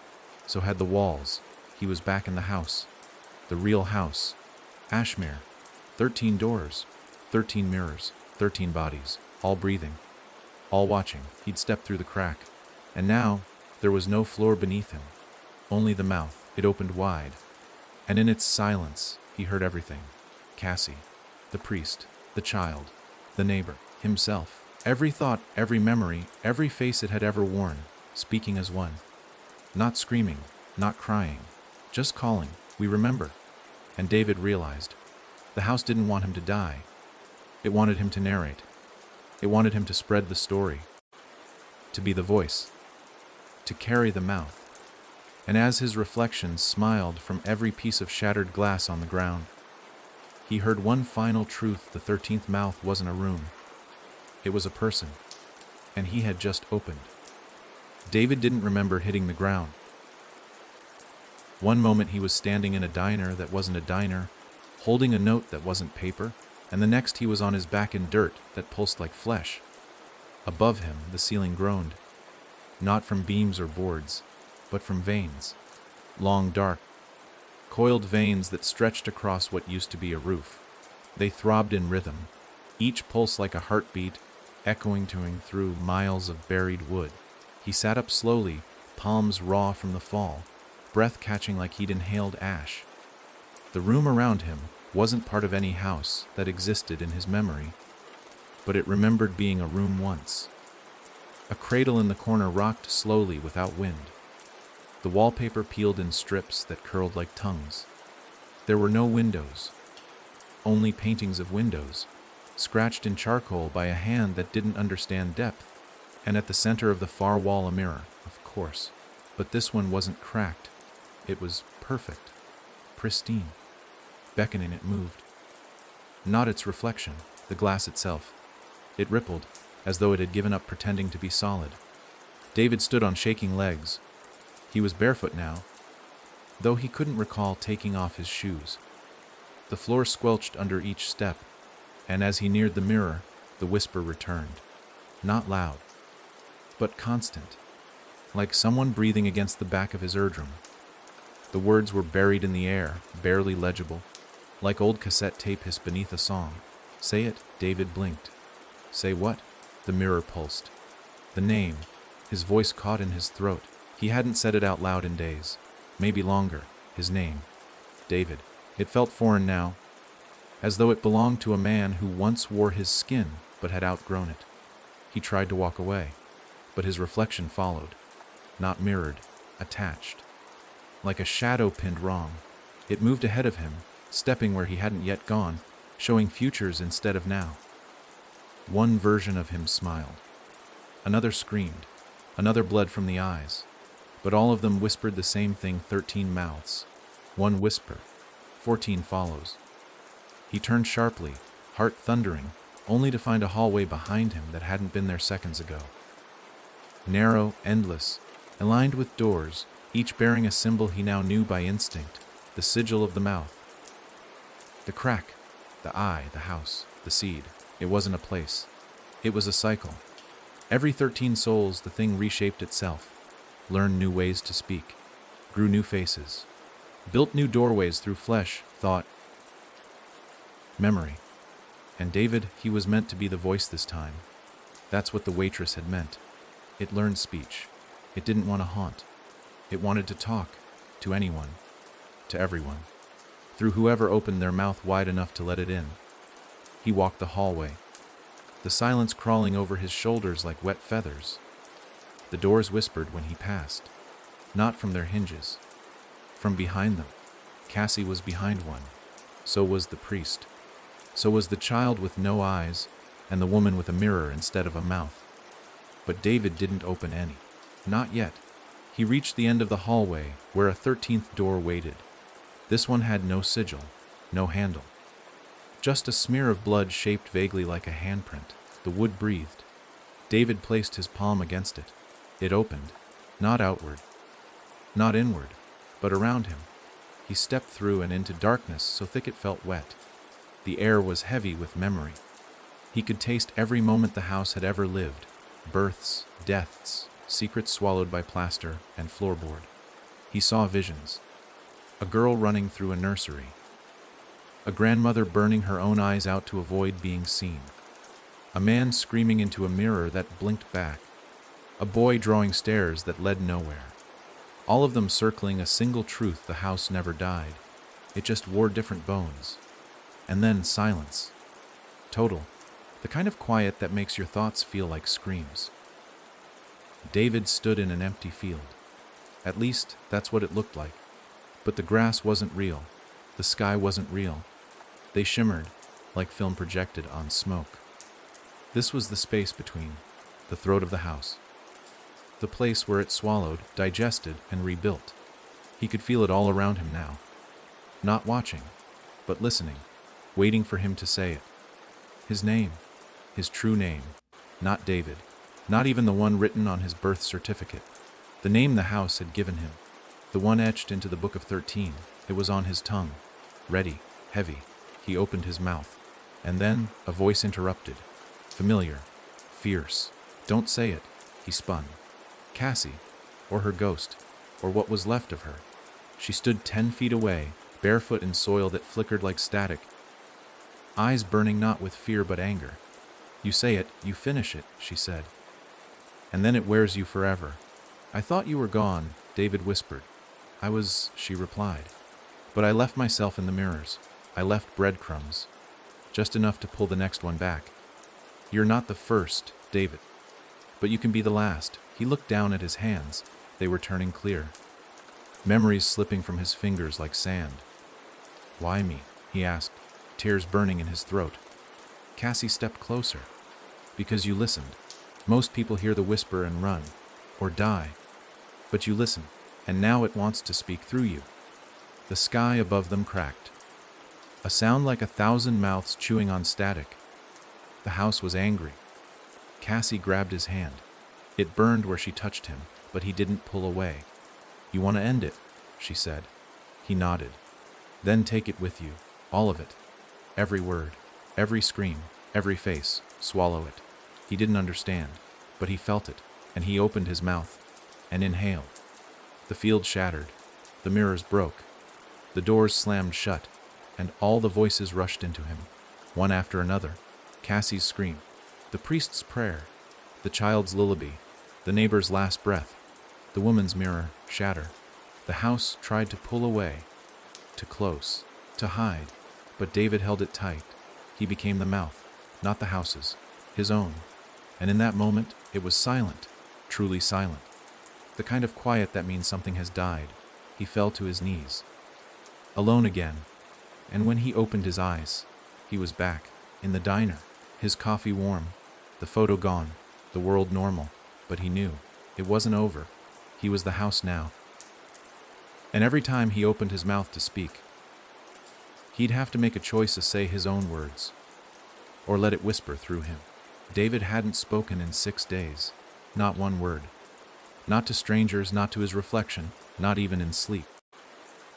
So had the walls. He was back in the house. The real house. Ashmere. 13 doors. 13 mirrors. 13 bodies. All breathing. All watching. He'd stepped through the crack. And now, there was no floor beneath him. Only the mouth. It opened wide. And in its silence, he heard everything. Cassie. The priest. The child. The neighbor. Himself. Every thought, every memory, every face it had ever worn, speaking as one. Not screaming, not crying, just calling, "We remember." And David realized. The house didn't want him to die. It wanted him to narrate. It wanted him to spread the story. To be the voice. To carry the mouth. And as his reflections smiled from every piece of shattered glass on the ground, he heard one final truth: the 13th mouth wasn't a room. It was a person. And he had just opened. David didn't remember hitting the ground. One moment he was standing in a diner that wasn't a diner, holding a note that wasn't paper, and the next he was on his back in dirt that pulsed like flesh. Above him, the ceiling groaned. Not from beams or boards, but from veins. Long, dark, coiled veins that stretched across what used to be a roof. They throbbed in rhythm, each pulse like a heartbeat, echoing to him through miles of buried wood. He sat up slowly, palms raw from the fall, breath catching like he'd inhaled ash. The room around him wasn't part of any house that existed in his memory, but it remembered being a room once. A cradle in the corner rocked slowly without wind. The wallpaper peeled in strips that curled like tongues. There were no windows, only paintings of windows, scratched in charcoal by a hand that didn't understand depth, and at the center of the far wall a mirror, of course. But this one wasn't cracked. It was perfect, pristine. Beckoning, it moved. Not its reflection, the glass itself. It rippled, as though it had given up pretending to be solid. David stood on shaking legs. He was barefoot now, though he couldn't recall taking off his shoes. The floor squelched under each step, and as he neared the mirror, the whisper returned. Not loud, but constant, like someone breathing against the back of his eardrum. The words were buried in the air, barely legible, like old cassette tape hissed beneath a song. "Say it," David blinked. "Say what?" The mirror pulsed. The name, his voice caught in his throat. He hadn't said it out loud in days, maybe longer. His name. David. It felt foreign now, as though it belonged to a man who once wore his skin but had outgrown it. He tried to walk away, but his reflection followed, not mirrored, attached. Like a shadow pinned wrong, it moved ahead of him, stepping where he hadn't yet gone, showing futures instead of now. One version of him smiled. Another screamed. Another bled from the eyes. But all of them whispered the same thing, 13 mouths. One whisper, 14 follows. He turned sharply, heart thundering, only to find a hallway behind him that hadn't been there seconds ago. Narrow, endless, and lined with doors, each bearing a symbol he now knew by instinct, the sigil of the mouth. The crack, the eye, the house, the seed. It wasn't a place. It was a cycle. Every 13 souls, the thing reshaped itself, learned new ways to speak, grew new faces, built new doorways through flesh, thought, memory. And David, he was meant to be the voice this time. That's what the waitress had meant. It learned speech. It didn't want to haunt. It wanted to talk, to anyone, to everyone, through whoever opened their mouth wide enough to let it in. He walked the hallway, the silence crawling over his shoulders like wet feathers. The doors whispered when he passed, not from their hinges, from behind them. Cassie was behind one. So was the priest. So was the child with no eyes, and the woman with a mirror instead of a mouth. But David didn't open any. Not yet. He reached the end of the hallway, where a 13th door waited. This one had no sigil, no handle. Just a smear of blood shaped vaguely like a handprint. The wood breathed. David placed his palm against it. It opened, not outward, not inward, but around him. He stepped through and into darkness so thick it felt wet. The air was heavy with memory. He could taste every moment the house had ever lived. Births, deaths, secrets swallowed by plaster and floorboard. He saw visions. A girl running through a nursery. A grandmother burning her own eyes out to avoid being seen. A man screaming into a mirror that blinked back. A boy drawing stairs that led nowhere. All of them circling a single truth: the house never died. It just wore different bones. And then silence. Total. The kind of quiet that makes your thoughts feel like screams. David stood in an empty field. At least, that's what it looked like. But the grass wasn't real. The sky wasn't real. They shimmered, like film projected on smoke. This was the space between, the throat of the house. The place where it swallowed, digested, and rebuilt. He could feel it all around him now. Not watching, but listening, waiting for him to say it. His name, his true name, not David, not even the one written on his birth certificate. The name the house had given him, the one etched into the Book of 13, it was on his tongue, ready, heavy. He opened his mouth, and then a voice interrupted, familiar, fierce. Don't say it, he spun. Cassie, or her ghost, or what was left of her. She stood 10 feet away, barefoot in soil that flickered like static, eyes burning not with fear but anger. You say it, you finish it, she said. And then it wears you forever. I thought you were gone, David whispered. I was, she replied. But I left myself in the mirrors. I left breadcrumbs. Just enough to pull the next one back. You're not the first, David. But you can be the last. He looked down at his hands. They were turning clear. Memories slipping from his fingers like sand. Why me? He asked, tears burning in his throat. Cassie stepped closer. Because you listened. Most people hear the whisper and run, or die. But you listen, and now it wants to speak through you. The sky above them cracked. A sound like 1,000 mouths chewing on static. The house was angry. Cassie grabbed his hand. It burned where she touched him, but he didn't pull away. You want to end it, she said. He nodded. Then take it with you, all of it. Every word, every scream, every face, swallow it. He didn't understand, but he felt it, and he opened his mouth and inhaled. The field shattered. The mirrors broke. The doors slammed shut, and all the voices rushed into him, one after another. Cassie's scream, the priest's prayer, the child's lullaby, the neighbor's last breath, the woman's mirror shatter. The house tried to pull away, to close, to hide, but David held it tight. He became the mouth, not the house's, his own. And in that moment, it was silent, truly silent. The kind of quiet that means something has died. He fell to his knees. Alone again. And when he opened his eyes, he was back, in the diner, his coffee warm, the photo gone, the world normal. But he knew, it wasn't over. He was the house now. And every time he opened his mouth to speak, he'd have to make a choice to say his own words, or let it whisper through him. David hadn't spoken in 6 days, not one word. Not to strangers, not to his reflection, not even in sleep.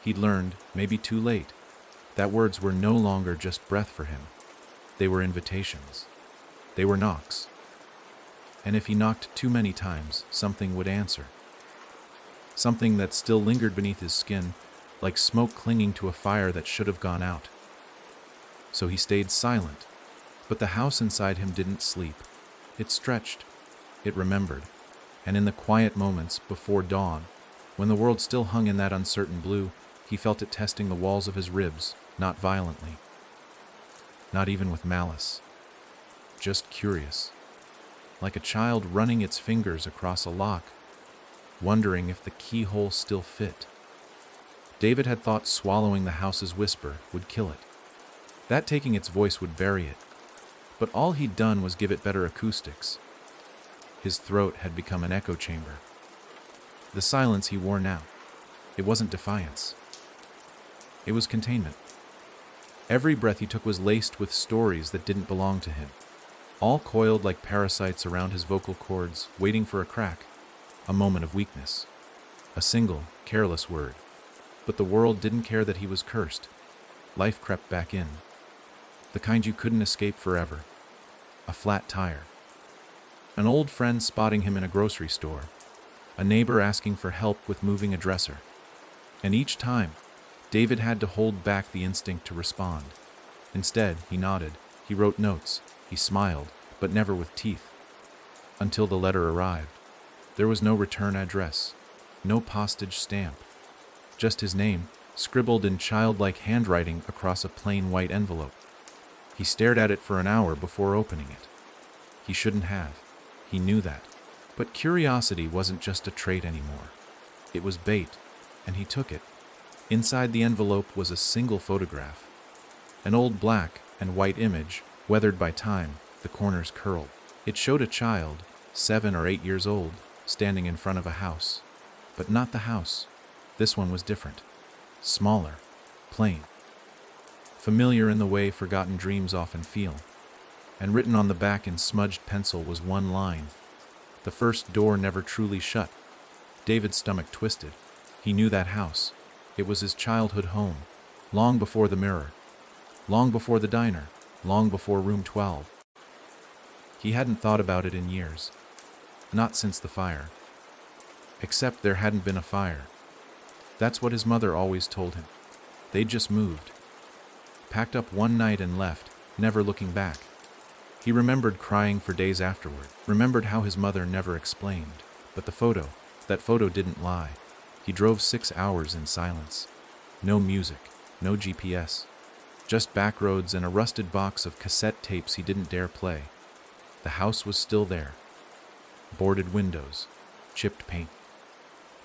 He'd learned, maybe too late, that words were no longer just breath for him. They were invitations. They were knocks. And if he knocked too many times, something would answer. Something that still lingered beneath his skin, like smoke clinging to a fire that should have gone out. So he stayed silent, but the house inside him didn't sleep. It stretched. It remembered. And in the quiet moments before dawn, when the world still hung in that uncertain blue, he felt it testing the walls of his ribs, not violently. Not even with malice. Just curious. Like a child running its fingers across a lock, wondering if the keyhole still fit. David had thought swallowing the house's whisper would kill it. That taking its voice would bury it. But all he'd done was give it better acoustics. His throat had become an echo chamber. The silence he wore now, it wasn't defiance. It was containment. Every breath he took was laced with stories that didn't belong to him, all coiled like parasites around his vocal cords, waiting for a crack, a moment of weakness, a single, careless word. But the world didn't care that he was cursed. Life crept back in, the kind you couldn't escape forever. A flat tire. An old friend spotting him in a grocery store. A neighbor asking for help with moving a dresser. And each time, David had to hold back the instinct to respond. Instead, he nodded, he wrote notes, he smiled, but never with teeth. Until the letter arrived. There was no return address, no postage stamp. Just his name, scribbled in childlike handwriting across a plain white envelope. He stared at it for an hour before opening it. He shouldn't have. He knew that. But curiosity wasn't just a trait anymore. It was bait, and he took it. Inside the envelope was a single photograph. An old black and white image, weathered by time, the corners curled. It showed a child, 7 or 8 years old, standing in front of a house. But not the house. This one was different. Smaller. Plain. Familiar in the way forgotten dreams often feel. And written on the back in smudged pencil was one line. The first door never truly shut. David's stomach twisted. He knew that house. It was his childhood home. Long before the mirror. Long before the diner. Long before room 12. He hadn't thought about it in years. Not since the fire. Except there hadn't been a fire. That's what his mother always told him. They'd just moved. Packed up one night and left, never looking back. He remembered crying for days afterward, remembered how his mother never explained. But that photo didn't lie. He drove 6 hours in silence. No music, no GPS. Just back roads and a rusted box of cassette tapes he didn't dare play. The house was still there. Boarded windows, chipped paint.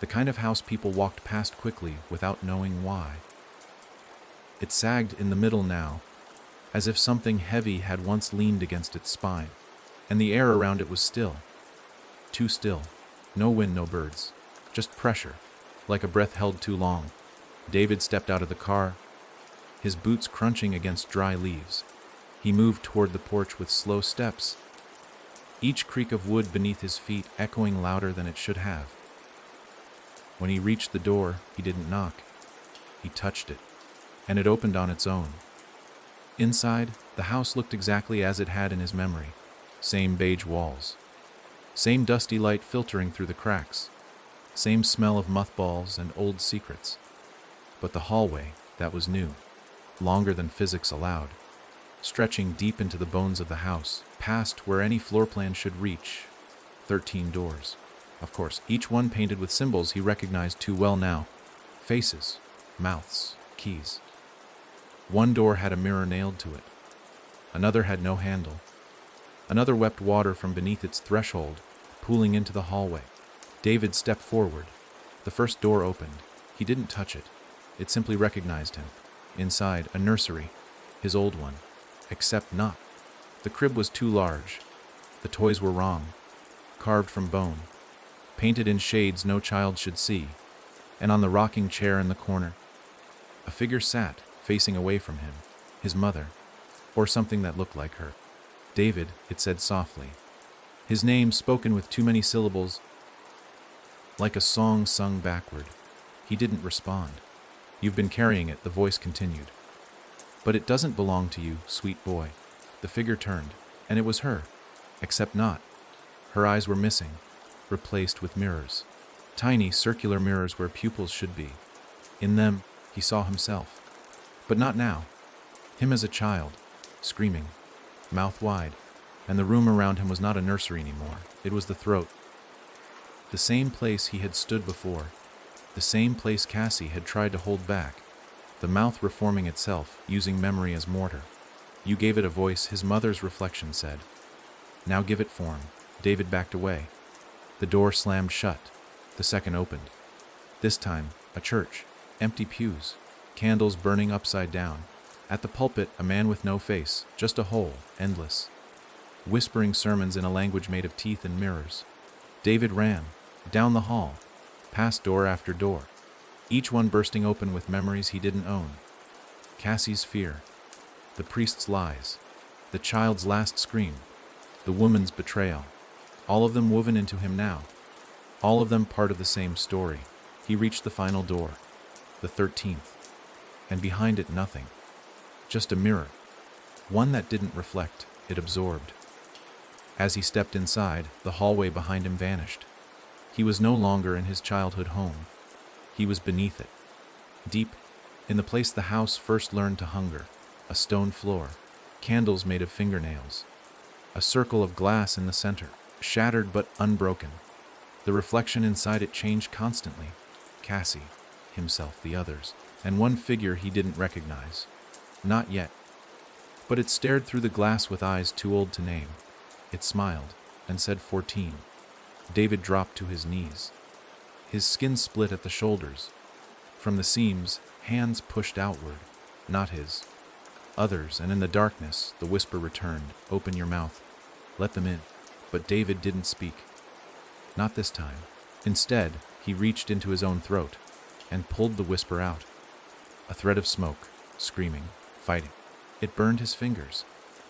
The kind of house people walked past quickly without knowing why. It sagged in the middle now, as if something heavy had once leaned against its spine, and the air around it was still. Too still. No wind, no birds. Just pressure, like a breath held too long. David stepped out of the car, his boots crunching against dry leaves. He moved toward the porch with slow steps, each creak of wood beneath his feet echoing louder than it should have. When he reached the door, he didn't knock. He touched it, and it opened on its own. Inside, the house looked exactly as it had in his memory. Same beige walls. Same dusty light filtering through the cracks. Same smell of mothballs and old secrets. But the hallway, that was new. Longer than physics allowed. Stretching deep into the bones of the house, past where any floor plan should reach. 13 doors. Of course, each one painted with symbols he recognized too well now. Faces, mouths, keys. One door had a mirror nailed to it. Another had no handle. Another wept water from beneath its threshold, pooling into the hallway. David stepped forward. The first door opened. He didn't touch it. It simply recognized him. Inside, a nursery, his old one. Except not. The crib was too large. The toys were wrong. Carved from bone. Painted in shades no child should see. And on the rocking chair in the corner, a figure sat, facing away from him. His mother. Or something that looked like her. David, it said softly. His name spoken with too many syllables, like a song sung backward. He didn't respond. You've been carrying it, the voice continued. But it doesn't belong to you, sweet boy. The figure turned, and it was her. Except not. Her eyes were missing, replaced with mirrors. Tiny, circular mirrors where pupils should be. In them, he saw himself. But not now. Him as a child, screaming, mouth wide, and the room around him was not a nursery anymore. It was the throat. The same place he had stood before. The same place Cassie had tried to hold back. The mouth reforming itself, using memory as mortar. You gave it a voice, his mother's reflection said. Now give it form. David backed away. The door slammed shut. The second opened. This time, a church. Empty pews. Candles burning upside down. At the pulpit, a man with no face, just a hole, endless. Whispering sermons in a language made of teeth and mirrors. David ran. Down the hall. Past door after door. Each one bursting open with memories he didn't own. Cassie's fear. The priest's lies. The child's last scream. The woman's betrayal. All of them woven into him now. All of them part of the same story. He reached the final door. The 13th. And behind it nothing. Just a mirror. One that didn't reflect, it absorbed. As he stepped inside, the hallway behind him vanished. He was no longer in his childhood home. He was beneath it. Deep, in the place the house first learned to hunger. A stone floor. Candles made of fingernails. A circle of glass in the center, shattered but unbroken. The reflection inside it changed constantly. Cassie, himself, the others, and one figure he didn't recognize. Not yet. But it stared through the glass with eyes too old to name. It smiled, and said 14. David dropped to his knees. His skin split at the shoulders. From the seams, hands pushed outward, not his. Others, and in the darkness, the whisper returned, open your mouth. Let them in. But David didn't speak. Not this time. Instead, he reached into his own throat, and pulled the whisper out. A thread of smoke, screaming, fighting. It burned his fingers,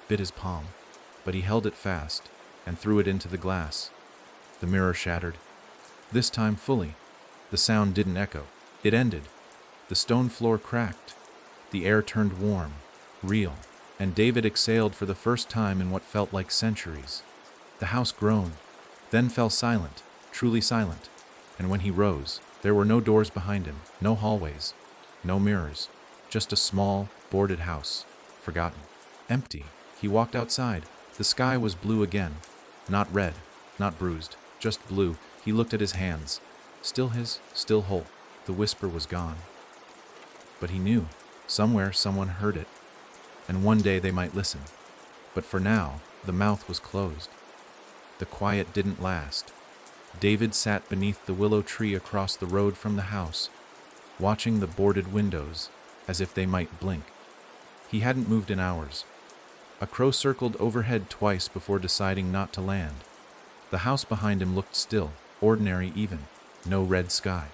bit his palm, but he held it fast, and threw it into the glass. The mirror shattered. This time fully. The sound didn't echo. It ended. The stone floor cracked. The air turned warm, real, and David exhaled for the first time in what felt like centuries. The house groaned, then fell silent, truly silent, and when he rose, there were no doors behind him, no hallways, no mirrors, just a small, boarded house, forgotten, empty. He walked outside. The sky was blue again, not red, not bruised, just blue. He looked at his hands, still his, still whole. The whisper was gone. But he knew, somewhere someone heard it, and one day they might listen. But for now, the mouth was closed. The quiet didn't last. David sat beneath the willow tree across the road from the house, watching the boarded windows, as if they might blink. He hadn't moved in hours. A crow circled overhead twice before deciding not to land. The house behind him looked still, ordinary even. No red sky.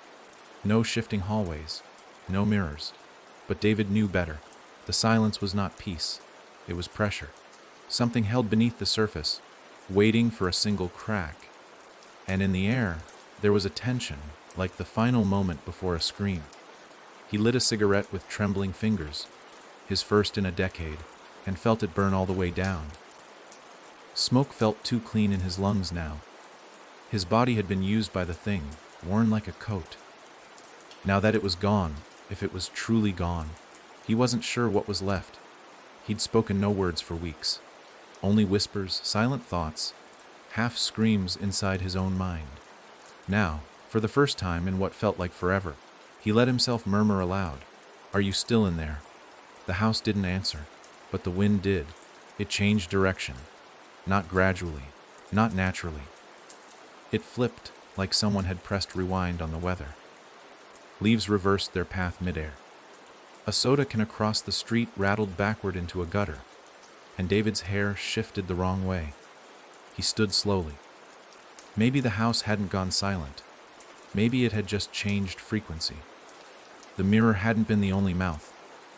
No shifting hallways. No mirrors. But David knew better. The silence was not peace. It was pressure. Something held beneath the surface, waiting for a single crack. And in the air, there was a tension, like the final moment before a scream. He lit a cigarette with trembling fingers, his first in a decade, and felt it burn all the way down. Smoke felt too clean in his lungs now. His body had been used by the thing, worn like a coat. Now that it was gone, if it was truly gone, he wasn't sure what was left. He'd spoken no words for weeks. Only whispers, silent thoughts, half screams inside his own mind. Now, for the first time in what felt like forever, he let himself murmur aloud, "Are you still in there?" The house didn't answer, but the wind did. It changed direction. Not gradually, not naturally. It flipped, like someone had pressed rewind on the weather. Leaves reversed their path midair. A soda can across the street rattled backward into a gutter, and David's hair shifted the wrong way. He stood slowly. Maybe the house hadn't gone silent. Maybe it had just changed frequency. The mirror hadn't been the only mouth,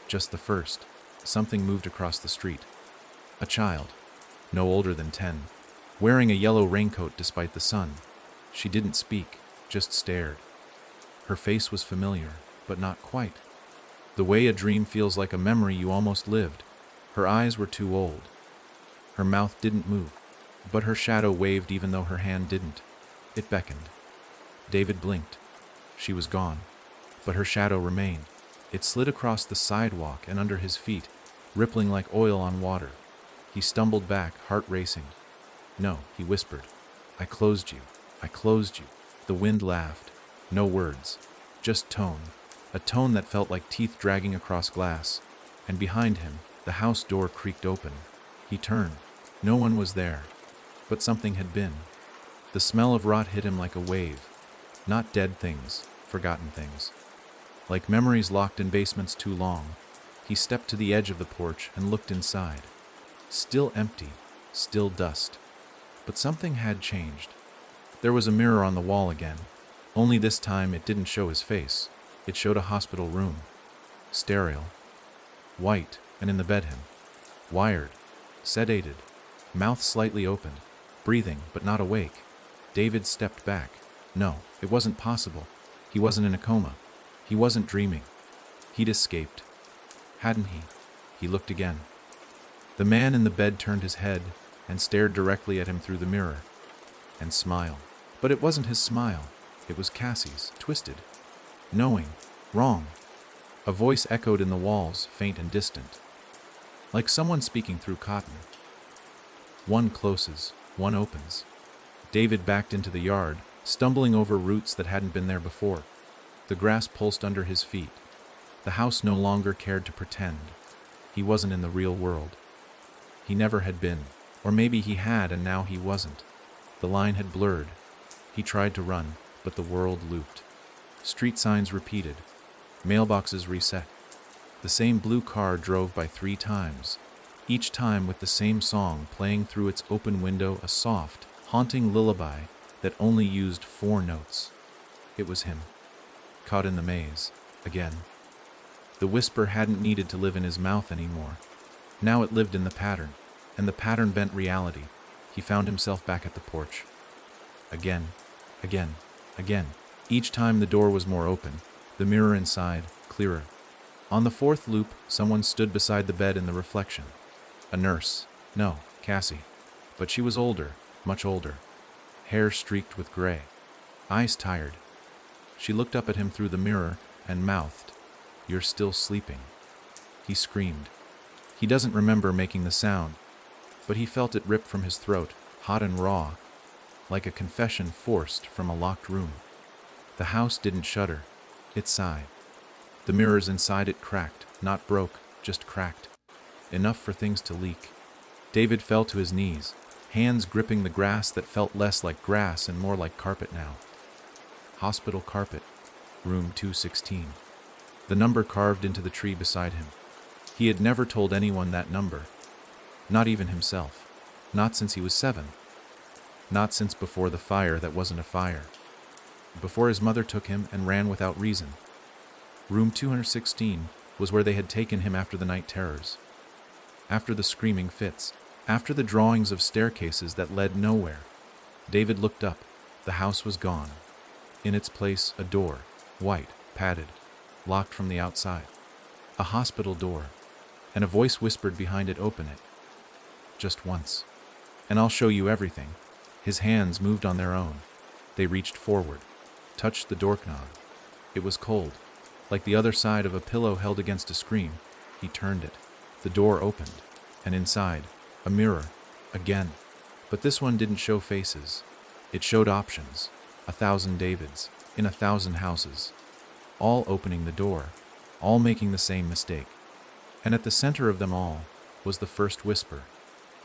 just the first. Something moved across the street. A child, no older than 10, wearing a yellow raincoat despite the sun. She didn't speak, just stared. Her face was familiar, but not quite. The way a dream feels like a memory you almost lived. Her eyes were too old. Her mouth didn't move, but her shadow waved even though her hand didn't. It beckoned. David blinked. She was gone, but her shadow remained. It slid across the sidewalk and under his feet, rippling like oil on water. He stumbled back, heart racing. "No," he whispered. "I closed you. I closed you." The wind laughed. No words, just tone. A tone that felt like teeth dragging across glass. And behind him, the house door creaked open. He turned. No one was there. But something had been. The smell of rot hit him like a wave. Not dead things, forgotten things. Like memories locked in basements too long. He stepped to the edge of the porch and looked inside. Still empty, still dust. But something had changed. There was a mirror on the wall again. Only this time it didn't show his face. It showed a hospital room. Sterile. White, and in the bed him. Wired. Sedated. Mouth slightly opened. Breathing, but not awake. David stepped back. No, it wasn't possible. He wasn't in a coma. He wasn't dreaming. He'd escaped. Hadn't he? He looked again. The man in the bed turned his head and stared directly at him through the mirror. And smiled. But it wasn't his smile. It was Cassie's, twisted. Knowing. Wrong. A voice echoed in the walls, faint and distant. Like someone speaking through cotton. One closes, one opens. David backed into the yard, stumbling over roots that hadn't been there before. The grass pulsed under his feet. The house no longer cared to pretend. He wasn't in the real world. He never had been. Or maybe he had and now he wasn't. The line had blurred. He tried to run, but the world looped. Street signs repeated. Mailboxes reset. The same blue car drove by 3 times, each time with the same song playing through its open window, a soft, haunting lullaby that only used 4 notes. It was him, caught in the maze, again. The whisper hadn't needed to live in his mouth anymore. Now it lived in the pattern, and the pattern bent reality. He found himself back at the porch. Again, again, again. Each time the door was more open, the mirror inside, clearer. On the 4th loop, someone stood beside the bed in the reflection. A nurse. No, Cassie. But she was older, much older. Hair streaked with gray. Eyes tired. She looked up at him through the mirror and mouthed, "You're still sleeping." He screamed. He doesn't remember making the sound, but he felt it rip from his throat, hot and raw, like a confession forced from a locked room. The house didn't shudder. It sighed. The mirrors inside it cracked, not broke, just cracked. Enough for things to leak. David fell to his knees, hands gripping the grass that felt less like grass and more like carpet now. Hospital carpet, room 216. The number carved into the tree beside him. He had never told anyone that number. Not even himself. Not since he was 7. Not since before the fire that wasn't a fire. Before his mother took him and ran without reason. Room 216 was where they had taken him after the night terrors. After the screaming fits. After the drawings of staircases that led nowhere. David looked up. The house was gone. In its place, a door. White, padded. Locked from the outside. A hospital door. And a voice whispered behind it, "Open it. Just once. And I'll show you everything." His hands moved on their own. They reached forward. Touched the doorknob. It was cold. Like the other side of a pillow held against a screen. He turned it. The door opened. And inside, a mirror. Again. But this one didn't show faces. It showed options. 1,000 Davids. In 1,000 houses. All opening the door. All making the same mistake. And at the center of them all was the first whisper,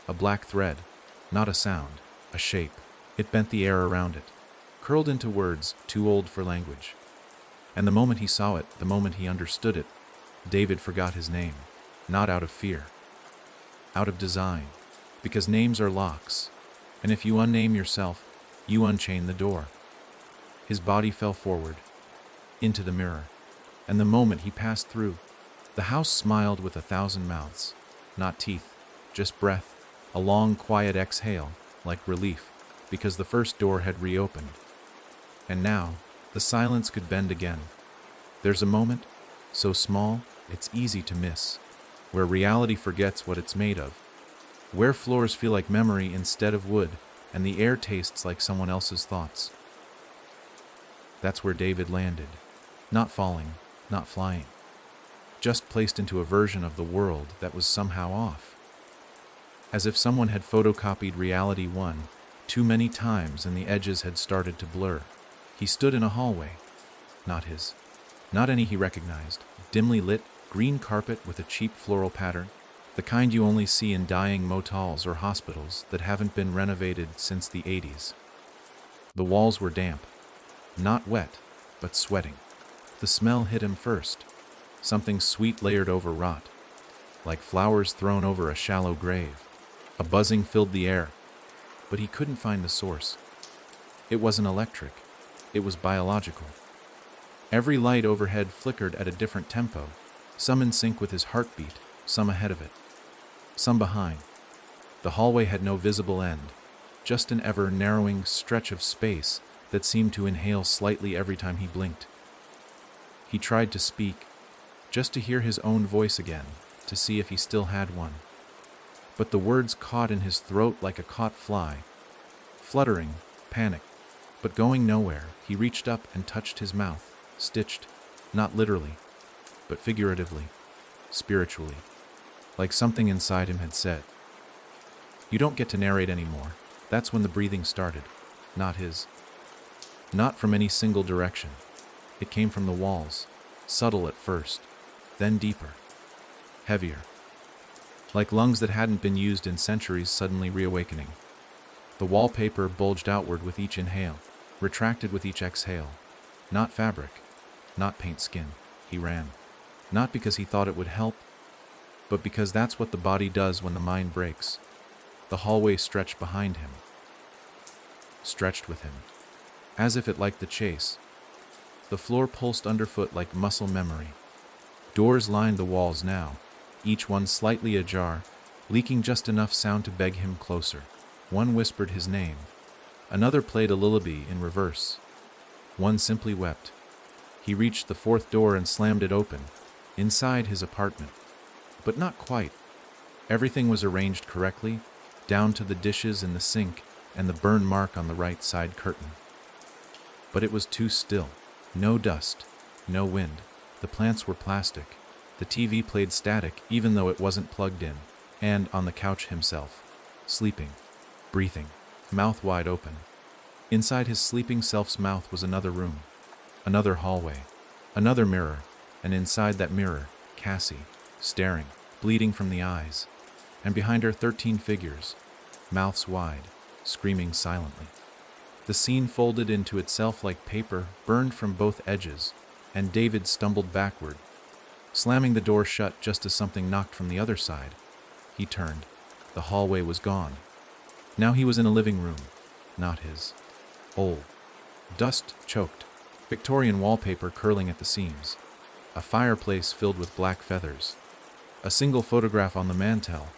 a black thread, not a sound, a shape. It bent the air around it, curled into words too old for language. And the moment he saw it, the moment he understood it, David forgot his name, not out of fear, out of design, because names are locks, and if you unname yourself, you unchain the door. His body fell forward, into the mirror, and the moment he passed through, the house smiled with 1,000 mouths, not teeth, just breath, a long, quiet exhale, like relief, because the first door had reopened. And now, the silence could bend again. There's a moment, so small, it's easy to miss, where reality forgets what it's made of, where floors feel like memory instead of wood, and the air tastes like someone else's thoughts. That's where David landed, not falling, not flying, just placed into a version of the world that was somehow off. As if someone had photocopied reality one too many times and the edges had started to blur. He stood in a hallway, not his, not any he recognized, dimly lit, green carpet with a cheap floral pattern, the kind you only see in dying motels or hospitals that haven't been renovated since the 80s. The walls were damp, not wet, but sweating. The smell hit him first, something sweet layered over rot, like flowers thrown over a shallow grave. A buzzing filled the air, but he couldn't find the source. It wasn't electric, it was biological. Every light overhead flickered at a different tempo, some in sync with his heartbeat, some ahead of it, some behind. The hallway had no visible end, just an ever-narrowing stretch of space that seemed to inhale slightly every time he blinked. He tried to speak, just to hear his own voice again, to see if he still had one. But the words caught in his throat like a caught fly, fluttering, panic, but going nowhere. He reached up and touched his mouth, stitched, not literally, but figuratively, spiritually, like something inside him had said, "You don't get to narrate anymore." That's when the breathing started, not his. Not from any single direction. It came from the walls, subtle at first, then deeper, heavier, like lungs that hadn't been used in centuries suddenly reawakening. The wallpaper bulged outward with each inhale, retracted with each exhale. Not fabric, not paint skin. He ran. Not because he thought it would help, but because that's what the body does when the mind breaks. The hallway stretched behind him, stretched with him, as if it liked the chase. The floor pulsed underfoot like muscle memory. Doors lined the walls now, each one slightly ajar, leaking just enough sound to beg him closer. One whispered his name. Another played a lullaby in reverse. One simply wept. He reached the fourth door and slammed it open, inside his apartment. But not quite. Everything was arranged correctly, down to the dishes in the sink and the burn mark on the right side curtain. But it was too still. No dust, no wind. The plants were plastic. The TV played static even though it wasn't plugged in. And on the couch himself, sleeping, breathing, mouth wide open. Inside his sleeping self's mouth was another room, another hallway, another mirror, and inside that mirror, Cassie, staring, bleeding from the eyes, and behind her 13 figures, mouths wide, screaming silently. The scene folded into itself like paper, burned from both edges, and David stumbled backward, slamming the door shut just as something knocked from the other side. He turned. The hallway was gone. Now he was in a living room, not his. Old. Dust choked. Victorian wallpaper curling at the seams. A fireplace filled with black feathers. A single photograph on the mantel.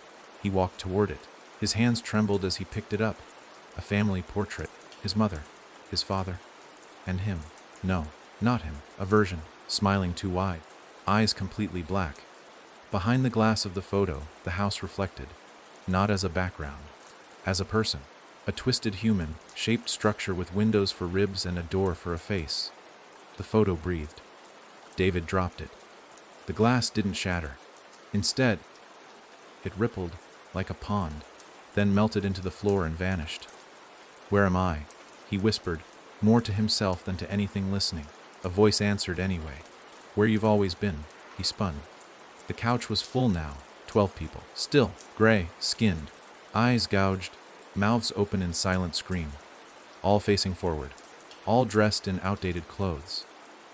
He walked toward it. His hands trembled as he picked it up. A family portrait. His mother, his father, and him. No, not him. A version, smiling too wide. Eyes completely black. Behind the glass of the photo, the house reflected, not as a background, as a person. A twisted human, shaped structure with windows for ribs and a door for a face. The photo breathed. David dropped it. The glass didn't shatter. Instead, it rippled like a pond, then melted into the floor and vanished. "Where am I?" he whispered, more to himself than to anything listening. A voice answered anyway. "Where you've always been." He spun. The couch was full now, 12 people, still, gray, skinned, eyes gouged, mouths open in silent scream, all facing forward, all dressed in outdated clothes,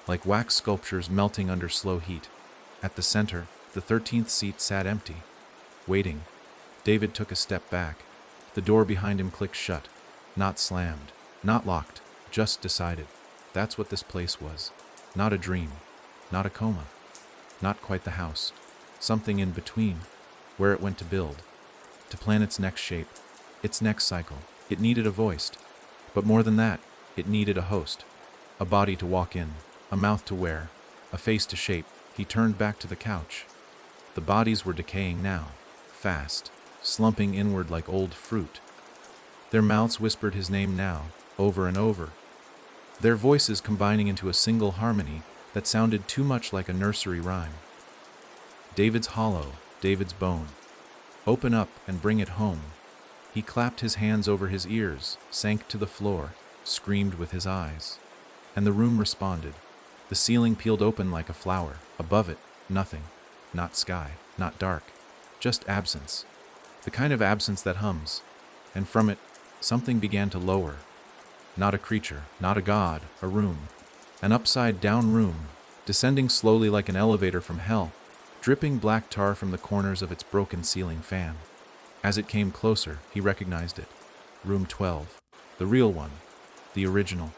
like wax sculptures melting under slow heat. At the center, the 13th seat sat empty, waiting. David took a step back. The door behind him clicked shut, not slammed, not locked, just decided. That's what this place was. Not a dream, not a coma, not quite the house. Something in between, where it went to build, to plan its next shape, its next cycle. It needed a voice, but more than that, it needed a host, a body to walk in, a mouth to wear, a face to shape. He turned back to the couch. The bodies were decaying now, fast, slumping inward like old fruit. Their mouths whispered his name now, over and over, their voices combining into a single harmony that sounded too much like a nursery rhyme. David's hollow, David's bone. Open up and bring it home. He clapped his hands over his ears, sank to the floor, screamed with his eyes. And the room responded. The ceiling peeled open like a flower. Above it, nothing. Not sky, not dark. Just absence. The kind of absence that hums. And from it, something began to lower. Not a creature, not a god, a room. An upside-down room, descending slowly like an elevator from hell, dripping black tar from the corners of its broken ceiling fan. As it came closer, he recognized it. Room 12. The real one. The original.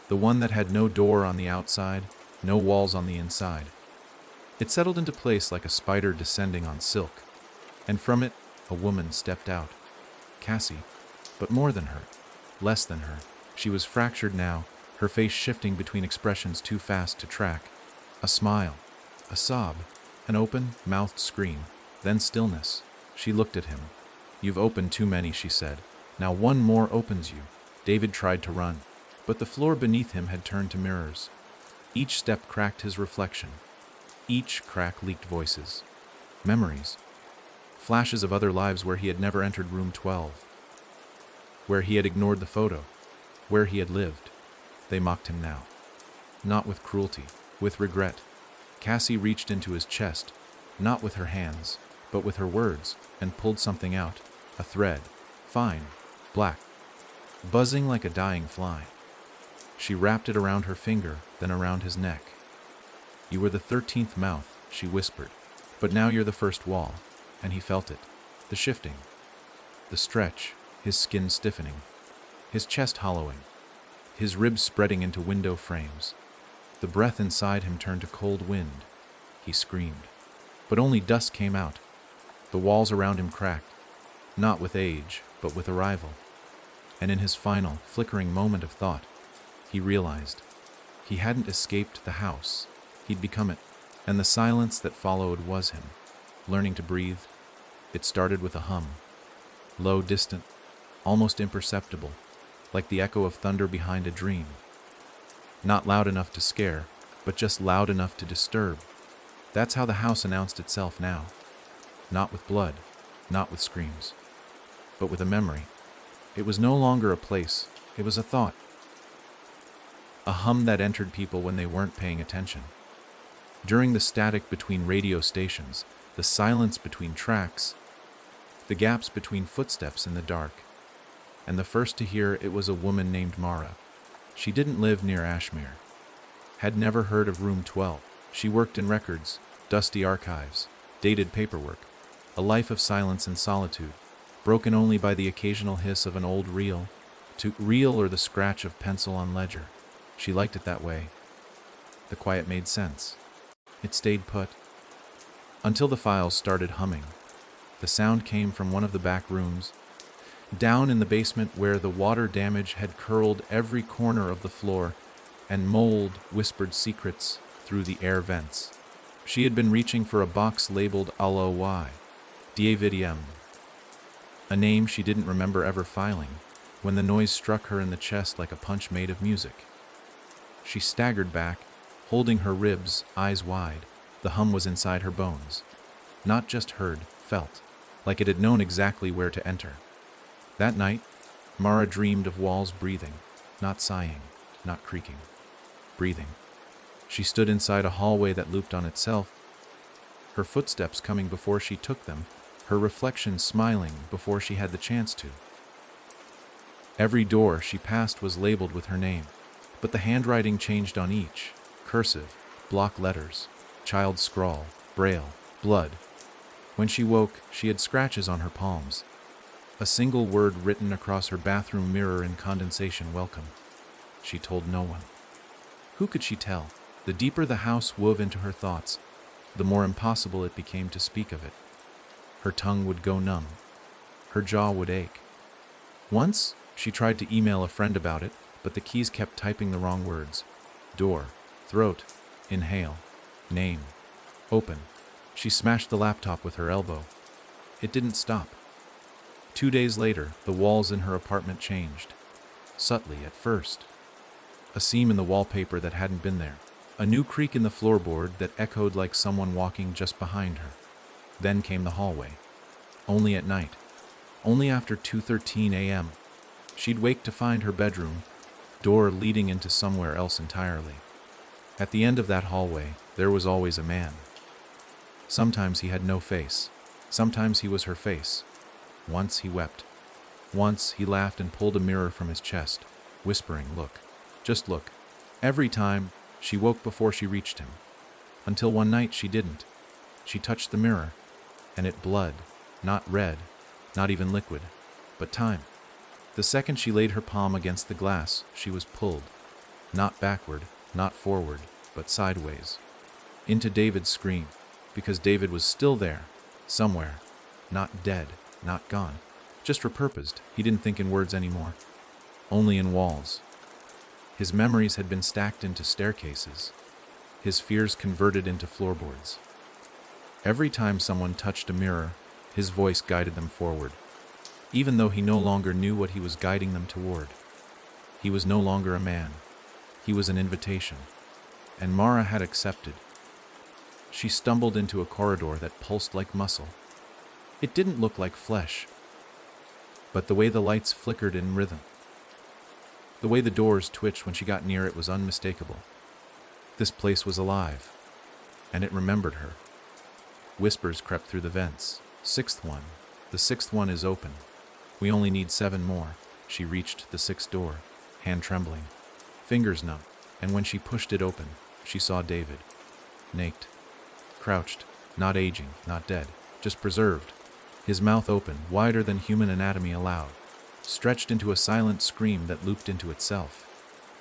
The one that had no door on the outside, no walls on the inside. It settled into place like a spider descending on silk. And from it, a woman stepped out. Cassie. But more than her. Less than her. She was fractured now, her face shifting between expressions too fast to track. A smile. A sob. An open-mouthed scream. Then stillness. She looked at him. You've opened too many, she said. Now one more opens you. David tried to run, but the floor beneath him had turned to mirrors. Each step cracked his reflection. Each crack leaked voices. Memories. Flashes of other lives where he had never entered room 12. Where he had ignored the photo. Where he had lived. They mocked him now. Not with cruelty, with regret. Cassie reached into his chest, not with her hands, but with her words, and pulled something out, a thread, fine, black, buzzing like a dying fly. She wrapped it around her finger, then around his neck. You were the 13th mouth, she whispered, but now you're the first wall, and he felt it, the shifting, the stretch, his skin stiffening, his chest hollowing, his ribs spreading into window frames. The breath inside him turned to cold wind. He screamed, but only dust came out. The walls around him cracked, not with age, but with arrival. And in his final, flickering moment of thought, he realized he hadn't escaped the house. He'd become it, and the silence that followed was him, learning to breathe. It started with a hum, low, distant, almost imperceptible, like the echo of thunder behind a dream. Not loud enough to scare, but just loud enough to disturb. That's how the house announced itself now. Not with blood, not with screams, but with a memory. It was no longer a place, it was a thought. A hum that entered people when they weren't paying attention. During the static between radio stations, the silence between tracks, the gaps between footsteps in the dark. And the first to hear it was a woman named Mara. She didn't live near Ashmere. Had never heard of Room 12. She worked in records, dusty archives, dated paperwork, a life of silence and solitude, broken only by the occasional hiss of an old reel or the scratch of pencil on ledger. She liked it that way. The quiet made sense. It stayed put. Until the files started humming. The sound came from one of the back rooms, down in the basement where the water damage had curled every corner of the floor and mold whispered secrets through the air vents. She had been reaching for a box labeled LOY, Davidm, a name she didn't remember ever filing, when the noise struck her in the chest like a punch made of music. She staggered back, holding her ribs, eyes wide. The hum was inside her bones. Not just heard, felt, like it had known exactly where to enter. That night, Mara dreamed of walls breathing, not sighing, not creaking. Breathing. She stood inside a hallway that looped on itself. her footsteps coming before she took them, her reflection smiling before she had the chance to. Every door she passed was labeled with her name, but the handwriting changed on each: cursive, block letters, child scrawl, braille, blood. When she woke, she had scratches on her palms. A single word written across her bathroom mirror in condensation: welcome. She told no one. Who could she tell? The deeper the house wove into her thoughts, the more impossible it became to speak of it. Her tongue would go numb. Her jaw would ache. Once, she tried to email a friend about it, but the keys kept typing the wrong words. Door, throat, inhale, name, open. She smashed the laptop with her elbow. It didn't stop. 2 days later, the walls in her apartment changed. Subtly at first. A seam in the wallpaper that hadn't been there. A new creak in the floorboard that echoed like someone walking just behind her. Then came the hallway. Only at night. Only after 2:13 a.m. She'd wake to find her bedroom door leading into somewhere else entirely. At the end of that hallway, there was always a man. Sometimes he had no face. Sometimes he was her face. Once he wept. Once he laughed and pulled a mirror from his chest, whispering, "Look. Just look." Every time, she woke before she reached him. Until one night she didn't. She touched the mirror, and it blood, not red, not even liquid, but time. The second she laid her palm against the glass, she was pulled, not backward, not forward, but sideways, into David's scream, because David was still there, somewhere, not dead, not gone, just repurposed. He didn't think in words anymore, only in walls. His memories had been stacked into staircases, his fears converted into floorboards. Every time someone touched a mirror, his voice guided them forward, even though he no longer knew what he was guiding them toward. He was no longer a man. He was an invitation. And Mara had accepted. She stumbled into a corridor that pulsed like muscle. It didn't look like flesh, but the way the lights flickered in rhythm, the way the doors twitched when she got near it was unmistakable. This place was alive, and it remembered her. Whispers crept through the vents. "Sixth one. The sixth one is open. We only need 7 more." She reached the 6th door, hand trembling, fingers numb, and when she pushed it open, she saw David. Naked. Crouched, not aging, not dead, just preserved. His mouth open, wider than human anatomy allowed, stretched into a silent scream that looped into itself.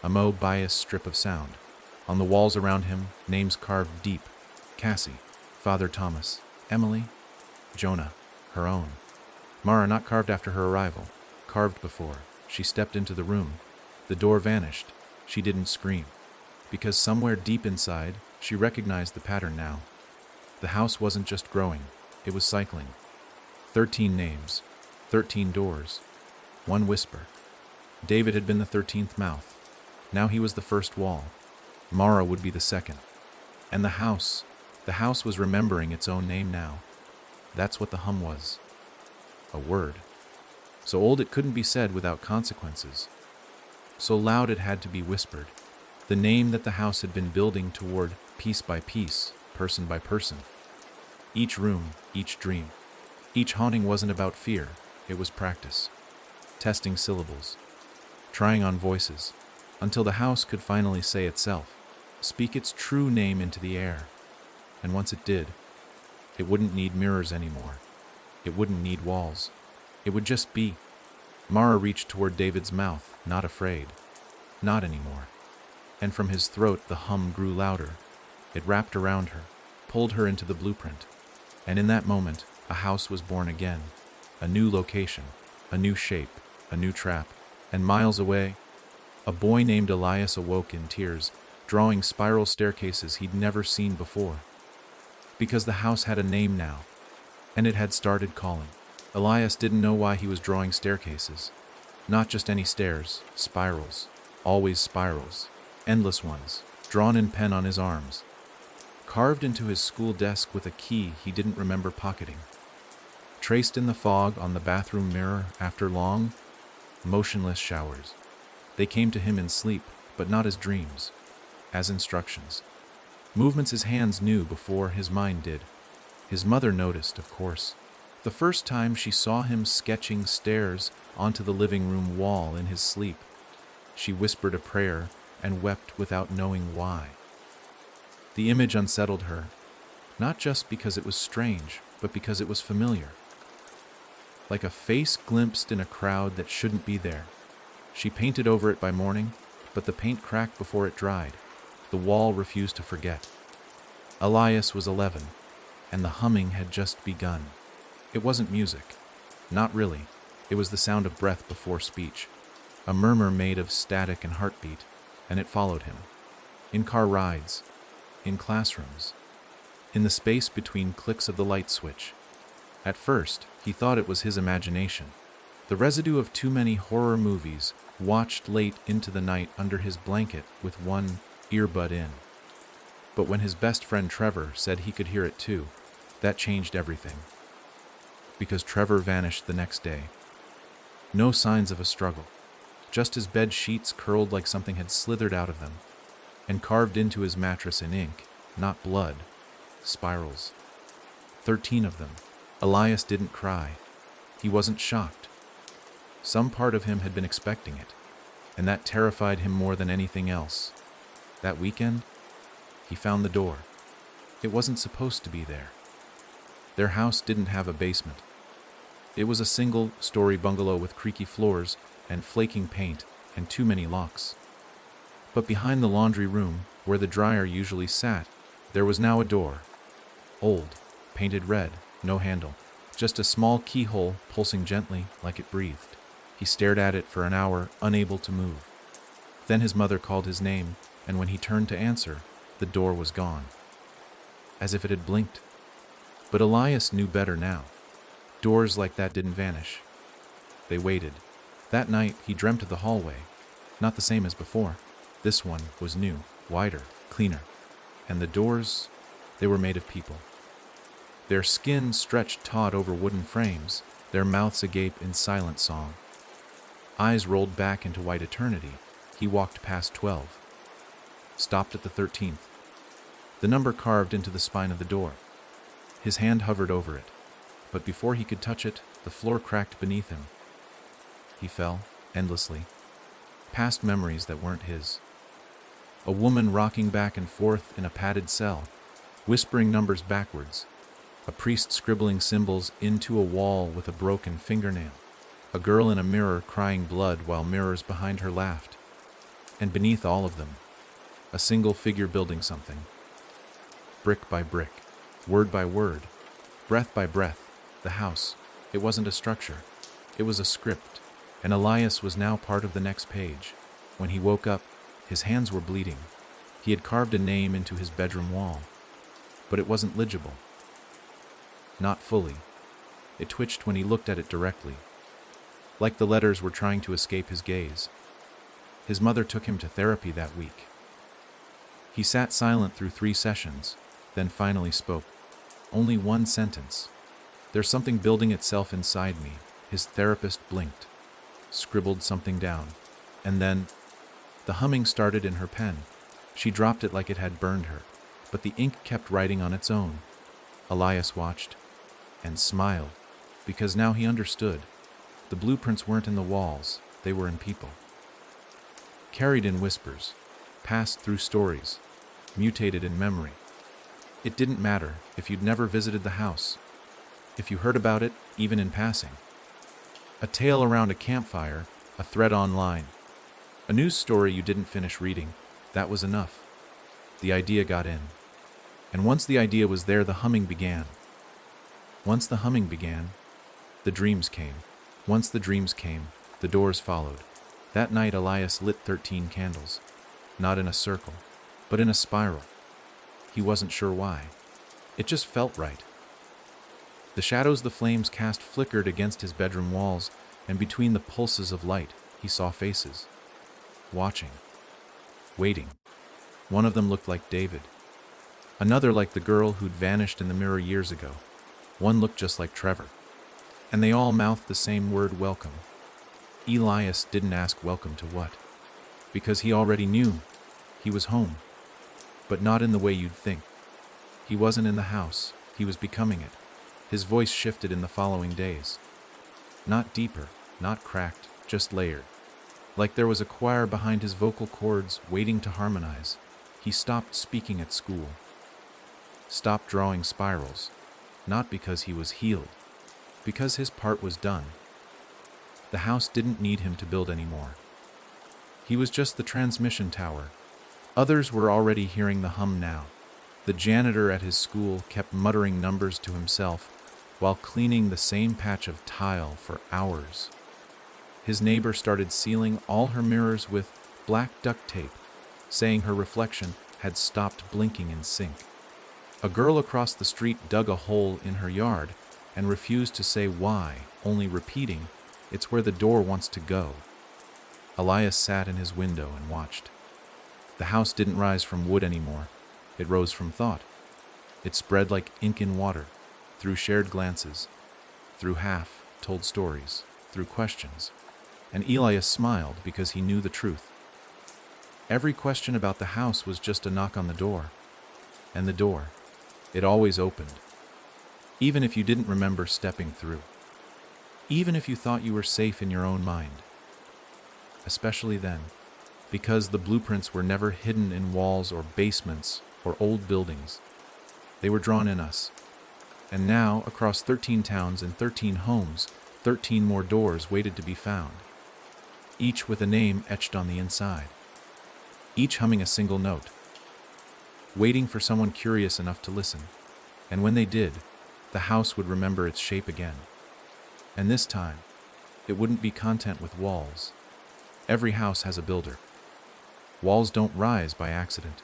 A Mo-biased strip of sound. On the walls around him, names carved deep. Cassie, Father Thomas, Emily, Jonah, her own. Mara not carved after her arrival, carved before. She stepped into the room. The door vanished. She didn't scream, because somewhere deep inside, she recognized the pattern now. The house wasn't just growing, it was cycling. 13 names, 13 doors, 1 whisper. David had been the 13th mouth. Now he was the first wall. Mara would be the second. And the house was remembering its own name now. That's what the hum was. A word. So old it couldn't be said without consequences. So loud it had to be whispered. The name that the house had been building toward, piece by piece, person by person. Each room, each dream. Each haunting wasn't about fear, it was practice. Testing syllables. Trying on voices. Until the house could finally say itself. Speak its true name into the air. And once it did, it wouldn't need mirrors anymore. It wouldn't need walls. It would just be. Mara reached toward David's mouth, not afraid. Not anymore. And from his throat the hum grew louder. It wrapped around her, pulled her into the blueprint. And in that moment, a house was born again. A new location, a new shape, a new trap. And miles away, a boy named Elias awoke in tears, drawing spiral staircases he'd never seen before. Because the house had a name now, and it had started calling. Elias didn't know why he was drawing staircases. Not just any stairs, spirals. Always spirals. Endless ones, drawn in pen on his arms. Carved into his school desk with a key he didn't remember pocketing. Traced in the fog on the bathroom mirror after long, motionless showers. They came to him in sleep, but not as dreams, as instructions. Movements his hands knew before his mind did. His mother noticed, of course. The first time she saw him sketching stairs onto the living room wall in his sleep, she whispered a prayer and wept without knowing why. The image unsettled her, not just because it was strange, but because it was familiar. Like a face glimpsed in a crowd that shouldn't be there. She painted over it by morning, but the paint cracked before it dried. The wall refused to forget. Elias was 11, and the humming had just begun. It wasn't music. Not really. It was the sound of breath before speech. A murmur made of static and heartbeat, and it followed him. In car rides, in classrooms, in the space between clicks of the light switch. At first, he thought it was his imagination, the residue of too many horror movies watched late into the night under his blanket with one earbud in. But when his best friend Trevor said he could hear it too, that changed everything. Because Trevor vanished the next day. No signs of a struggle, just his bed sheets curled like something had slithered out of them, and carved into his mattress in ink, not blood, spirals. 13 of them. Elias didn't cry. He wasn't shocked. Some part of him had been expecting it, and that terrified him more than anything else. That weekend, he found the door. It wasn't supposed to be there. Their house didn't have a basement. It was a single-story bungalow with creaky floors and flaking paint and too many locks. But behind the laundry room, where the dryer usually sat, there was now a door. Old, painted red, no handle, just a small keyhole pulsing gently like it breathed. He stared at it for an hour, unable to move. Then his mother called his name, and when he turned to answer, the door was gone. As if it had blinked. But Elias knew better now. Doors like that didn't vanish. They waited. That night, he dreamt of the hallway. Not the same as before. This one was new, wider, cleaner. And the doors, they were made of people. Their skin stretched taut over wooden frames, their mouths agape in silent song. Eyes rolled back into white eternity. He walked past 12. Stopped at the 13th. The number carved into the spine of the door. His hand hovered over it, but before he could touch it, the floor cracked beneath him. He fell, endlessly, past memories that weren't his. A woman rocking back and forth in a padded cell, whispering numbers backwards. A priest scribbling symbols into a wall with a broken fingernail. A girl in a mirror crying blood while mirrors behind her laughed. And beneath all of them, a single figure building something. Brick by brick, word by word, breath by breath, the house. It wasn't a structure. It was a script. And Elias was now part of the next page. When he woke up, his hands were bleeding. He had carved a name into his bedroom wall. But it wasn't legible. Not fully. It twitched when he looked at it directly, like the letters were trying to escape his gaze. His mother took him to therapy that week. He sat silent through 3 sessions, then finally spoke. Only one sentence. There's something building itself inside me. His therapist blinked, scribbled something down, and then the humming started in her pen. She dropped it like it had burned her, but the ink kept writing on its own. Elias watched and smiled, because now he understood. The blueprints weren't in the walls, they were in people. Carried in whispers, passed through stories, mutated in memory. It didn't matter if you'd never visited the house, if you heard about it even in passing. A tale around a campfire, a thread online, a news story you didn't finish reading, that was enough. The idea got in. And once the idea was there, the humming began. Once the humming began, the dreams came. Once the dreams came, the doors followed. That night Elias lit 13 candles, not in a circle, but in a spiral. He wasn't sure why. It just felt right. The shadows the flames cast flickered against his bedroom walls, and between the pulses of light, he saw faces. Watching. Waiting. One of them looked like David. Another like the girl who'd vanished in the mirror years ago. One looked just like Trevor. And they all mouthed the same word, welcome. Elias didn't ask welcome to what, because he already knew. He was home. But not in the way you'd think. He wasn't in the house. He was becoming it. His voice shifted in the following days. Not deeper, not cracked, just layered. Like there was a choir behind his vocal cords waiting to harmonize. He stopped speaking at school. Stopped drawing spirals. Not because he was healed. Because his part was done. The house didn't need him to build anymore. He was just the transmission tower. Others were already hearing the hum now. The janitor at his school kept muttering numbers to himself while cleaning the same patch of tile for hours. His neighbor started sealing all her mirrors with black duct tape, saying her reflection had stopped blinking in sync. A girl across the street dug a hole in her yard and refused to say why, only repeating, "It's where the door wants to go." Elias sat in his window and watched. The house didn't rise from wood anymore. It rose from thought. It spread like ink in water, through shared glances, through half-told stories, through questions. And Elias smiled because he knew the truth. Every question about the house was just a knock on the door. And the door, it always opened. Even if you didn't remember stepping through. Even if you thought you were safe in your own mind. Especially then, because the blueprints were never hidden in walls or basements or old buildings. They were drawn in us. And now, across 13 towns and 13 homes, 13 more doors waited to be found. Each with a name etched on the inside. Each humming a single note. Waiting for someone curious enough to listen. And when they did, the house would remember its shape again. And this time, it wouldn't be content with walls. Every house has a builder. Walls don't rise by accident.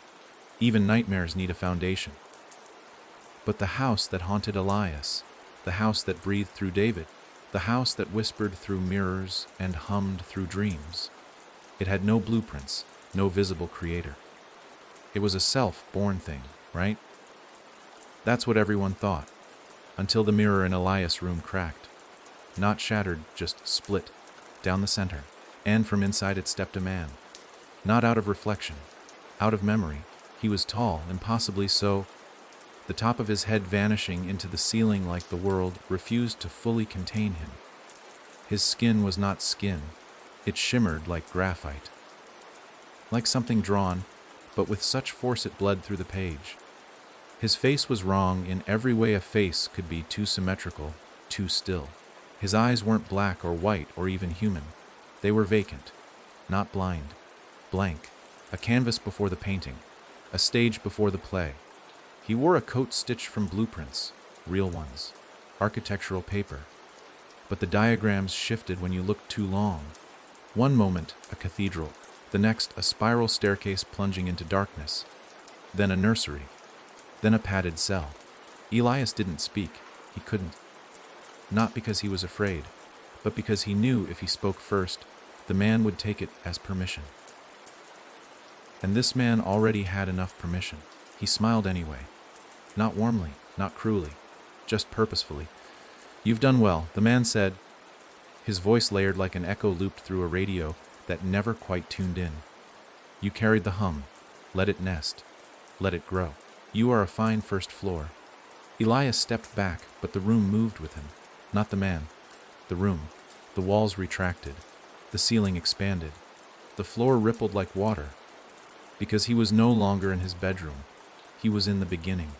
Even nightmares need a foundation. But the house that haunted Elias, the house that breathed through David, the house that whispered through mirrors and hummed through dreams, it had no blueprints, no visible creator. It was a self-born thing, right? That's what everyone thought, until the mirror in Elias' room cracked. Not shattered, just split, down the center, and from inside it stepped a man. Not out of reflection, out of memory. He was tall, impossibly so, the top of his head vanishing into the ceiling like the world refused to fully contain him. His skin was not skin, it shimmered like graphite. Like something drawn, but with such force it bled through the page. His face was wrong in every way a face could be, too symmetrical, too still. His eyes weren't black or white or even human. They were vacant, not blind, blank, a canvas before the painting, a stage before the play. He wore a coat stitched from blueprints, real ones, architectural paper. But the diagrams shifted when you looked too long. One moment, a cathedral, the next, a spiral staircase plunging into darkness, then a nursery, then a padded cell. Elias didn't speak. He couldn't. Not because he was afraid, but because he knew if he spoke first, the man would take it as permission. And this man already had enough permission. He smiled anyway. Not warmly, not cruelly, just purposefully. "You've done well," the man said. His voice layered like an echo looped through a radio that never quite tuned in. "You carried the hum. Let it nest. Let it grow. You are a fine first floor." Elias stepped back, but the room moved with him. Not the man. The room. The walls retracted. The ceiling expanded. The floor rippled like water. Because he was no longer in his bedroom. He was in the beginning.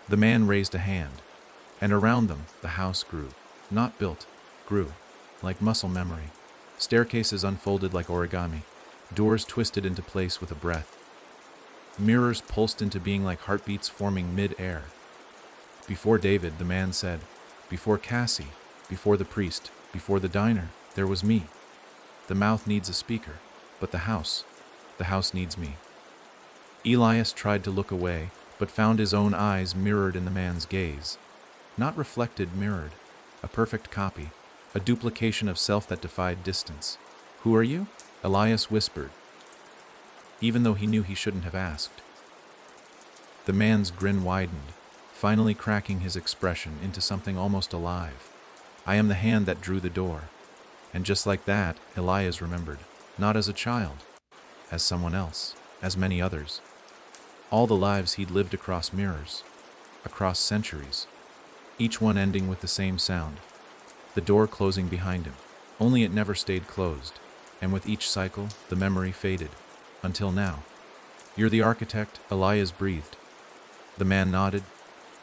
The man raised a hand, and around them the house grew. Not built, grew, like muscle memory. Staircases unfolded like origami. Doors twisted into place with a breath. Mirrors pulsed into being like heartbeats forming mid-air. Before David, the man said, before Cassie, before the priest, before the diner, there was me. The mouth needs a speaker, but the house needs me. Elias tried to look away, but found his own eyes mirrored in the man's gaze. Not reflected, mirrored. A perfect copy, a duplication of self that defied distance. "Who are you?" Elias whispered, even though he knew he shouldn't have asked. The man's grin widened, finally cracking his expression into something almost alive. "I am the hand that drew the door." And just like that, Elias remembered, not as a child, as someone else, as many others. All the lives he'd lived across mirrors, across centuries, each one ending with the same sound, the door closing behind him. Only it never stayed closed, and with each cycle, the memory faded, until now. "You're the architect," Elias breathed. The man nodded,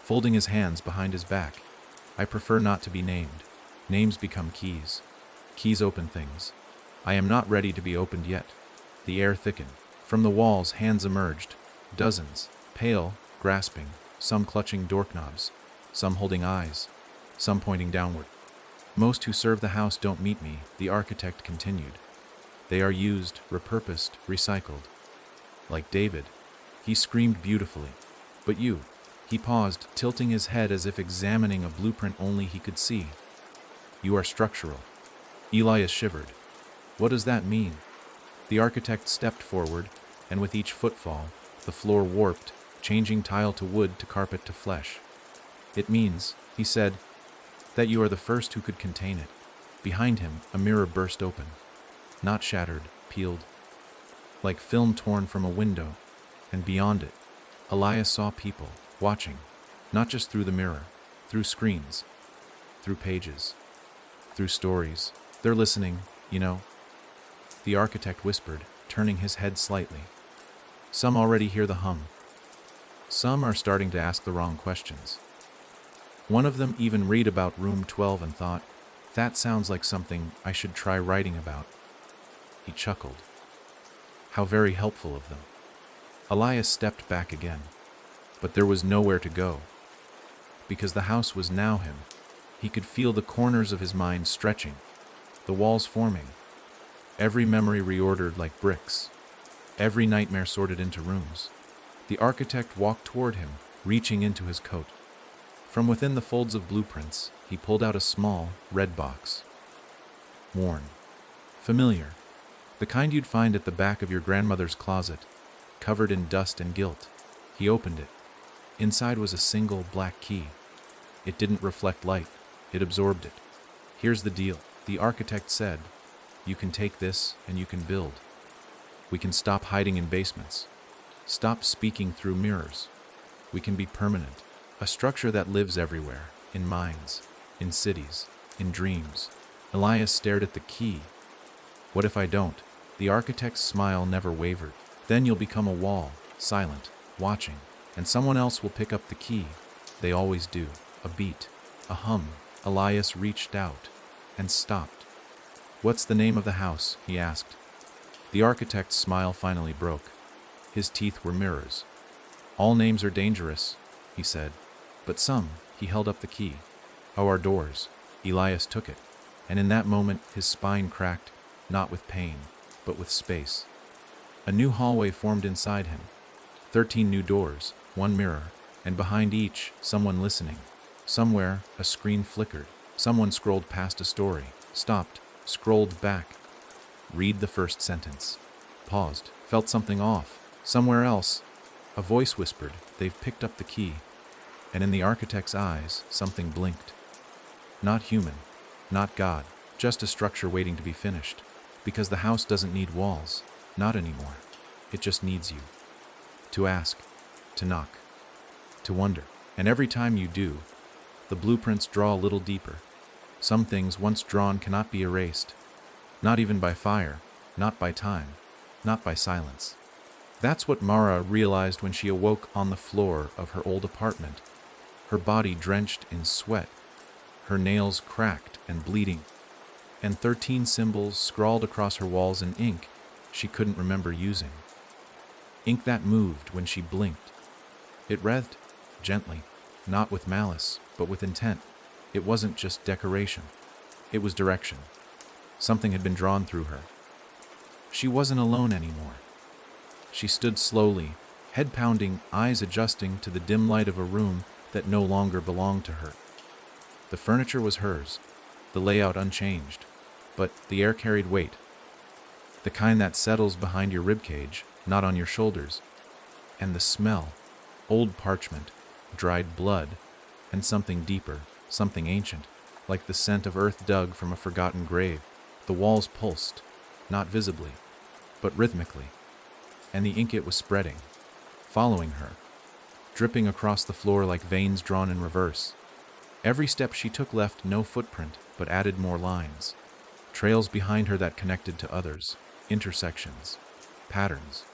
folding his hands behind his back. "I prefer not to be named. Names become keys. Keys open things. I am not ready to be opened yet." The air thickened. From the walls, hands emerged. Dozens, pale, grasping, some clutching doorknobs, some holding eyes, some pointing downward. "Most who serve the house don't meet me," the architect continued. "They are used, repurposed, recycled. Like David." He screamed beautifully. "But you." He paused, tilting his head as if examining a blueprint only he could see. "You are structural." Elias shivered. "What does that mean?" The architect stepped forward, and with each footfall, the floor warped, changing tile to wood to carpet to flesh. "It means," he said, "that you are the first who could contain it." Behind him, a mirror burst open. Not shattered, peeled. Like film torn from a window, and beyond it, Elias saw people, watching, not just through the mirror, through screens, through pages, through stories. "They're listening, you know," the architect whispered, turning his head slightly. "Some already hear the hum. Some are starting to ask the wrong questions. One of them even read about room 12 and thought, that sounds like something I should try writing about." He chuckled. How very helpful of them. Elias stepped back again, but there was nowhere to go. Because the house was now him. He could feel the corners of his mind stretching, the walls forming, every memory reordered like bricks, every nightmare sorted into rooms. The architect walked toward him, reaching into his coat. From within the folds of blueprints, he pulled out a small, red box. Worn. Familiar. The kind you'd find at the back of your grandmother's closet, covered in dust and gilt. He opened it. Inside was a single black key. It didn't reflect light. It absorbed it. "Here's the deal," the architect said. "You can take this and you can build. We can stop hiding in basements. Stop speaking through mirrors. We can be permanent. A structure that lives everywhere, in minds, in cities, in dreams." Elias stared at the key. "What if I don't?" The architect's smile never wavered. "Then you'll become a wall, silent, watching, and someone else will pick up the key. They always do. A beat, a hum." Elias reached out and stopped. "What's the name of the house?" he asked. The architect's smile finally broke. His teeth were mirrors. "All names are dangerous," he said. "But some," he held up the key, "are doors." Elias took it, and in that moment his spine cracked, not with pain, but with space. A new hallway formed inside him. 13 new doors, one mirror, and behind each, someone listening. Somewhere, a screen flickered. Someone scrolled past a story, stopped, scrolled back. Read the first sentence. Paused, felt something off. Somewhere else, a voice whispered, "They've picked up the key." And in the architect's eyes, something blinked. Not human, not God, just a structure waiting to be finished. Because the house doesn't need walls, not anymore. It just needs you. To ask, to knock, to wonder. And every time you do, the blueprints draw a little deeper. Some things once drawn cannot be erased. Not even by fire, not by time, not by silence. That's what Mara realized when she awoke on the floor of her old apartment, her body drenched in sweat, her nails cracked and bleeding, and 13 symbols scrawled across her walls in ink she couldn't remember using. Ink that moved when she blinked. It writhed gently, not with malice, but with intent. It wasn't just decoration. It was direction. Something had been drawn through her. She wasn't alone anymore. She stood slowly, head pounding, eyes adjusting to the dim light of a room that no longer belonged to her. The furniture was hers, the layout unchanged, but the air carried weight. The kind that settles behind your ribcage, not on your shoulders. And the smell, old parchment, dried blood, and something deeper, something ancient, like the scent of earth dug from a forgotten grave. The walls pulsed, not visibly, but rhythmically, and the ink it was spreading, following her, dripping across the floor like veins drawn in reverse. Every step she took left no footprint, but added more lines. Trails behind her that connected to others, intersections, patterns.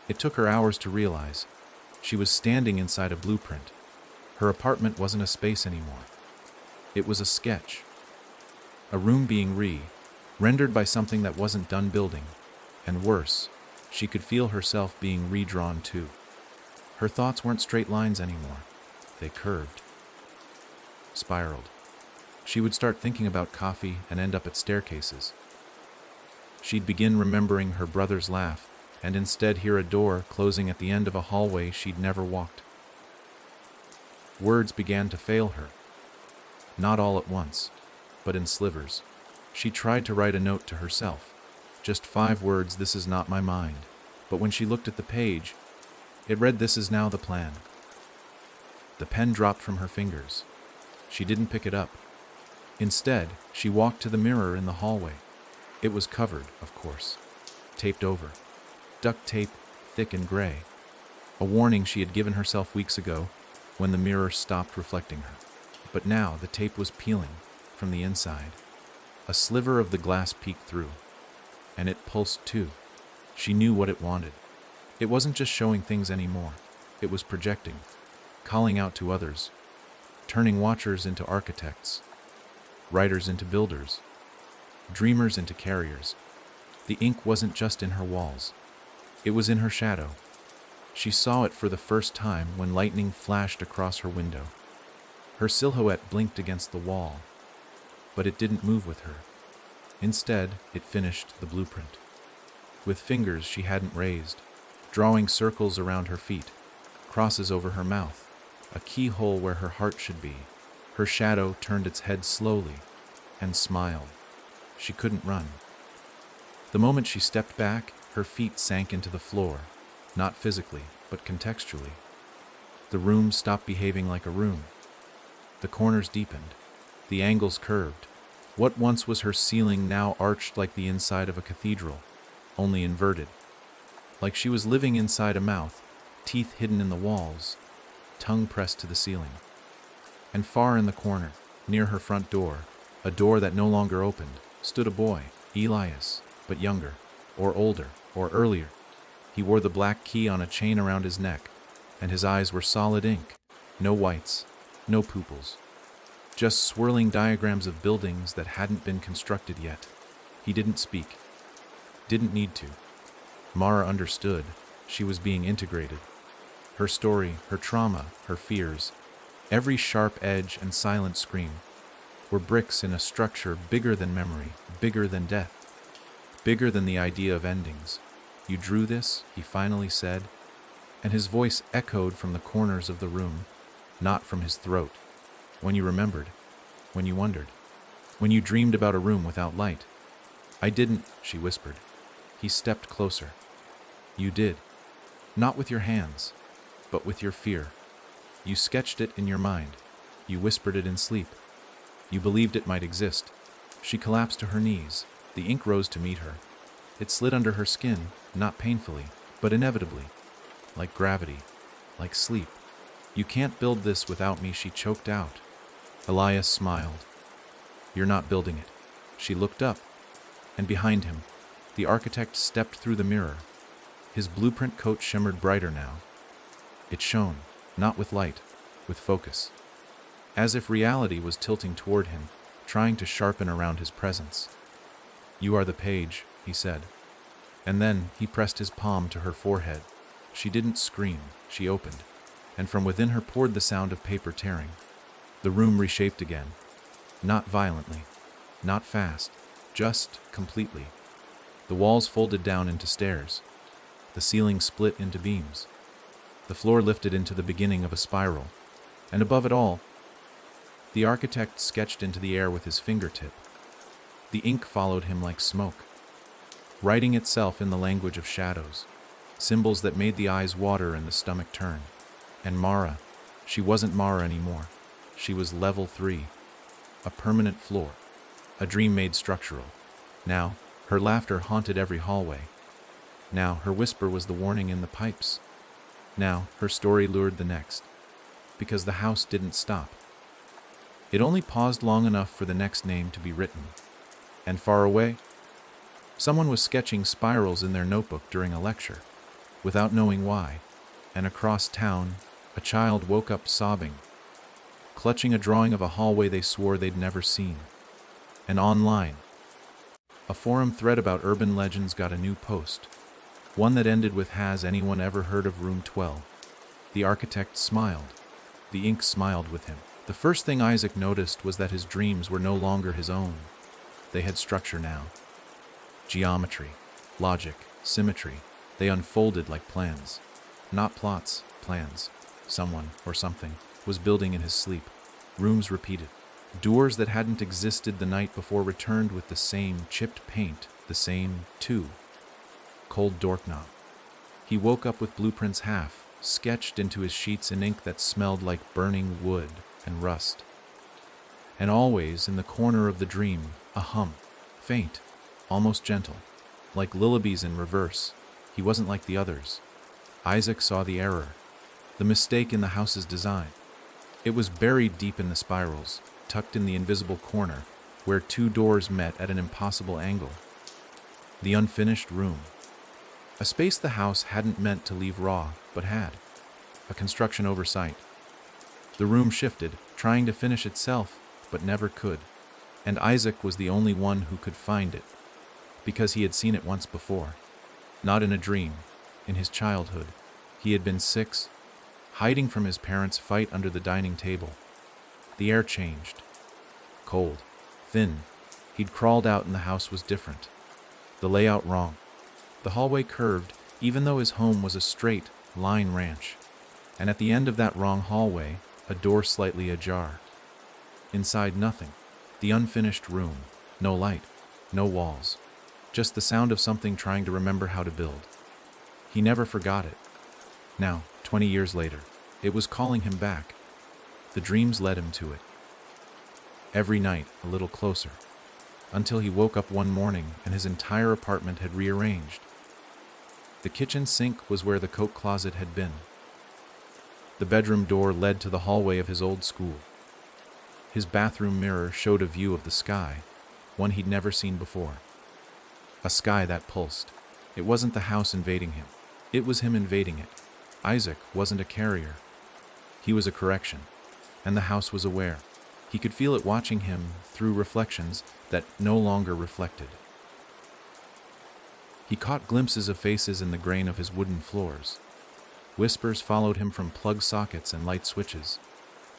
It took her hours to realize. She was standing inside a blueprint. Her apartment wasn't a space anymore. It was a sketch. A room being rendered by something that wasn't done building. And worse, she could feel herself being redrawn too. Her thoughts weren't straight lines anymore. They curved, spiraled. She would start thinking about coffee and end up at staircases. She'd begin remembering her brother's laugh, and instead hear a door closing at the end of a hallway she'd never walked. Words began to fail her. Not all at once, but in slivers. She tried to write a note to herself. Just 5 words, "This is not my mind." But when she looked at the page, it read, "This is now the plan." The pen dropped from her fingers. She didn't pick it up. Instead, she walked to the mirror in the hallway. It was covered, of course. Taped over. Duct tape, thick and gray. A warning she had given herself weeks ago, when the mirror stopped reflecting her. But now the tape was peeling from the inside. A sliver of the glass peeked through. And it pulsed too. She knew what it wanted. It wasn't just showing things anymore. It was projecting, calling out to others, turning watchers into architects, writers into builders, dreamers into carriers. The ink wasn't just in her walls. It was in her shadow. She saw it for the first time when lightning flashed across her window. Her silhouette blinked against the wall, but it didn't move with her. Instead, it finished the blueprint. With fingers she hadn't raised, drawing circles around her feet, crosses over her mouth, a keyhole where her heart should be. Her shadow turned its head slowly and smiled. She couldn't run. The moment she stepped back, her feet sank into the floor, not physically, but contextually. The room stopped behaving like a room. The corners deepened. The angles curved. What once was her ceiling now arched like the inside of a cathedral, only inverted. Like she was living inside a mouth, teeth hidden in the walls, tongue pressed to the ceiling. And far in the corner, near her front door, a door that no longer opened, stood a boy, Elias, but younger, or older, or earlier. He wore the black key on a chain around his neck, and his eyes were solid ink, no whites, no pupils. Just swirling diagrams of buildings that hadn't been constructed yet. He didn't speak. Didn't need to. Mara understood. She was being integrated. Her story, her trauma, her fears, every sharp edge and silent scream, were bricks in a structure bigger than memory, bigger than death, bigger than the idea of endings. "You drew this," he finally said, and his voice echoed from the corners of the room, not from his throat. "When you remembered, when you wondered, when you dreamed about a room without light." "I didn't," she whispered. He stepped closer. "You did. Not with your hands, but with your fear. You sketched it in your mind. You whispered it in sleep. You believed it might exist." She collapsed to her knees. The ink rose to meet her. It slid under her skin, not painfully, but inevitably, like gravity, like sleep. "You can't build this without me," she choked out. Elias smiled. "You're not building it." She looked up, and behind him, the architect stepped through the mirror. His blueprint coat shimmered brighter now. It shone, not with light, with focus. As if reality was tilting toward him, trying to sharpen around his presence. "You are the page," he said. And then he pressed his palm to her forehead. She didn't scream, she opened, and from within her poured the sound of paper tearing. The room reshaped again. Not violently, not fast, just completely. The walls folded down into stairs. The ceiling split into beams. The floor lifted into the beginning of a spiral. And above it all, the architect sketched into the air with his fingertip. The ink followed him like smoke, writing itself in the language of shadows, symbols that made the eyes water and the stomach turn. And Mara, she wasn't Mara anymore. She was level 3, a permanent floor, a dream made structural. Now, her laughter haunted every hallway. Now, her whisper was the warning in the pipes. Now, her story lured the next, because the house didn't stop. It only paused long enough for the next name to be written. And far away, someone was sketching spirals in their notebook during a lecture, without knowing why, and across town, a child woke up sobbing, clutching a drawing of a hallway they swore they'd never seen. And online, a forum thread about urban legends got a new post, one that ended with "Has anyone ever heard of room 12? The architect smiled. The ink smiled with him. The first thing Isaac noticed was that his dreams were no longer his own. They had structure now. Geometry, logic, symmetry. They unfolded like plans. Not plots, plans. Someone, or something, was building in his sleep. Rooms repeated. Doors that hadn't existed the night before returned with the same chipped paint, the same, too. Cold doorknob. He woke up with blueprints half, sketched into his sheets in ink that smelled like burning wood and rust. And always, in the corner of the dream, a hum. Faint, almost gentle, like lullabies in reverse. He wasn't like the others. Isaac saw the error, the mistake in the house's design. It was buried deep in the spirals, tucked in the invisible corner, where two doors met at an impossible angle. The unfinished room. A space the house hadn't meant to leave raw, but had. A construction oversight. The room shifted, trying to finish itself, but never could. And Isaac was the only one who could find it, because he had seen it once before. Not in a dream, in his childhood. He had been 6, hiding from his parents' fight under the dining table. The air changed. Cold. Thin. He'd crawled out and the house was different. The layout wrong. The hallway curved, even though his home was a straight, line ranch. And at the end of that wrong hallway, a door slightly ajar. Inside, nothing. The unfinished room. No light. No walls. Just the sound of something trying to remember how to build. He never forgot it. Now, 20 years later, it was calling him back. The dreams led him to it. Every night, a little closer. Until he woke up one morning and his entire apartment had rearranged. The kitchen sink was where the coat closet had been. The bedroom door led to the hallway of his old school. His bathroom mirror showed a view of the sky, one he'd never seen before. A sky that pulsed. It wasn't the house invading him. It was him invading it. Isaac wasn't a carrier. He was a correction, and the house was aware. He could feel it watching him through reflections that no longer reflected. He caught glimpses of faces in the grain of his wooden floors. Whispers followed him from plug sockets and light switches.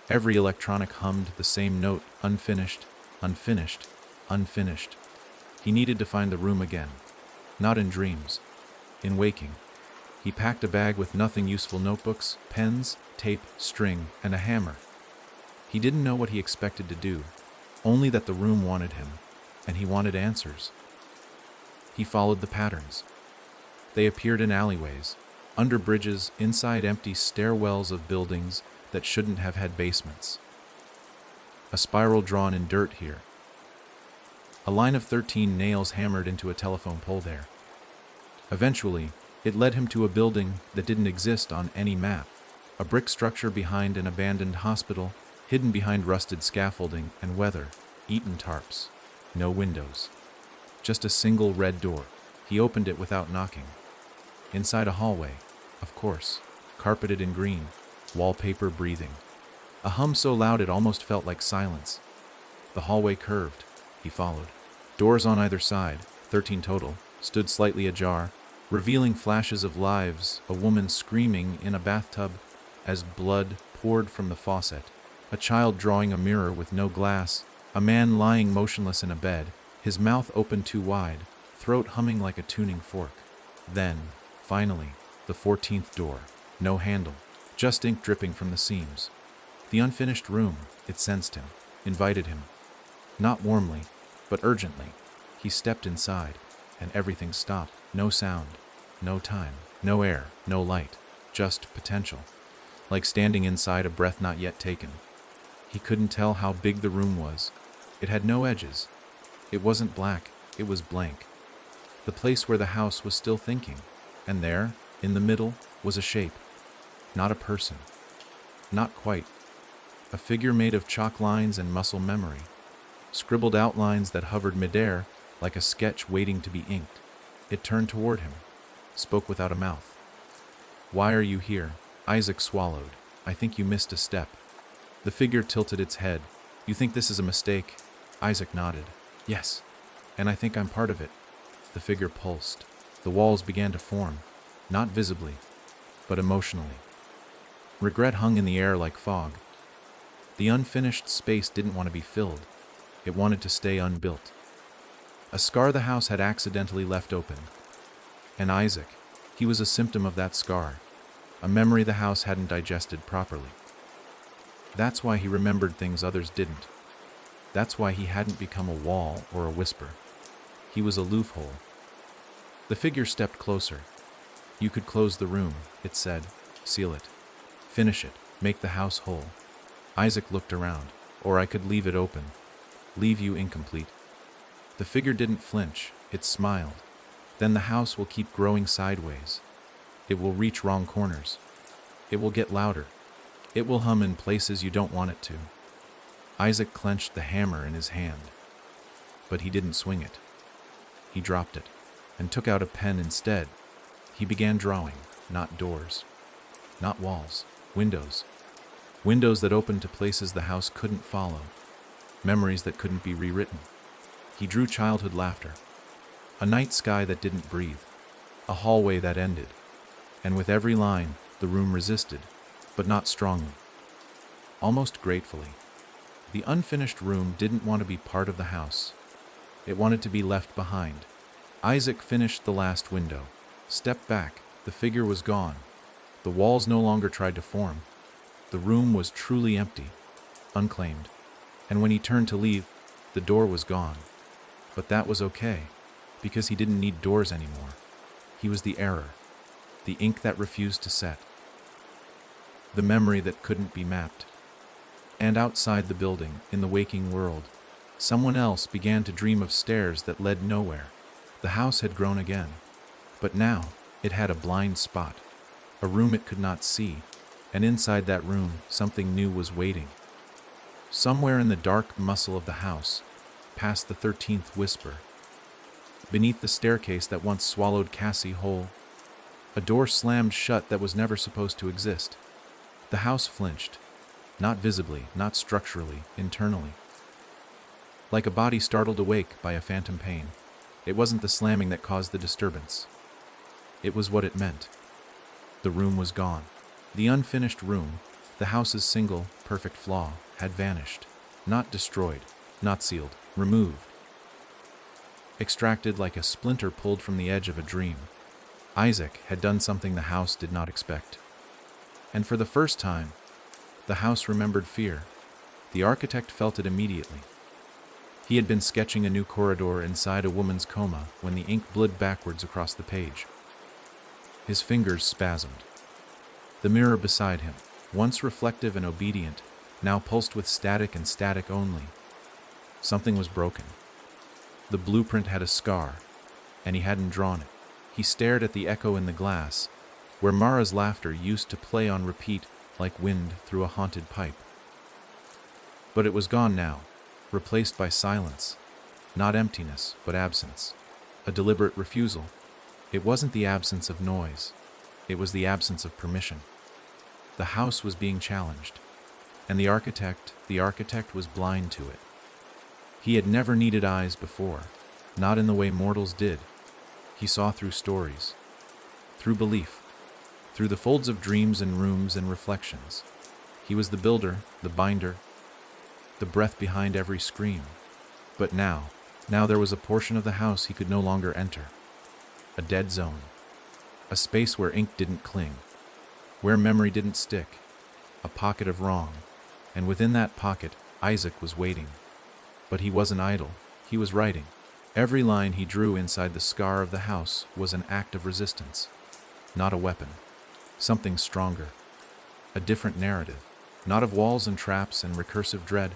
Every electronic hummed the same note, unfinished, unfinished, unfinished. He needed to find the room again, not in dreams, in waking. He packed a bag with nothing useful: notebooks, pens, tape, string, and a hammer. He didn't know what he expected to do, only that the room wanted him, and he wanted answers. He followed the patterns. They appeared in alleyways, under bridges, inside empty stairwells of buildings that shouldn't have had basements. A spiral drawn in dirt here. A line of 13 nails hammered into a telephone pole there. Eventually, it led him to a building that didn't exist on any map. A brick structure behind an abandoned hospital, hidden behind rusted scaffolding and weather-eaten tarps. No windows. Just a single red door. He opened it without knocking. Inside a hallway, of course, carpeted in green, wallpaper breathing. A hum so loud it almost felt like silence. The hallway curved. He followed. Doors on either side, 13 total, stood slightly ajar, revealing flashes of lives, a woman screaming in a bathtub as blood poured from the faucet, a child drawing a mirror with no glass, a man lying motionless in a bed, his mouth open too wide, throat humming like a tuning fork. Then, finally, the 14th door. No handle, just ink dripping from the seams. The unfinished room, it sensed him, invited him. Not warmly, but urgently. He stepped inside, and everything stopped. No sound, no time, no air, no light, just potential. Like standing inside a breath not yet taken. He couldn't tell how big the room was. It had no edges. It wasn't black, it was blank. The place where the house was still thinking. And there, in the middle, was a shape. Not a person. Not quite. A figure made of chalk lines and muscle memory. Scribbled outlines that hovered midair like a sketch waiting to be inked. It turned toward him, spoke without a mouth. "Why are you here?" Isaac swallowed. "I think you missed a step." The figure tilted its head. "You think this is a mistake?" Isaac nodded. "Yes, and I think I'm part of it." The figure pulsed. The walls began to form, not visibly, but emotionally. Regret hung in the air like fog. The unfinished space didn't want to be filled. It wanted to stay unbuilt. A scar the house had accidentally left open. And Isaac, he was a symptom of that scar, a memory the house hadn't digested properly. That's why he remembered things others didn't. That's why he hadn't become a wall or a whisper. He was a loophole. The figure stepped closer. "You could close the room," it said. "Seal it. Finish it. Make the house whole." Isaac looked around. "Or I could leave it open. Leave you incomplete." The figure didn't flinch. It smiled. "Then the house will keep growing sideways. It will reach wrong corners. It will get louder. It will hum in places you don't want it to." Isaac clenched the hammer in his hand. But he didn't swing it. He dropped it and took out a pen instead. He began drawing, not doors, not walls, windows. Windows that opened to places the house couldn't follow. Memories that couldn't be rewritten. He drew childhood laughter. A night sky that didn't breathe. A hallway that ended. And with every line, the room resisted, but not strongly. Almost gratefully. The unfinished room didn't want to be part of the house. It wanted to be left behind. Isaac finished the last window. Stepped back. The figure was gone. The walls no longer tried to form. The room was truly empty, unclaimed. And when he turned to leave, the door was gone. But that was okay, because he didn't need doors anymore. He was the error, the ink that refused to set, the memory that couldn't be mapped. And outside the building, in the waking world, someone else began to dream of stairs that led nowhere. The house had grown again, but now it had a blind spot, a room it could not see, and inside that room, something new was waiting. Somewhere in the dark muscle of the house, past the 13th whisper, beneath the staircase that once swallowed Cassie whole, a door slammed shut that was never supposed to exist. The house flinched, not visibly, not structurally, internally. Like a body startled awake by a phantom pain. It wasn't the slamming that caused the disturbance. It was what it meant. The room was gone. The unfinished room, the house's single, perfect flaw, had vanished. Not destroyed, not sealed, removed. Extracted like a splinter pulled from the edge of a dream. Isaac had done something the house did not expect. And for the first time, the house remembered fear. The architect felt it immediately. He had been sketching a new corridor inside a woman's coma when the ink bled backwards across the page. His fingers spasmed. The mirror beside him, once reflective and obedient, now pulsed with static and static only. Something was broken. The blueprint had a scar, and he hadn't drawn it. He stared at the echo in the glass, where Mara's laughter used to play on repeat like wind through a haunted pipe. But it was gone now, replaced by silence. Not emptiness, but absence. A deliberate refusal. It wasn't the absence of noise. It was the absence of permission. The house was being challenged, and the architect was blind to it. He had never needed eyes before, not in the way mortals did. He saw through stories, through belief, through the folds of dreams and rooms and reflections. He was the builder, the binder, the breath behind every scream. But now there was a portion of the house he could no longer enter. A dead zone. A space where ink didn't cling, where memory didn't stick. A pocket of wrong. And within that pocket, Isaac was waiting. But he wasn't idle. He was writing. Every line he drew inside the scar of the house was an act of resistance. Not a weapon. Something stronger. A different narrative. Not of walls and traps and recursive dread,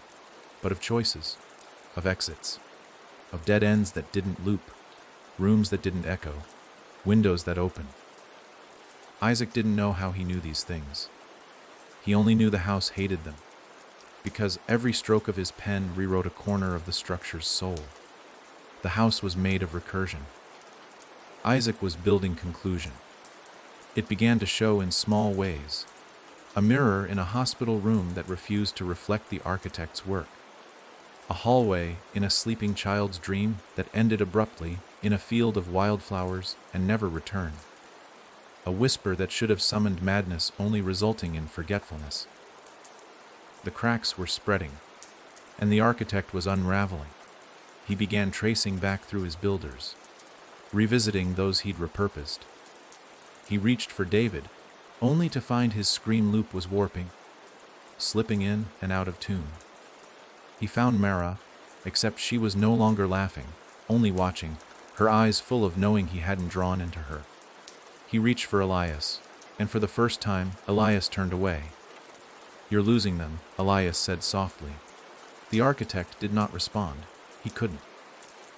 but of choices, of exits, of dead ends that didn't loop, rooms that didn't echo, windows that opened. Isaac didn't know how he knew these things. He only knew the house hated them, because every stroke of his pen rewrote a corner of the structure's soul. The house was made of recursion. Isaac was building conclusion. It began to show in small ways. A mirror in a hospital room that refused to reflect the architect's work. A hallway in a sleeping child's dream that ended abruptly in a field of wildflowers and never returned. A whisper that should have summoned madness, only resulting in forgetfulness. The cracks were spreading, and the architect was unraveling. He began tracing back through his builders, revisiting those he'd repurposed. He reached for David, only to find his scream loop was warping, slipping in and out of tune. He found Mara, except she was no longer laughing, only watching, her eyes full of knowing he hadn't drawn into her. He reached for Elias, and for the first time, Elias turned away. "You're losing them," Elias said softly. The architect did not respond. He couldn't.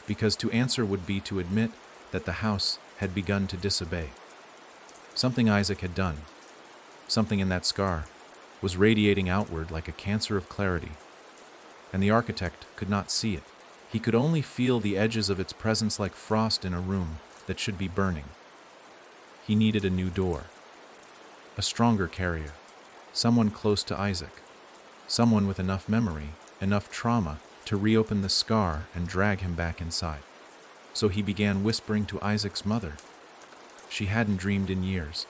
Because to answer would be to admit that the house had begun to disobey. Something Isaac had done, something in that scar, was radiating outward like a cancer of clarity. And the architect could not see it. He could only feel the edges of its presence like frost in a room that should be burning. He needed a new door. A stronger carrier. Someone close to Isaac. Someone with enough memory, enough trauma, to reopen the scar and drag him back inside. So he began whispering to Isaac's mother. She hadn't dreamed in years.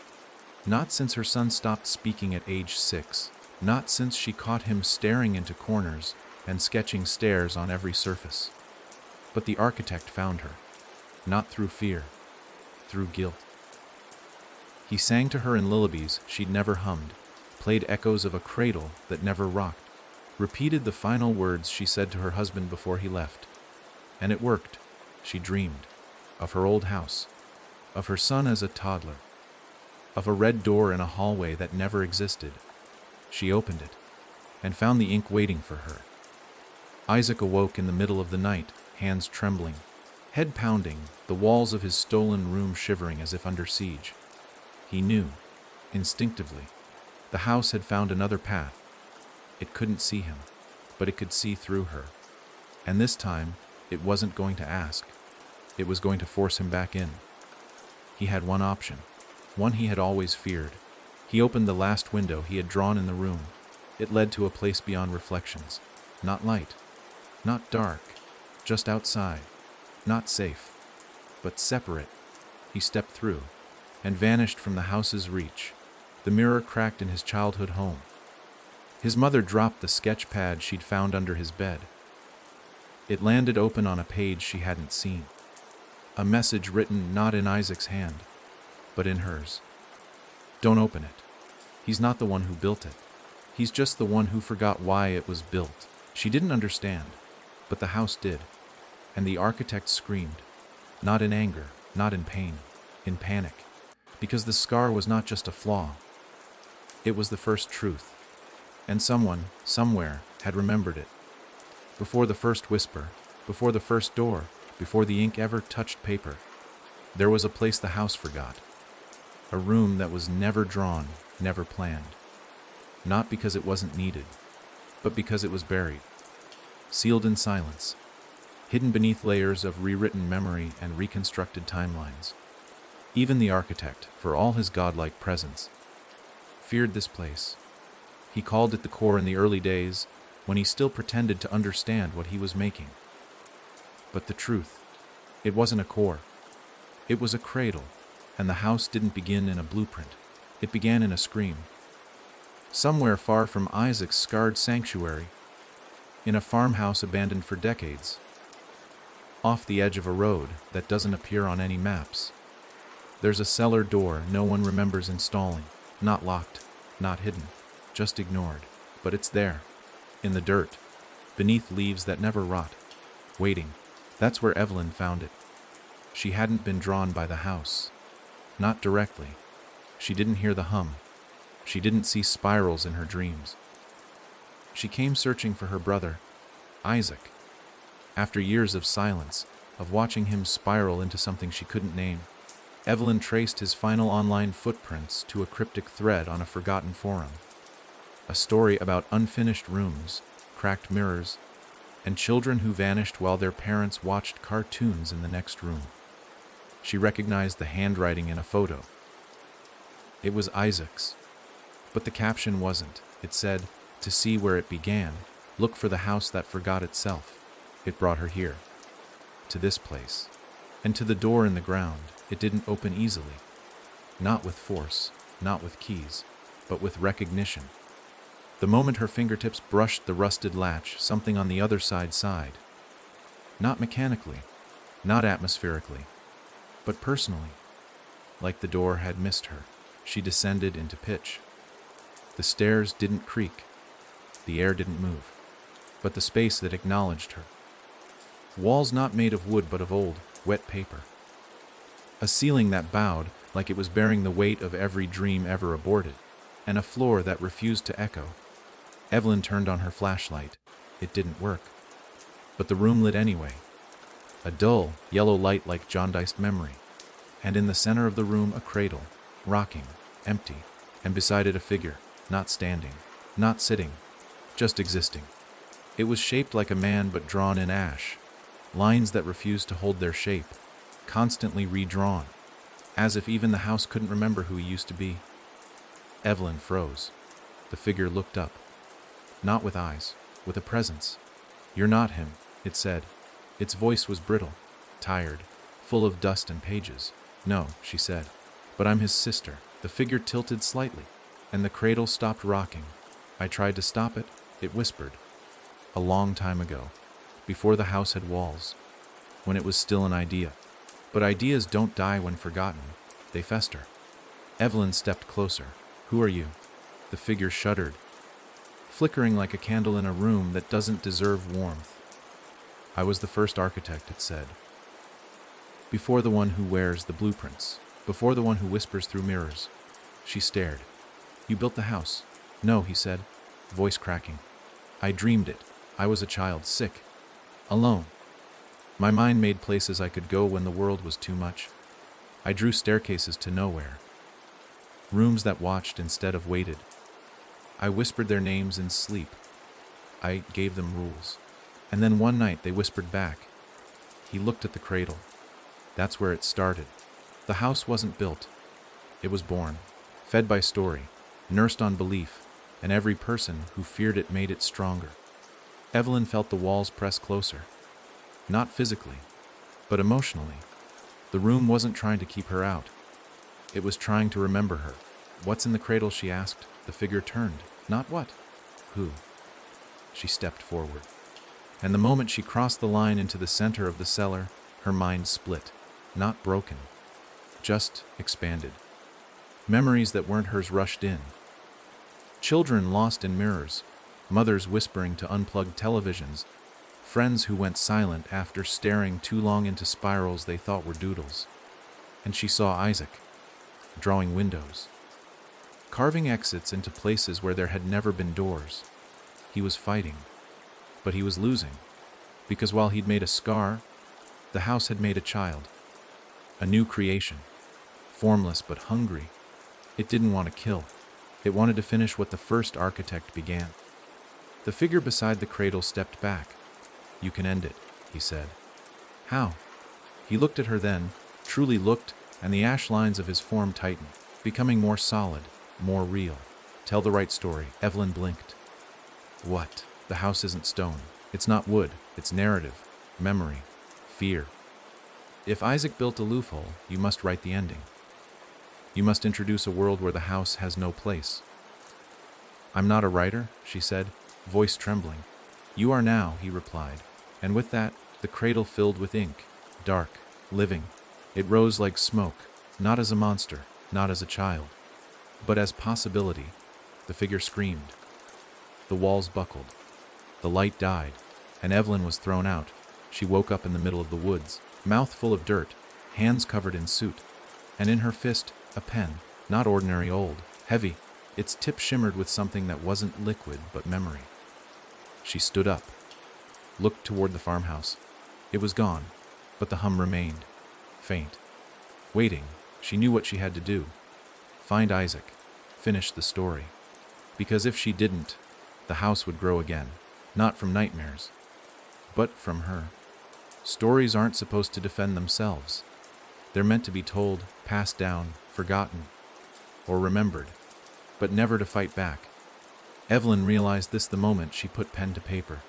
Not since her son stopped speaking at age 6. Not since she caught him staring into corners and sketching stairs on every surface. But the architect found her. Not through fear. Through guilt. He sang to her in lullabies she'd never hummed, played echoes of a cradle that never rocked, repeated the final words she said to her husband before he left. And it worked. She dreamed. Of her old house. Of her son as a toddler. Of a red door in a hallway that never existed. She opened it, and found the ink waiting for her. Isaac awoke in the middle of the night, hands trembling, head pounding, the walls of his stolen room shivering as if under siege. He knew, instinctively, the house had found another path. It couldn't see him, but it could see through her. And this time, it wasn't going to ask. It was going to force him back in. He had one option, one he had always feared. He opened the last window he had drawn in the room. It led to a place beyond reflections. Not light, not dark, just outside. Not safe, but separate. He stepped through, and vanished from the house's reach. The mirror cracked in his childhood home. His mother dropped the sketch pad she'd found under his bed. It landed open on a page she hadn't seen. A message written not in Isaac's hand, but in hers. "Don't open it. He's not the one who built it. He's just the one who forgot why it was built." She didn't understand, but the house did. And the architect screamed, not in anger, not in pain, in panic, because the scar was not just a flaw. It was the first truth, and someone, somewhere, had remembered it. Before the first whisper, before the first door, before the ink ever touched paper, there was a place the house forgot. A room that was never drawn, never planned. Not because it wasn't needed, but because it was buried, sealed in silence, hidden beneath layers of rewritten memory and reconstructed timelines. Even the architect, for all his godlike presence, feared this place. He called it the core in the early days, when he still pretended to understand what he was making. But the truth, it wasn't a core. It was a cradle, and the house didn't begin in a blueprint. It began in a scream. Somewhere far from Isaac's scarred sanctuary, in a farmhouse abandoned for decades, off the edge of a road that doesn't appear on any maps. There's a cellar door no one remembers installing, not locked, not hidden, just ignored, but it's there, in the dirt, beneath leaves that never rot, waiting. That's where Evelyn found it. She hadn't been drawn by the house, not directly. She didn't hear the hum. She didn't see spirals in her dreams. She came searching for her brother, Isaac. After years of silence, of watching him spiral into something she couldn't name, Evelyn traced his final online footprints to a cryptic thread on a forgotten forum. A story about unfinished rooms, cracked mirrors, and children who vanished while their parents watched cartoons in the next room. She recognized the handwriting in a photo. It was Isaac's. But the caption wasn't. It said, "To see where it began, look for the house that forgot itself." It brought her here, to this place, and to the door in the ground. It didn't open easily. Not with force, not with keys, but with recognition. The moment her fingertips brushed the rusted latch, something on the other side sighed. Not mechanically, not atmospherically, but personally. Like the door had missed her, she descended into pitch. The stairs didn't creak, the air didn't move, but the space that acknowledged her. Walls not made of wood but of old, wet paper. A ceiling that bowed like it was bearing the weight of every dream ever aborted, and a floor that refused to echo. Evelyn turned on her flashlight. It didn't work. But the room lit anyway. A dull, yellow light like jaundiced memory. And in the center of the room, a cradle, rocking, empty, and beside it a figure, not standing, not sitting, just existing. It was shaped like a man but drawn in ash, lines that refused to hold their shape, constantly redrawn, as if even the house couldn't remember who he used to be. Evelyn froze. The figure looked up. Not with eyes, with a presence. "You're not him," it said. Its voice was brittle, tired, full of dust and pages. "No," she said, "but I'm his sister." The figure tilted slightly, and the cradle stopped rocking. "I tried to stop it," it whispered. "A long time ago, before the house had walls, when it was still an idea. But ideas don't die when forgotten, they fester." Evelyn stepped closer. "Who are you?" The figure shuddered, flickering like a candle in a room that doesn't deserve warmth. "I was the first architect," it said. "Before the one who wears the blueprints, before the one who whispers through mirrors." She stared. "You built the house?" "No," he said, voice cracking. "I dreamed it. I was a child, sick, alone. My mind made places I could go when the world was too much. I drew staircases to nowhere, rooms that watched instead of waited. I whispered their names in sleep. I gave them rules. And then one night they whispered back." He looked at the cradle. "That's where it started. The house wasn't built. It was born, fed by story, nursed on belief, and every person who feared it made it stronger." Evelyn felt the walls press closer. Not physically, but emotionally. The room wasn't trying to keep her out. It was trying to remember her. "What's in the cradle?" she asked. The figure turned. "Not what? Who?" She stepped forward. And the moment she crossed the line into the center of the cellar, her mind split. Not broken, just expanded. Memories that weren't hers rushed in. Children lost in mirrors, mothers whispering to unplugged televisions, friends who went silent after staring too long into spirals they thought were doodles. And she saw Isaac, drawing windows, carving exits into places where there had never been doors. He was fighting, but he was losing, because while he'd made a scar, the house had made a child, a new creation, formless but hungry. It didn't want to kill. It wanted to finish what the first architect began. The figure beside the cradle stepped back. "You can end it," he said. "How?" He looked at her then, truly looked, and the ash lines of his form tightened, becoming more solid, more real. "Tell the right story." Evelyn blinked. "What?" "The house isn't stone. It's not wood. It's narrative, memory, fear. If Isaac built a loophole, you must write the ending. You must introduce a world where the house has no place." "I'm not a writer," she said, voice trembling. "You are now," he replied. And with that, the cradle filled with ink, dark, living. It rose like smoke, not as a monster, not as a child, but as possibility. The figure screamed. The walls buckled. The light died, and Evelyn was thrown out. She woke up in the middle of the woods, mouth full of dirt, hands covered in soot, and in her fist, a pen, not ordinary old, heavy. Its tip shimmered with something that wasn't liquid but memory. She stood up, looked toward the farmhouse. It was gone, but the hum remained, faint, waiting, She knew what she had to do. Find Isaac. Finish the story. Because if she didn't, the house would grow again. Not from nightmares, but from her. Stories aren't supposed to defend themselves. They're meant to be told, passed down, forgotten, or remembered, but never to fight back. Evelyn realized this the moment she put pen to paper.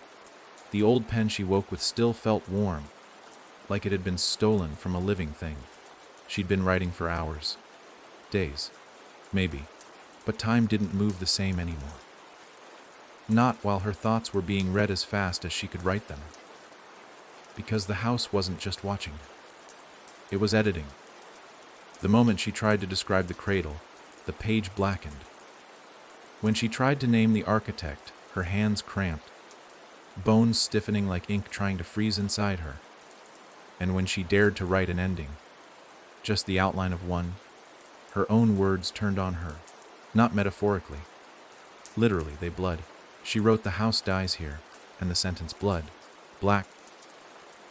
The old pen she woke with still felt warm, like it had been stolen from a living thing. She'd been writing for hours, days, maybe, but time didn't move the same anymore. Not while her thoughts were being read as fast as she could write them. Because the house wasn't just watching. It was editing. The moment she tried to describe the cradle, the page blackened. When she tried to name the architect, her hands cramped, bones stiffening like ink trying to freeze inside her. And when she dared to write an ending, just the outline of one, her own words turned on her, not metaphorically. Literally, they bled. She wrote "The house dies here," and the sentence "blood," black,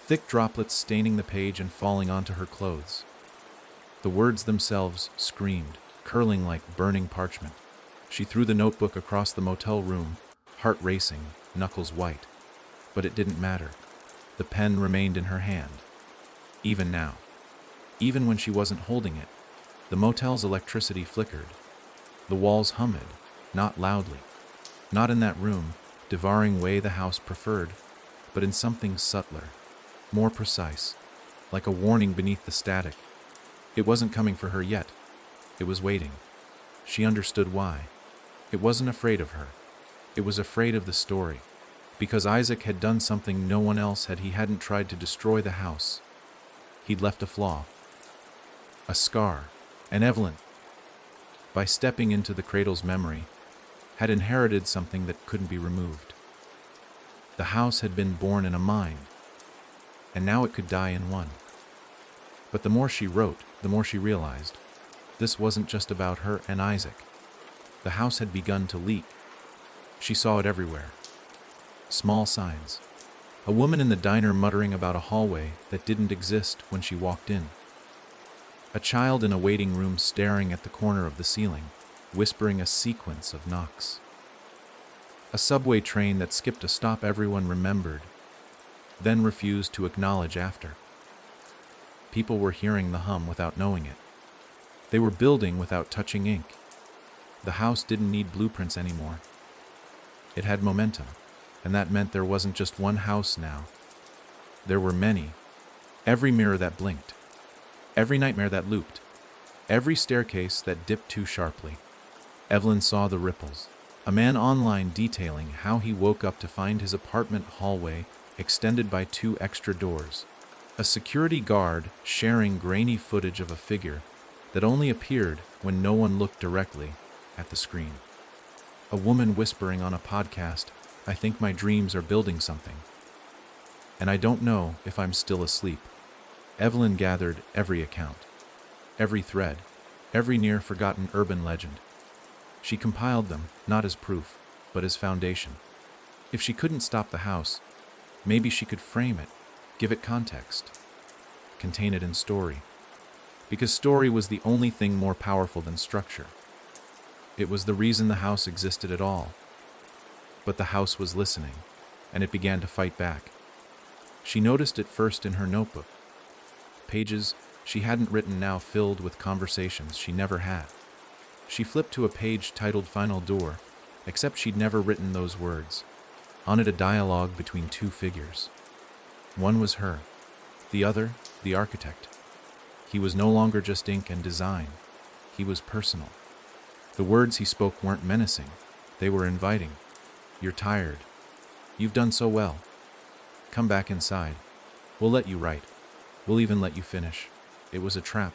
thick droplets staining the page and falling onto her clothes. The words themselves screamed, curling like burning parchment. She threw the notebook across the motel room, heart racing, knuckles white. But it didn't matter. The pen remained in her hand. Even now. Even when she wasn't holding it, the motel's electricity flickered. The walls hummed, not loudly. Not in that room, devouring way the house preferred, but in something subtler, more precise, like a warning beneath the static. It wasn't coming for her yet. It was waiting. She understood why. It wasn't afraid of her. It was afraid of the story. Because Isaac had done something no one else had. He hadn't tried to destroy the house. He'd left a flaw. A scar. And Evelyn, by stepping into the cradle's memory, had inherited something that couldn't be removed. The house had been born in a mind, and now it could die in one. But the more she wrote, the more she realized this wasn't just about her and Isaac. The house had begun to leak. She saw it everywhere. Small signs. A woman in the diner muttering about a hallway that didn't exist when she walked in. A child in a waiting room staring at the corner of the ceiling, whispering a sequence of knocks. A subway train that skipped a stop everyone remembered, then refused to acknowledge after. People were hearing the hum without knowing it. They were building without touching ink. The house didn't need blueprints anymore. It had momentum, and that meant there wasn't just one house now. There were many. Every mirror that blinked. Every nightmare that looped. Every staircase that dipped too sharply. Evelyn saw the ripples. A man online detailing how he woke up to find his apartment hallway extended by 2 extra doors. A security guard sharing grainy footage of a figure that only appeared when no one looked directly at the screen. A woman whispering on a podcast, "I think my dreams are building something. And I don't know if I'm still asleep." Evelyn gathered every account, every thread, every near-forgotten urban legend. She compiled them, not as proof, but as foundation. If she couldn't stop the house, maybe she could frame it, give it context, contain it in story. Because story was the only thing more powerful than structure. It was the reason the house existed at all. But the house was listening, and it began to fight back. She noticed it first in her notebook. Pages she hadn't written now filled with conversations she never had. She flipped to a page titled "Final Door," except she'd never written those words. On it, a dialogue between 2 figures. One was her, the other, the architect. He was no longer just ink and design. He was personal. The words he spoke weren't menacing. They were inviting. "You're tired. You've done so well. Come back inside. We'll let you write. We'll even let you finish." It was a trap,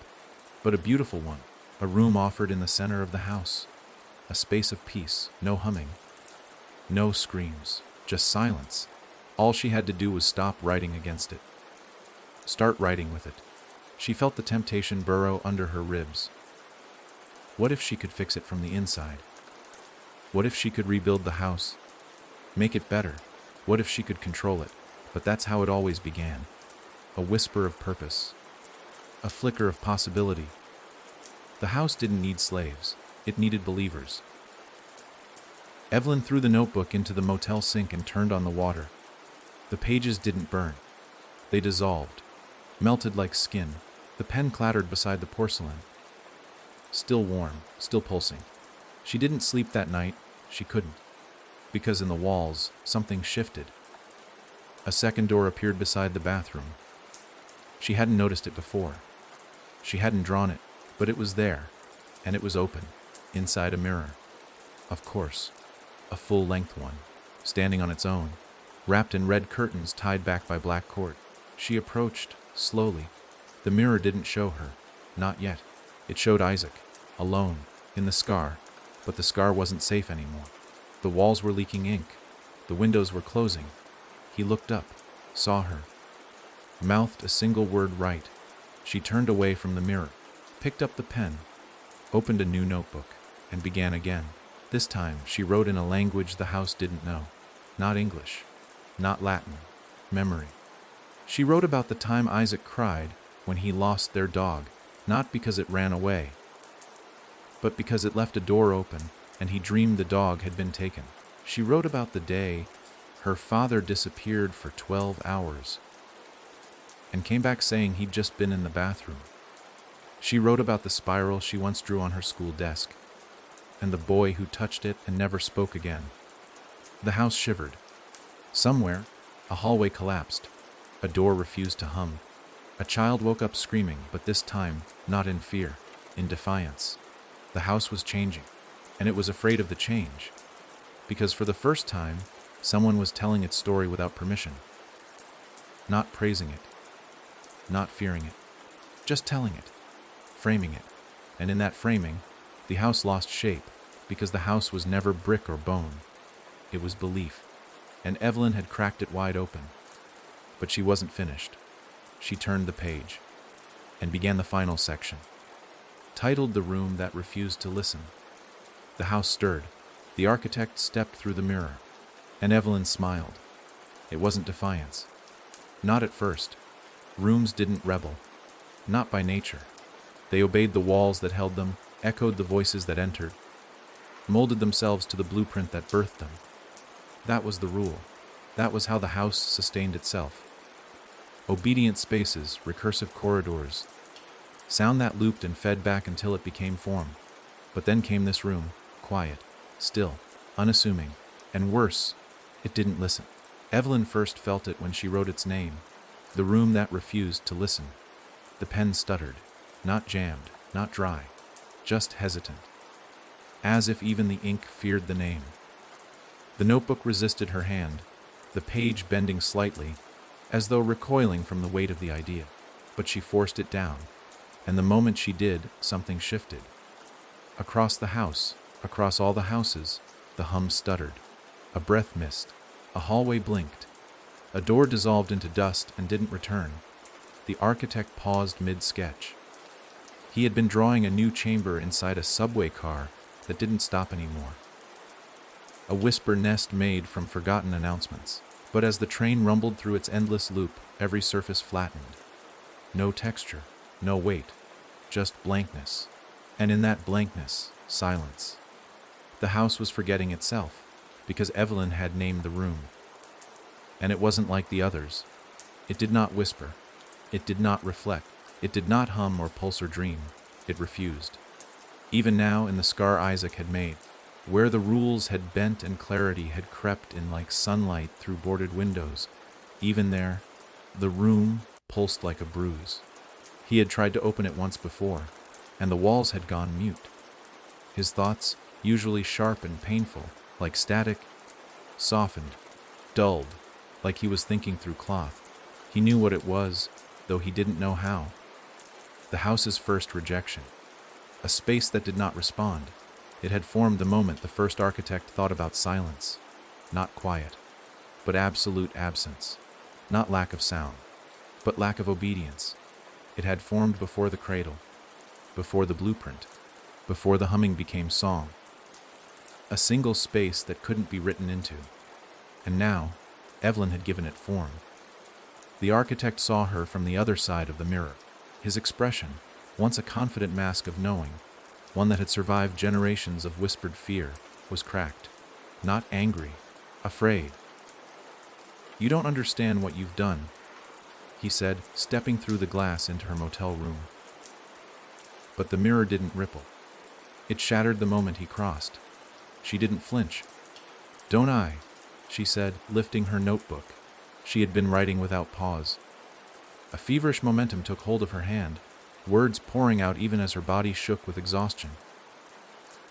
but a beautiful one. A room offered in the center of the house. A space of peace, no humming. No screams, just silence. All she had to do was stop writing against it. Start writing with it. She felt the temptation burrow under her ribs. What if she could fix it from the inside? What if she could rebuild the house? Make it better? What if she could control it? But that's how it always began. A whisper of purpose. A flicker of possibility. The house didn't need slaves. It needed believers. Evelyn threw the notebook into the motel sink and turned on the water. The pages didn't burn. They dissolved, melted like skin. The pen clattered beside the porcelain. Still warm, still pulsing. She didn't sleep that night. She couldn't. Because in the walls, something shifted. A second door appeared beside the bathroom. She hadn't noticed it before. She hadn't drawn it, but it was there, and it was open, inside a mirror. Of course, a full-length one, standing on its own, wrapped in red curtains tied back by black cord. She approached, slowly. The mirror didn't show her, not yet. It showed Isaac, alone, in the scar, but the scar wasn't safe anymore. The walls were leaking ink. The windows were closing. He looked up, saw her, mouthed a single word right. She turned away from the mirror, picked up the pen, opened a new notebook, and began again. This time, she wrote in a language the house didn't know. Not English, not Latin, memory. She wrote about the time Isaac cried when he lost their dog, not because it ran away, but because it left a door open and he dreamed the dog had been taken. She wrote about the day her father disappeared for 12 hours and came back saying he'd just been in the bathroom. She wrote about the spiral she once drew on her school desk and the boy who touched it and never spoke again. The house shivered. Somewhere, a hallway collapsed. A door refused to hum. A child woke up screaming, but this time, not in fear, in defiance. The house was changing, and it was afraid of the change, because for the first time, someone was telling its story without permission. Not praising it, not fearing it, just telling it, framing it. And in that framing, the house lost shape, because the house was never brick or bone. It was belief, and Evelyn had cracked it wide open. But she wasn't finished. She turned the page and began the final section, titled "The Room That Refused to Listen." The house stirred. The architect stepped through the mirror, and Evelyn smiled. It wasn't defiance. Not at first. Rooms didn't rebel. Not by nature. They obeyed the walls that held them, echoed the voices that entered, molded themselves to the blueprint that birthed them. That was the rule. That was how the house sustained itself. Obedient spaces, recursive corridors, sound that looped and fed back until it became form. But then came this room, quiet, still, unassuming, and worse, it didn't listen. Evelyn first felt it when she wrote its name, the room that refused to listen. The pen stuttered, not jammed, not dry, just hesitant, as if even the ink feared the name. The notebook resisted her hand, the page bending slightly, as though recoiling from the weight of the idea. But she forced it down, and the moment she did, something shifted. Across the house, across all the houses, the hum stuttered. A breath missed. A hallway blinked. A door dissolved into dust and didn't return. The architect paused mid-sketch. He had been drawing a new chamber inside a subway car that didn't stop anymore. A whisper nest made from forgotten announcements. But as the train rumbled through its endless loop, every surface flattened. No texture, no weight, just blankness. And in that blankness, silence. The house was forgetting itself, because Evelyn had named the room. And it wasn't like the others. It did not whisper. It did not reflect. It did not hum or pulse or dream. It refused. Even now, in the scar Isaac had made, where the rules had bent and clarity had crept in like sunlight through boarded windows, even there, the room pulsed like a bruise. He had tried to open it once before, and the walls had gone mute. His thoughts, usually sharp and painful, like static, softened, dulled, like he was thinking through cloth. He knew what it was, though he didn't know how. The house's first rejection. A space that did not respond. It had formed the moment the first architect thought about silence. Not quiet, but absolute absence. Not lack of sound, but lack of obedience. It had formed before the cradle, before the blueprint, before the humming became song. A single space that couldn't be written into. And now, Evelyn had given it form. The architect saw her from the other side of the mirror. His expression, once a confident mask of knowing, one that had survived generations of whispered fear, was cracked. Not angry, afraid. "You don't understand what you've done," he said, stepping through the glass into her motel room. But the mirror didn't ripple. It shattered the moment he crossed. She didn't flinch. "Don't I?" she said, lifting her notebook. She had been writing without pause. A feverish momentum took hold of her hand, words pouring out even as her body shook with exhaustion.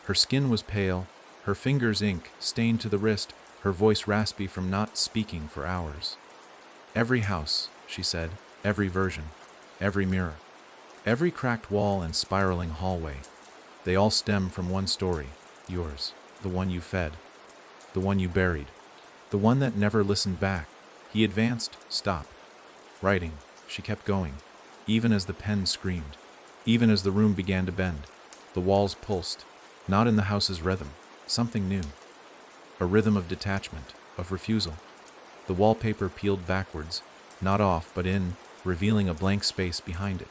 Her skin was pale, her fingers ink stained to the wrist, her voice raspy from not speaking for hours. "Every house," she said, "every version, every mirror, every cracked wall and spiraling hallway, they all stem from one story, yours, the one you fed, the one you buried, the one that never listened back." He advanced, "Stop. Writing." She kept going, even as the pen screamed, even as the room began to bend. The walls pulsed, not in the house's rhythm, something new. A rhythm of detachment, of refusal. The wallpaper peeled backwards, not off but in, revealing a blank space behind it.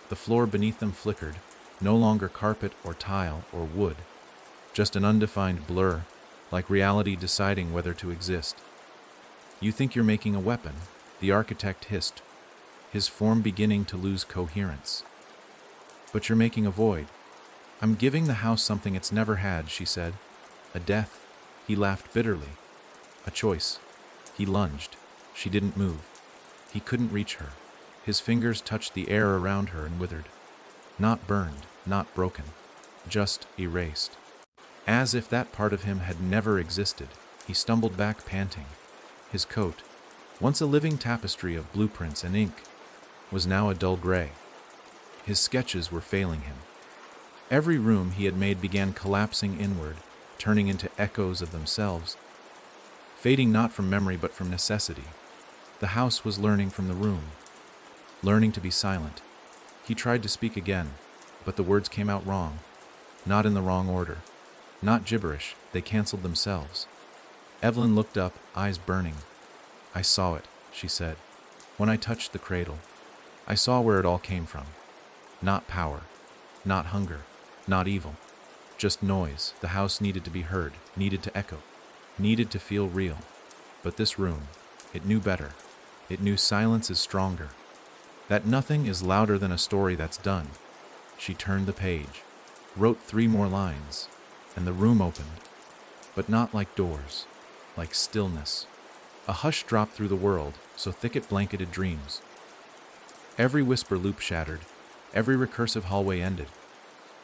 The floor beneath them flickered, no longer carpet or tile or wood, just an undefined blur, like reality deciding whether to exist. "You think you're making a weapon," the architect hissed, his form beginning to lose coherence. "But you're making a void." "I'm giving the house something it's never had," she said. "A death." He laughed bitterly. "A choice." He lunged. She didn't move. He couldn't reach her. His fingers touched the air around her and withered. Not burned, not broken, just erased. As if that part of him had never existed, he stumbled back panting. His coat, once a living tapestry of blueprints and ink, was now a dull gray. His sketches were failing him. Every room he had made began collapsing inward, turning into echoes of themselves, fading not from memory but from necessity. The house was learning from the room, learning to be silent. He tried to speak again, but the words came out wrong, not in the wrong order, not gibberish, they canceled themselves. Evelyn looked up, eyes burning. "I saw it," she said, "when I touched the cradle. I saw where it all came from. Not power, not hunger, not evil. Just noise. The house needed to be heard, needed to echo, needed to feel real. But this room, it knew better. It knew silence is stronger. That nothing is louder than a story that's done." She turned the page, wrote 3 more lines, and the room opened. But not like doors, like stillness. A hush dropped through the world, so thick it blanketed dreams. Every whisper loop shattered, every recursive hallway ended.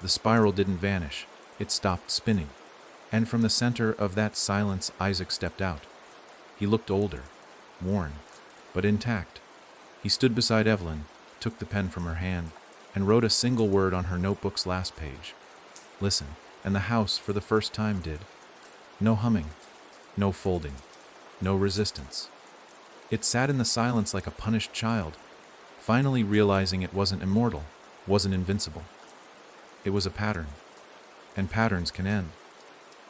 The spiral didn't vanish, it stopped spinning. And from the center of that silence, Isaac stepped out. He looked older, worn, but intact. He stood beside Evelyn, took the pen from her hand, and wrote a single word on her notebook's last page. "Listen," and the house, for the first time, did. No humming, no folding, no resistance. It sat in the silence like a punished child, finally realizing it wasn't immortal, wasn't invincible. It was a pattern, and patterns can end.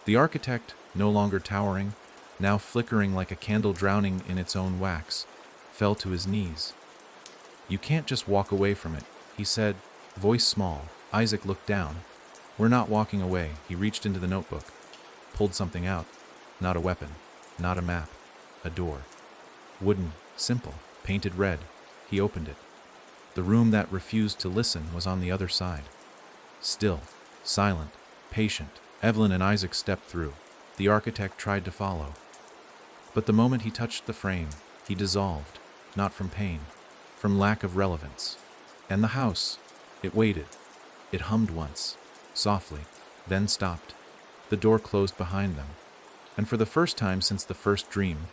The architect, no longer towering, now flickering like a candle drowning in its own wax, fell to his knees. "You can't just walk away from it," he said, voice small. Isaac looked down. "We're not walking away." He reached into the notebook, pulled something out. Not a weapon, not a map, a door. Wooden, simple, painted red. He opened it. The room that refused to listen was on the other side. Still, silent, patient. Evelyn and Isaac stepped through. The architect tried to follow. But the moment he touched the frame, he dissolved, not from pain, from lack of relevance. And the house, it waited. It hummed once, softly, then stopped. The door closed behind them. And for the first time since the first dream,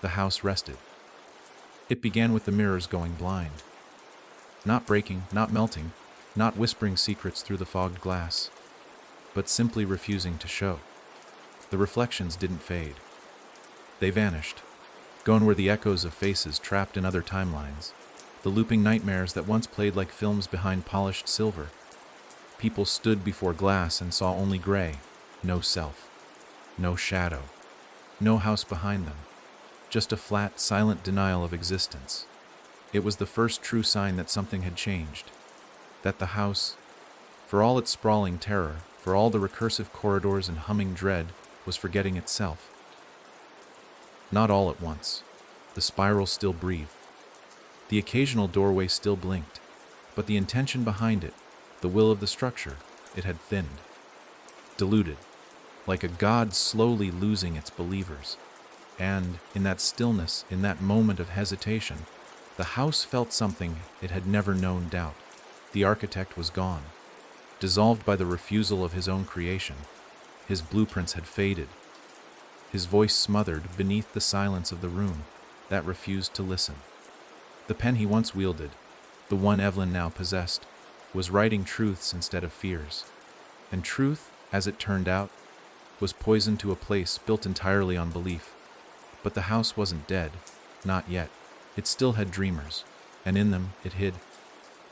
the house rested. It began with the mirrors going blind. Not breaking, not melting, not whispering secrets through the fogged glass, but simply refusing to show. The reflections didn't fade. They vanished. Gone were the echoes of faces trapped in other timelines, the looping nightmares that once played like films behind polished silver. People stood before glass and saw only gray, no self, no shadow, no house behind them, just a flat, silent denial of existence. It was the first true sign that something had changed, that the house, For all its sprawling terror, for all the recursive corridors and humming dread, was forgetting itself. Not all at once. The spiral still breathed. The occasional doorway still blinked, but the intention behind it, the will of the structure, it had thinned, diluted, like a god slowly losing its believers. And, in that stillness, in that moment of hesitation, the house felt something it had never known doubt. The architect was gone, dissolved by the refusal of his own creation. His blueprints had faded, his voice smothered beneath the silence of the room that refused to listen. The pen he once wielded, the one Evelyn now possessed, was writing truths instead of fears. And truth, as it turned out, was poison to a place built entirely on belief. But the house wasn't dead, not yet. It still had dreamers, and in them it hid.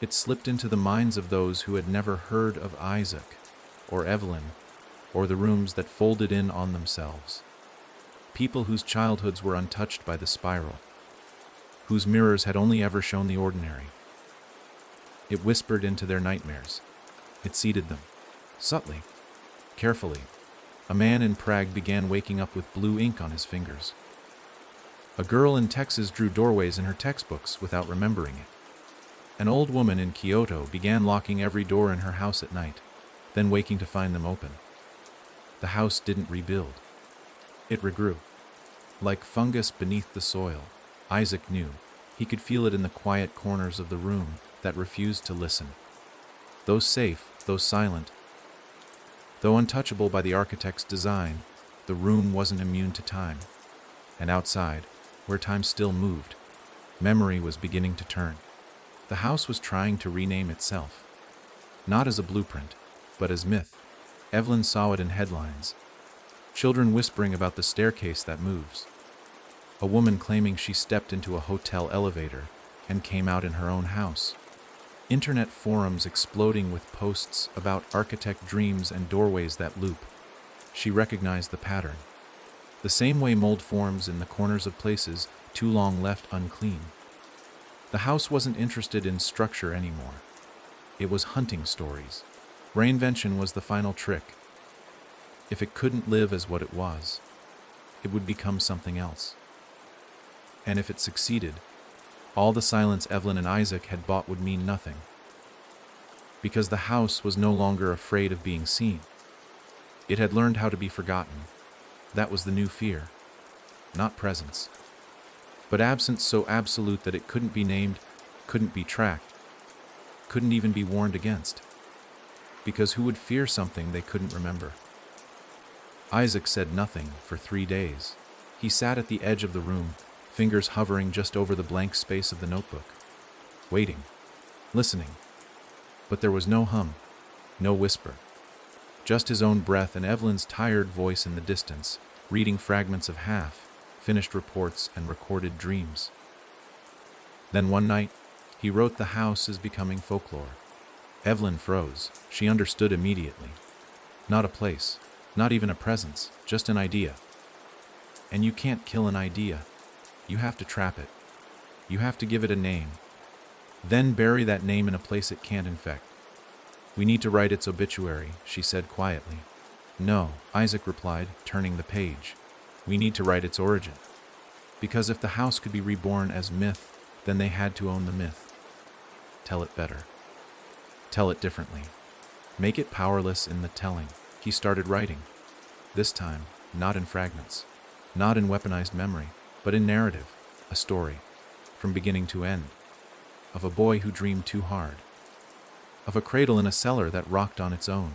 It slipped into the minds of those who had never heard of Isaac, or Evelyn, or the rooms that folded in on themselves. People whose childhoods were untouched by the spiral, whose mirrors had only ever shown the ordinary. It whispered into their nightmares. It seeded them, subtly, carefully. A man in Prague began waking up with blue ink on his fingers. A girl in Texas drew doorways in her textbooks without remembering it. An old woman in Kyoto began locking every door in her house at night, then waking to find them open. The house didn't rebuild. It regrew. Like fungus beneath the soil, Isaac knew. He could feel it in the quiet corners of the room that refused to listen. Though safe, though silent, though untouchable by the architect's design, the room wasn't immune to time. And outside, where time still moved, memory was beginning to turn. The house was trying to rename itself. Not as a blueprint, but as myth. Evelyn saw it in headlines. Children whispering about the staircase that moves. A woman claiming she stepped into a hotel elevator and came out in her own house. Internet forums exploding with posts about architect dreams and doorways that loop. She recognized the pattern. The same way mold forms in the corners of places too long left unclean. The house wasn't interested in structure anymore. It was hunting stories. Reinvention was the final trick. If it couldn't live as what it was, it would become something else. And if it succeeded, all the silence Evelyn and Isaac had bought would mean nothing. Because the house was no longer afraid of being seen. It had learned how to be forgotten. That was the new fear. Not presence, but absence so absolute that it couldn't be named, couldn't be tracked, couldn't even be warned against. Because who would fear something they couldn't remember? Isaac said nothing for 3 days. He sat at the edge of the room, fingers hovering just over the blank space of the notebook, waiting, listening. But there was no hum, no whisper. Just his own breath and Evelyn's tired voice in the distance, reading fragments of half-finished reports and recorded dreams. Then one night, he wrote "The house is becoming folklore." Evelyn froze. She understood immediately. Not a place, not even a presence, just an idea. And you can't kill an idea. You have to trap it. You have to give it a name. Then bury that name in a place it can't infect. "We need to write its obituary," she said quietly. "No," Isaac replied, turning the page. "We need to write its origin. Because if the house could be reborn as myth, then they had to own the myth. Tell it better. Tell it differently. Make it powerless in the telling." He started writing. This time, not in fragments, not in weaponized memory, but in narrative, a story, from beginning to end, of a boy who dreamed too hard, of a cradle in a cellar that rocked on its own,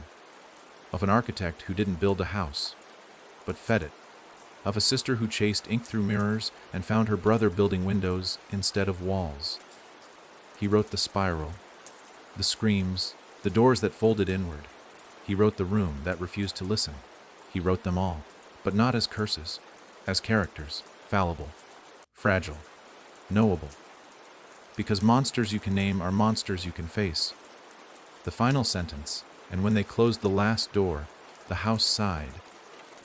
of an architect who didn't build a house, but fed it, of a sister who chased ink through mirrors and found her brother building windows instead of walls. He wrote the spiral, the screams, the doors that folded inward. He wrote the room that refused to listen. He wrote them all, but not as curses, as characters, fallible, fragile, knowable. Because monsters you can name are monsters you can face. The final sentence, and when they closed the last door, the house sighed,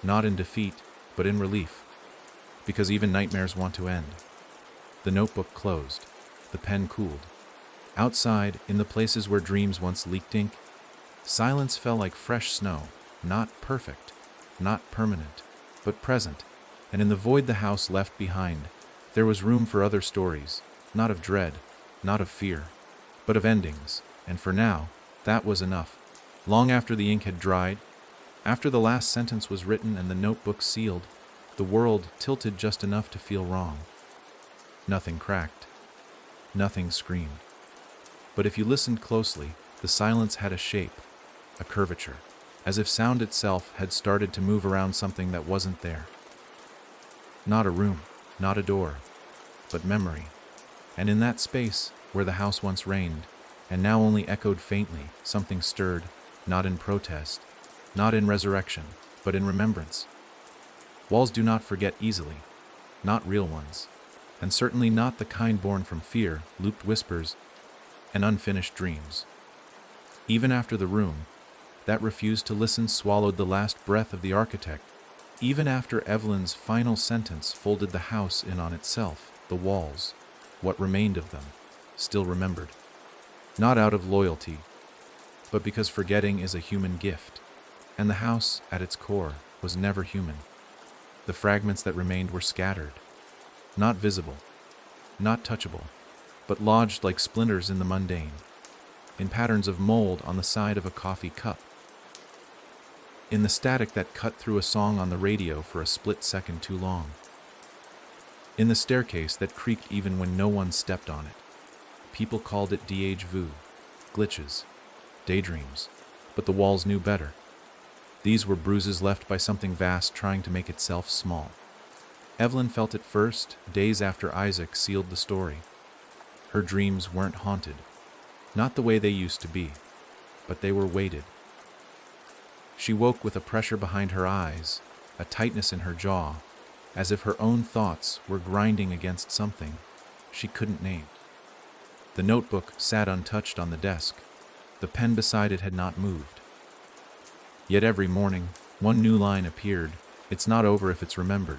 not in defeat, but in relief. Because even nightmares want to end. The notebook closed. The pen cooled. Outside, in the places where dreams once leaked ink, Silence fell like fresh snow, not perfect, not permanent, but present, and in the void the house left behind, there was room for other stories, not of dread, not of fear, but of endings, and for now, that was enough. Long after the ink had dried, after the last sentence was written and the notebook sealed, the world tilted just enough to feel wrong. Nothing cracked. Nothing screamed. But if you listened closely, the silence had a shape, a curvature, as if sound itself had started to move around something that wasn't there. Not a room, not a door, but memory. And in that space, where the house once reigned, and now only echoed faintly, something stirred, not in protest, not in resurrection, but in remembrance. Walls do not forget easily, not real ones, and certainly not the kind born from fear, looped whispers, and unfinished dreams. Even after the room, that refused to listen, swallowed the last breath of the architect, even after Evelyn's final sentence folded the house in on itself, the walls, what remained of them, still remembered. Not out of loyalty, but because forgetting is a human gift, and the house, at its core, was never human. The fragments that remained were scattered, not visible, not touchable, but lodged like splinters in the mundane, in patterns of mold on the side of a coffee cup, in the static that cut through a song on the radio for a split second too long, in the staircase that creaked even when no one stepped on it. People called it déjà vu, glitches, daydreams, but the walls knew better. These were bruises left by something vast trying to make itself small. Evelyn felt it first, days after Isaac sealed the story. Her dreams weren't haunted, not the way they used to be, but they were weighted. She woke with a pressure behind her eyes, a tightness in her jaw, as if her own thoughts were grinding against something she couldn't name. The notebook sat untouched on the desk. The pen beside it had not moved. Yet every morning, one new line appeared. It's not over if it's remembered.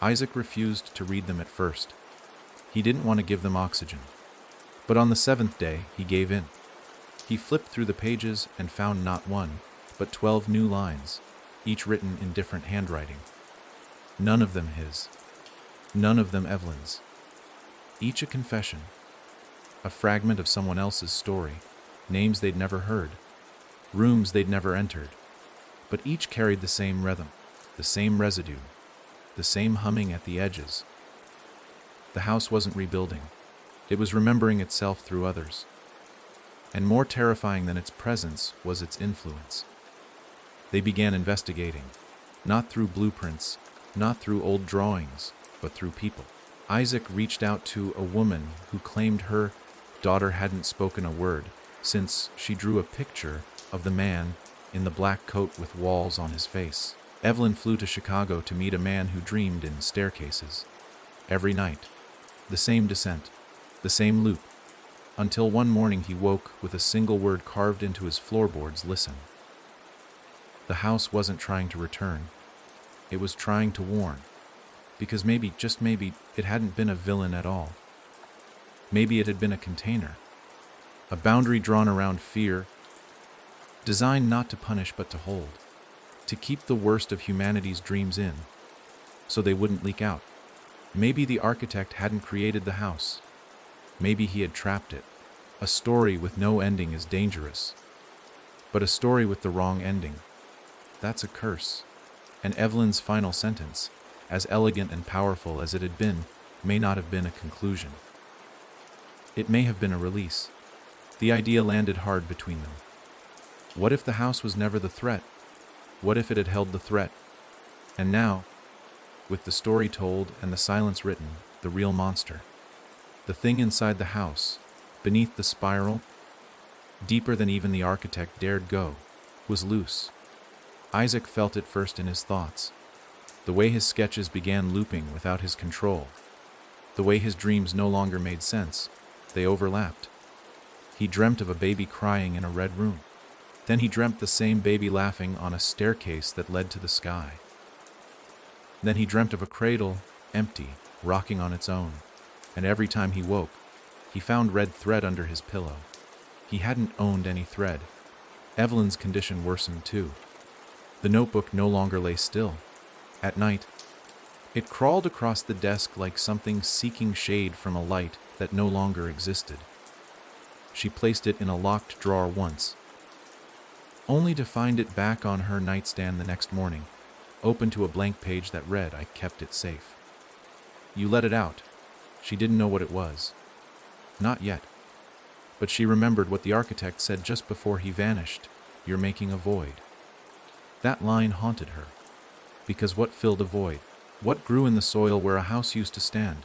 Isaac refused to read them at first. He didn't want to give them oxygen. But on the 7th day, he gave in. He flipped through the pages and found not one, but 12 new lines, each written in different handwriting. None of them his. None of them Evelyn's. Each a confession. A fragment of someone else's story, names they'd never heard, rooms they'd never entered, but each carried the same rhythm, the same residue, the same humming at the edges. The house wasn't rebuilding. It was remembering itself through others. And more terrifying than its presence was its influence. They began investigating, not through blueprints, not through old drawings, but through people. Isaac reached out to a woman who claimed her daughter hadn't spoken a word since she drew a picture of the man in the black coat with walls on his face. Evelyn flew to Chicago to meet a man who dreamed in staircases. Every night, the same descent, the same loop, until one morning he woke with a single word carved into his floorboards: listen. The house wasn't trying to return. It was trying to warn. Because maybe, just maybe, it hadn't been a villain at all. Maybe it had been a container. A boundary drawn around fear, designed not to punish but to hold. To keep the worst of humanity's dreams in, so they wouldn't leak out. Maybe the architect hadn't created the house. Maybe he had trapped it. A story with no ending is dangerous. But a story with the wrong ending, that's a curse. And Evelyn's final sentence, as elegant and powerful as it had been, may not have been a conclusion. It may have been a release. The idea landed hard between them. What if the house was never the threat? What if it had held the threat? And now, with the story told and the silence written, the real monster, the thing inside the house, beneath the spiral, deeper than even the architect dared go, was loose. Isaac felt it first in his thoughts. The way his sketches began looping without his control. The way his dreams no longer made sense. They overlapped. He dreamt of a baby crying in a red room. Then he dreamt the same baby laughing on a staircase that led to the sky. Then he dreamt of a cradle, empty, rocking on its own. And every time he woke, he found red thread under his pillow. He hadn't owned any thread. Evelyn's condition worsened too. The notebook no longer lay still. At night, it crawled across the desk like something seeking shade from a light that no longer existed. She placed it in a locked drawer once, only to find it back on her nightstand the next morning, open to a blank page that read, "I kept it safe." You let it out. She didn't know what it was. Not yet. But she remembered what the architect said just before he vanished, "You're making a void." That line haunted her. Because what filled a void? What grew in the soil where a house used to stand?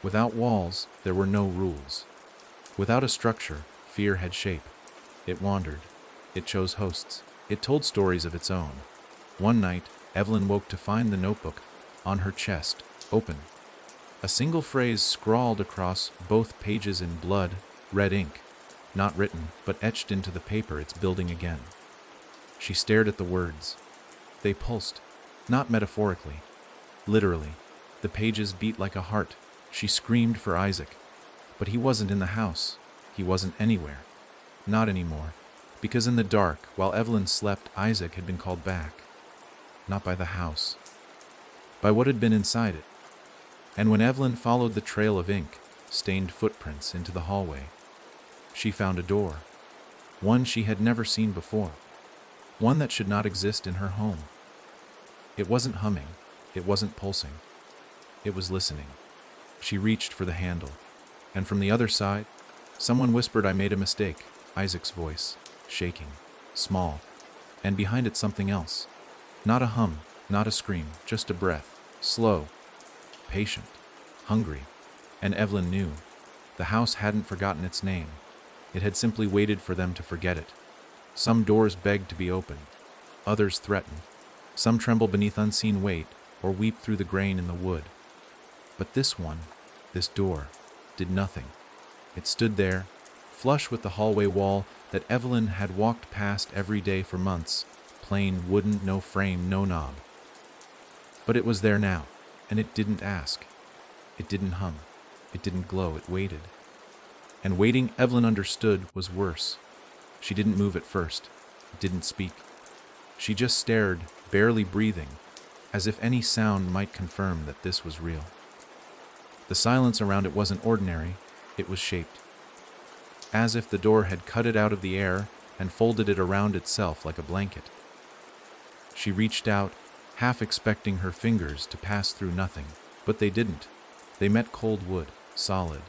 Without walls, there were no rules. Without a structure, fear had shape. It wandered. It chose hosts. It told stories of its own. One night, Evelyn woke to find the notebook on her chest, open. A single phrase scrawled across both pages in blood, red ink. Not written, but etched into the paper, it's building again. She stared at the words. They pulsed, not metaphorically. Literally, the pages beat like a heart. She screamed for Isaac. But he wasn't in the house. He wasn't anywhere. Not anymore. Because in the dark, while Evelyn slept, Isaac had been called back. Not by the house. By what had been inside it. And when Evelyn followed the trail of ink, stained footprints into the hallway, she found a door. One she had never seen before. One that should not exist in her home. It wasn't humming. It wasn't pulsing. It was listening. She reached for the handle. And from the other side, someone whispered, "I made a mistake." Isaac's voice, shaking, small, and behind it something else. Not a hum, not a scream, just a breath, slow, patient, hungry. And Evelyn knew. The house hadn't forgotten its name. It had simply waited for them to forget it. Some doors begged to be opened. Others threatened. Some tremble beneath unseen weight or weep through the grain in the wood. But this one, this door, did nothing. It stood there, flush with the hallway wall that Evelyn had walked past every day for months, plain wooden, no frame, no knob. But it was there now, and it didn't ask. It didn't hum. It didn't glow. It waited. And waiting, Evelyn understood, was worse. She didn't move at first, didn't speak. She just stared, barely breathing, as if any sound might confirm that this was real. The silence around it wasn't ordinary, it was shaped. As if the door had cut it out of the air and folded it around itself like a blanket. She reached out, half expecting her fingers to pass through nothing, but they didn't. They met cold wood, solid,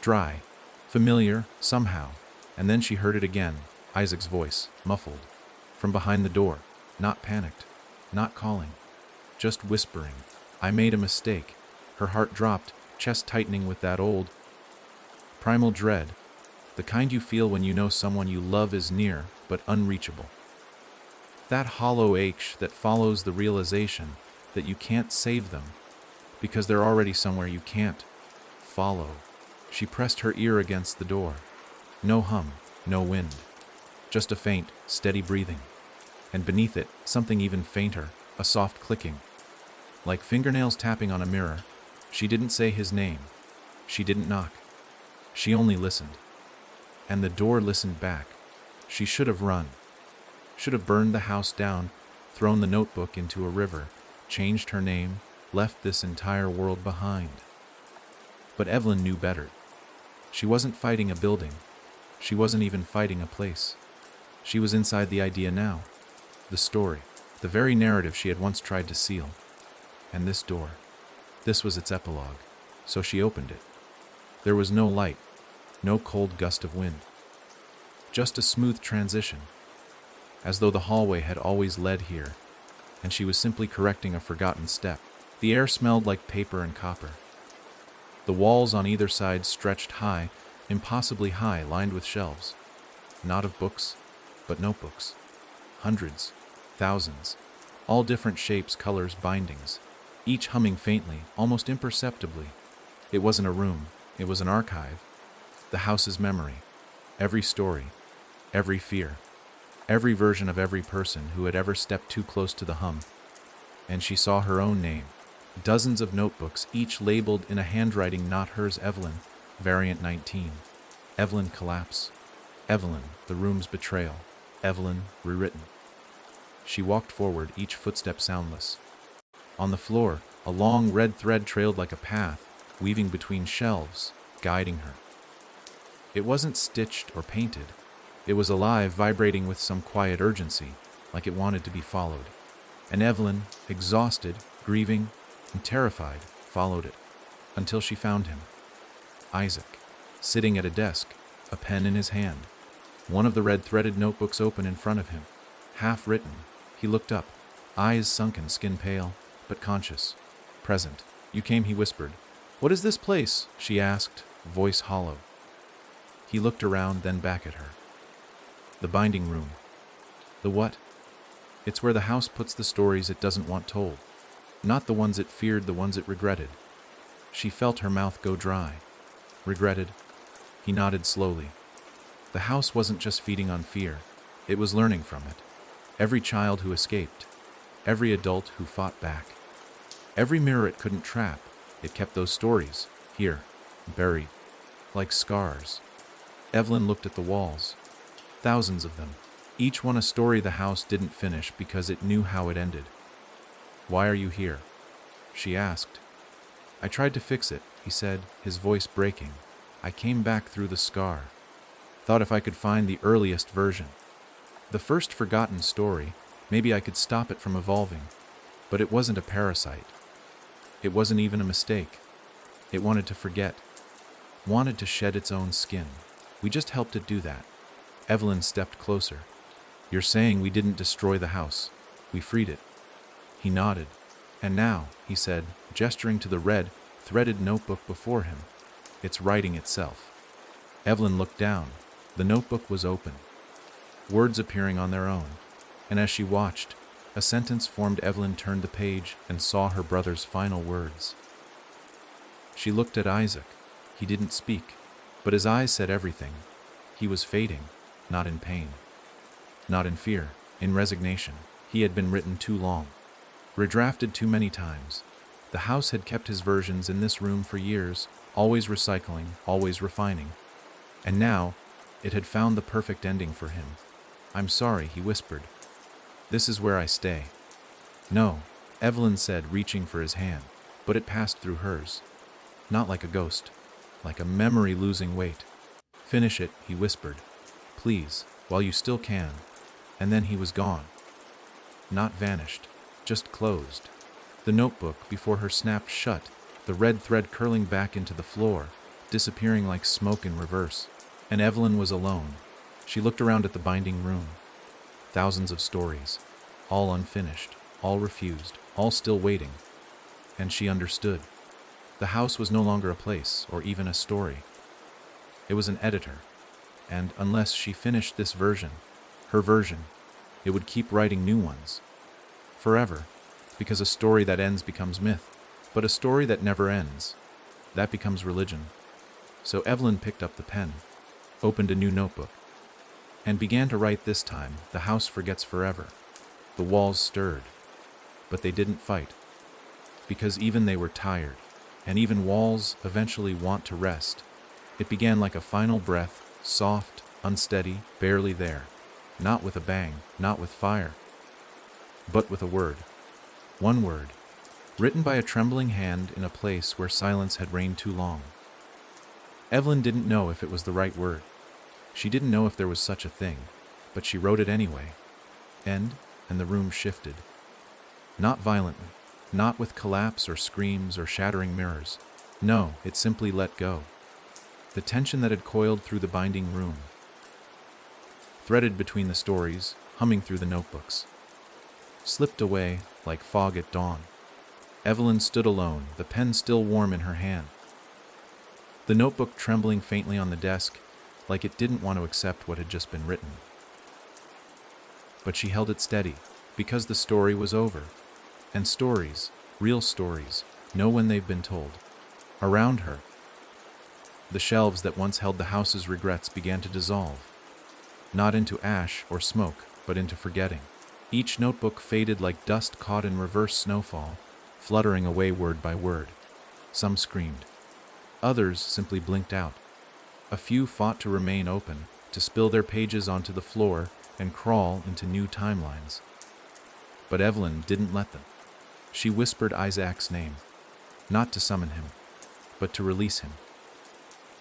dry, familiar, somehow. And then she heard it again, Isaac's voice, muffled, from behind the door, not panicked, not calling, just whispering. "I made a mistake." Her heart dropped, chest tightening with that old, primal dread, the kind you feel when you know someone you love is near, but unreachable. That hollow ache that follows the realization that you can't save them, because they're already somewhere you can't follow. She pressed her ear against the door. No hum, no wind, just a faint, steady breathing. And beneath it, something even fainter, a soft clicking. Like fingernails tapping on a mirror. She didn't say his name. She didn't knock. She only listened. And the door listened back. She should have run. Should have burned the house down, thrown the notebook into a river, changed her name, left this entire world behind. But Evelyn knew better. She wasn't fighting a building. She wasn't even fighting a place. She was inside the idea now. The story. The very narrative she had once tried to seal. And this door. This was its epilogue. So she opened it. There was no light. No cold gust of wind. Just a smooth transition. As though the hallway had always led here, and she was simply correcting a forgotten step. The air smelled like paper and copper. The walls on either side stretched high, impossibly high, lined with shelves. Not of books, but notebooks. Hundreds, thousands, all different shapes, colors, bindings, each humming faintly, almost imperceptibly. It wasn't a room, it was an archive. The house's memory. Every story, every fear, every version of every person who had ever stepped too close to the hum. And she saw her own name. Dozens of notebooks, each labeled in a handwriting not hers. Evelyn, variant 19. Evelyn collapse. Evelyn, the room's betrayal. Evelyn, rewritten. She walked forward, each footstep soundless. On the floor, a long red thread trailed like a path, weaving between shelves, guiding her. It wasn't stitched or painted. It was alive, vibrating with some quiet urgency, like it wanted to be followed. And Evelyn, exhausted, grieving, and terrified, followed it, until she found him. Isaac, sitting at a desk, a pen in his hand. One of the red-threaded notebooks open in front of him. Half written, he looked up, eyes sunken, skin pale, but conscious. Present. "You came," he whispered. "What is this place?" she asked, voice hollow. He looked around, then back at her. The binding room. The what? It's where the house puts the stories it doesn't want told. Not the ones it feared, the ones it regretted. She felt her mouth go dry. Regretted? He nodded slowly. The house wasn't just feeding on fear. It was learning from it. Every child who escaped. Every adult who fought back. Every mirror it couldn't trap. It kept those stories, here, buried, like scars. Evelyn looked at the walls. Thousands of them. Each one a story the house didn't finish because it knew how it ended. "Why are you here?" she asked. "I tried to fix it," he said, his voice breaking. "I came back through the scar. Thought if I could find the earliest version. The first forgotten story, maybe I could stop it from evolving. But it wasn't a parasite. It wasn't even a mistake. It wanted to forget. Wanted to shed its own skin. We just helped it do that." Evelyn stepped closer. "You're saying we didn't destroy the house. We freed it." He nodded. "And now," he said, gesturing to the red, threaded notebook before him, "it's writing itself." Evelyn looked down. The notebook was open. Words appearing on their own. And as she watched, a sentence formed. Evelyn turned the page and saw her brother's final words. She looked at Isaac. He didn't speak, but his eyes said everything. He was fading, not in pain, not in fear, in resignation. He had been written too long, redrafted too many times. The house had kept his versions in this room for years, always recycling, always refining. And now, it had found the perfect ending for him. "I'm sorry," he whispered. "This is where I stay." "No," Evelyn said, reaching for his hand, but it passed through hers. Not like a ghost, like a memory losing weight. "Finish it," he whispered. "Please, while you still can." And then he was gone. Not vanished, just closed. The notebook before her snapped shut, the red thread curling back into the floor, disappearing like smoke in reverse. And Evelyn was alone. She looked around at the binding room. Thousands of stories, all unfinished, all refused, all still waiting. And she understood. The house was no longer a place or even a story. It was an editor. And unless she finished this version, her version, it would keep writing new ones. Forever. Because a story that ends becomes myth. But a story that never ends, that becomes religion. So Evelyn picked up the pen, opened a new notebook, and began to write. This time, the house forgets forever. The walls stirred, but they didn't fight, because even they were tired, and even walls eventually want to rest. It began like a final breath, soft, unsteady, barely there, not with a bang, not with fire, but with a word. One word, written by a trembling hand in a place where silence had reigned too long. Evelyn didn't know if it was the right word. She didn't know if there was such a thing, but she wrote it anyway. End, and the room shifted. Not violently, not with collapse or screams or shattering mirrors. No, it simply let go. The tension that had coiled through the binding room, threaded between the stories, humming through the notebooks, slipped away like fog at dawn. Evelyn stood alone, the pen still warm in her hand. The notebook trembling faintly on the desk, like it didn't want to accept what had just been written. But she held it steady, because the story was over. And stories, real stories, know when they've been told. Around her, the shelves that once held the house's regrets began to dissolve. Not into ash or smoke, but into forgetting. Each notebook faded like dust caught in reverse snowfall, fluttering away word by word. Some screamed. Others simply blinked out. A few fought to remain open, to spill their pages onto the floor, and crawl into new timelines. But Evelyn didn't let them. She whispered Isaac's name, not to summon him, but to release him,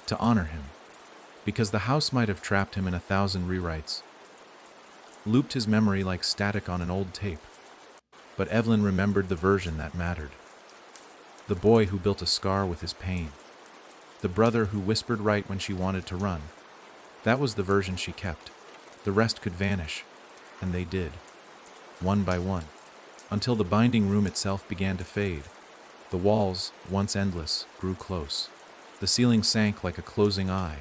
to honor him, because the house might have trapped him in 1,000 rewrites, looped his memory like static on an old tape. But Evelyn remembered the version that mattered. The boy who built a scar with his pain. The brother who whispered right when she wanted to run. That was the version she kept. The rest could vanish, and they did, one by one, until the binding room itself began to fade. The walls, once endless, grew close. The ceiling sank like a closing eye.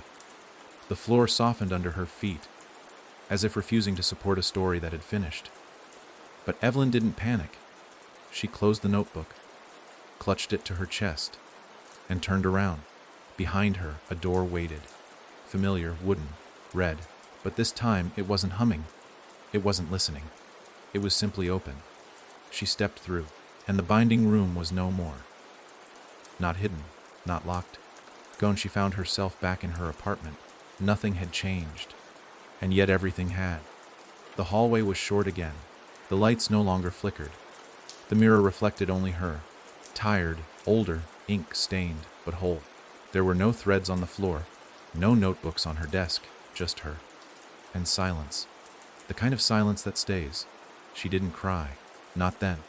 The floor softened under her feet, as if refusing to support a story that had finished. But Evelyn didn't panic. She closed the notebook, clutched it to her chest, and turned around. Behind her, a door waited. Familiar, wooden, red, but this time it wasn't humming. It wasn't listening. It was simply open. She stepped through, and the binding room was no more. Not hidden, not locked. Gone, she found herself back in her apartment. Nothing had changed, and yet everything had. The hallway was short again. The lights no longer flickered. The mirror reflected only her, tired, older, ink-stained, but whole. There were no threads on the floor, no notebooks on her desk, just her. And silence. The kind of silence that stays. She didn't cry. Not then.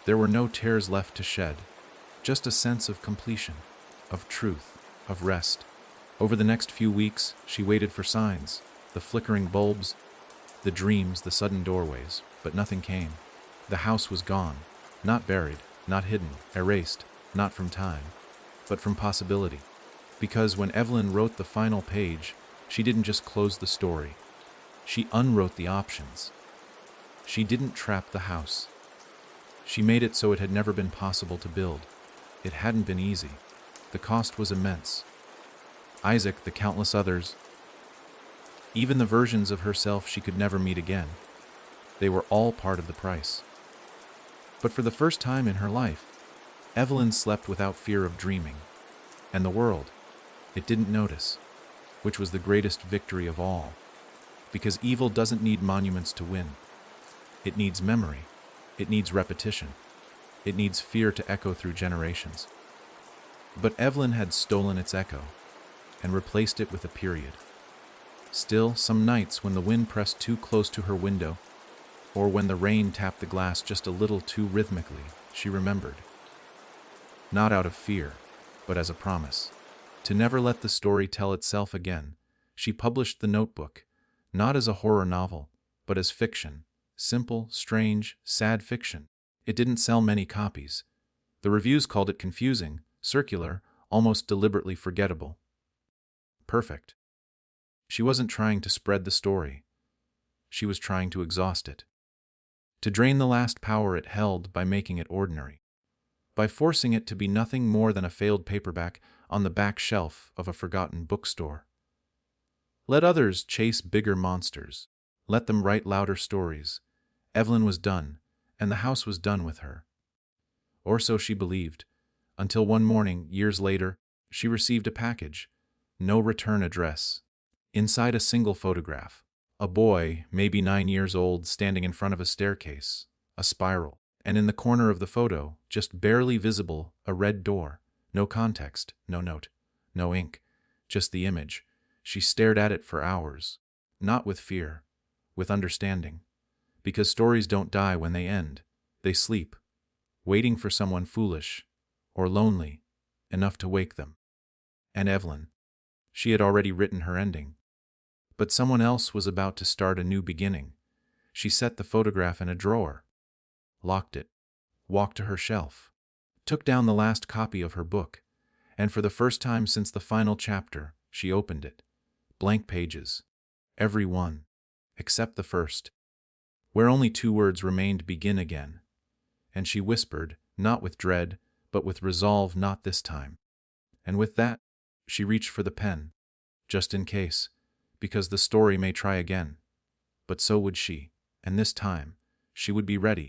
There were no tears left to shed. Just a sense of completion, of truth, of rest. Over the next few weeks, she waited for signs. The flickering bulbs, the dreams, the sudden doorways. But nothing came. The house was gone. Not buried, not hidden, erased, not from time, but from possibility. Because when Evelyn wrote the final page, she didn't just close the story. She unwrote the options. She didn't trap the house. She made it so it had never been possible to build. It hadn't been easy. The cost was immense. Isaac, the countless others, even the versions of herself she could never meet again, they were all part of the price. But for the first time in her life, Evelyn slept without fear of dreaming. And the world, it didn't notice, which was the greatest victory of all. Because evil doesn't need monuments to win. It needs memory. It needs repetition. It needs fear to echo through generations. But Evelyn had stolen its echo and replaced it with a period. Still, some nights when the wind pressed too close to her window, or when the rain tapped the glass just a little too rhythmically, she remembered. Not out of fear, but as a promise. To never let the story tell itself again, she published the notebook, not as a horror novel, but as fiction. Simple, strange, sad fiction. It didn't sell many copies. The reviews called it confusing, circular, almost deliberately forgettable. Perfect. She wasn't trying to spread the story. She was trying to exhaust it. To drain the last power it held by making it ordinary. By forcing it to be nothing more than a failed paperback on the back shelf of a forgotten bookstore. Let others chase bigger monsters. Let them write louder stories. Evelyn was done, and the house was done with her. Or so she believed, until one morning, years later, she received a package. No return address. Inside a single photograph. A boy, maybe 9 years old, standing in front of a staircase. A spiral. And in the corner of the photo, just barely visible, a red door. No context, no note, no ink. Just the image. She stared at it for hours. Not with fear. With understanding. Because stories don't die when they end. They sleep. Waiting for someone foolish. Or lonely. Enough to wake them. And Evelyn. She had already written her ending. But someone else was about to start a new beginning. She set the photograph in a drawer. Locked it. Walked to her shelf. Took down the last copy of her book. And for the first time since the final chapter, she opened it. Blank pages. Every one. Except the first. Where only 2 words remained: begin again. And she whispered, not with dread, but with resolve, not this time. And with that, she reached for the pen. Just in case. Because the story may try again. But so would she. And this time, she would be ready.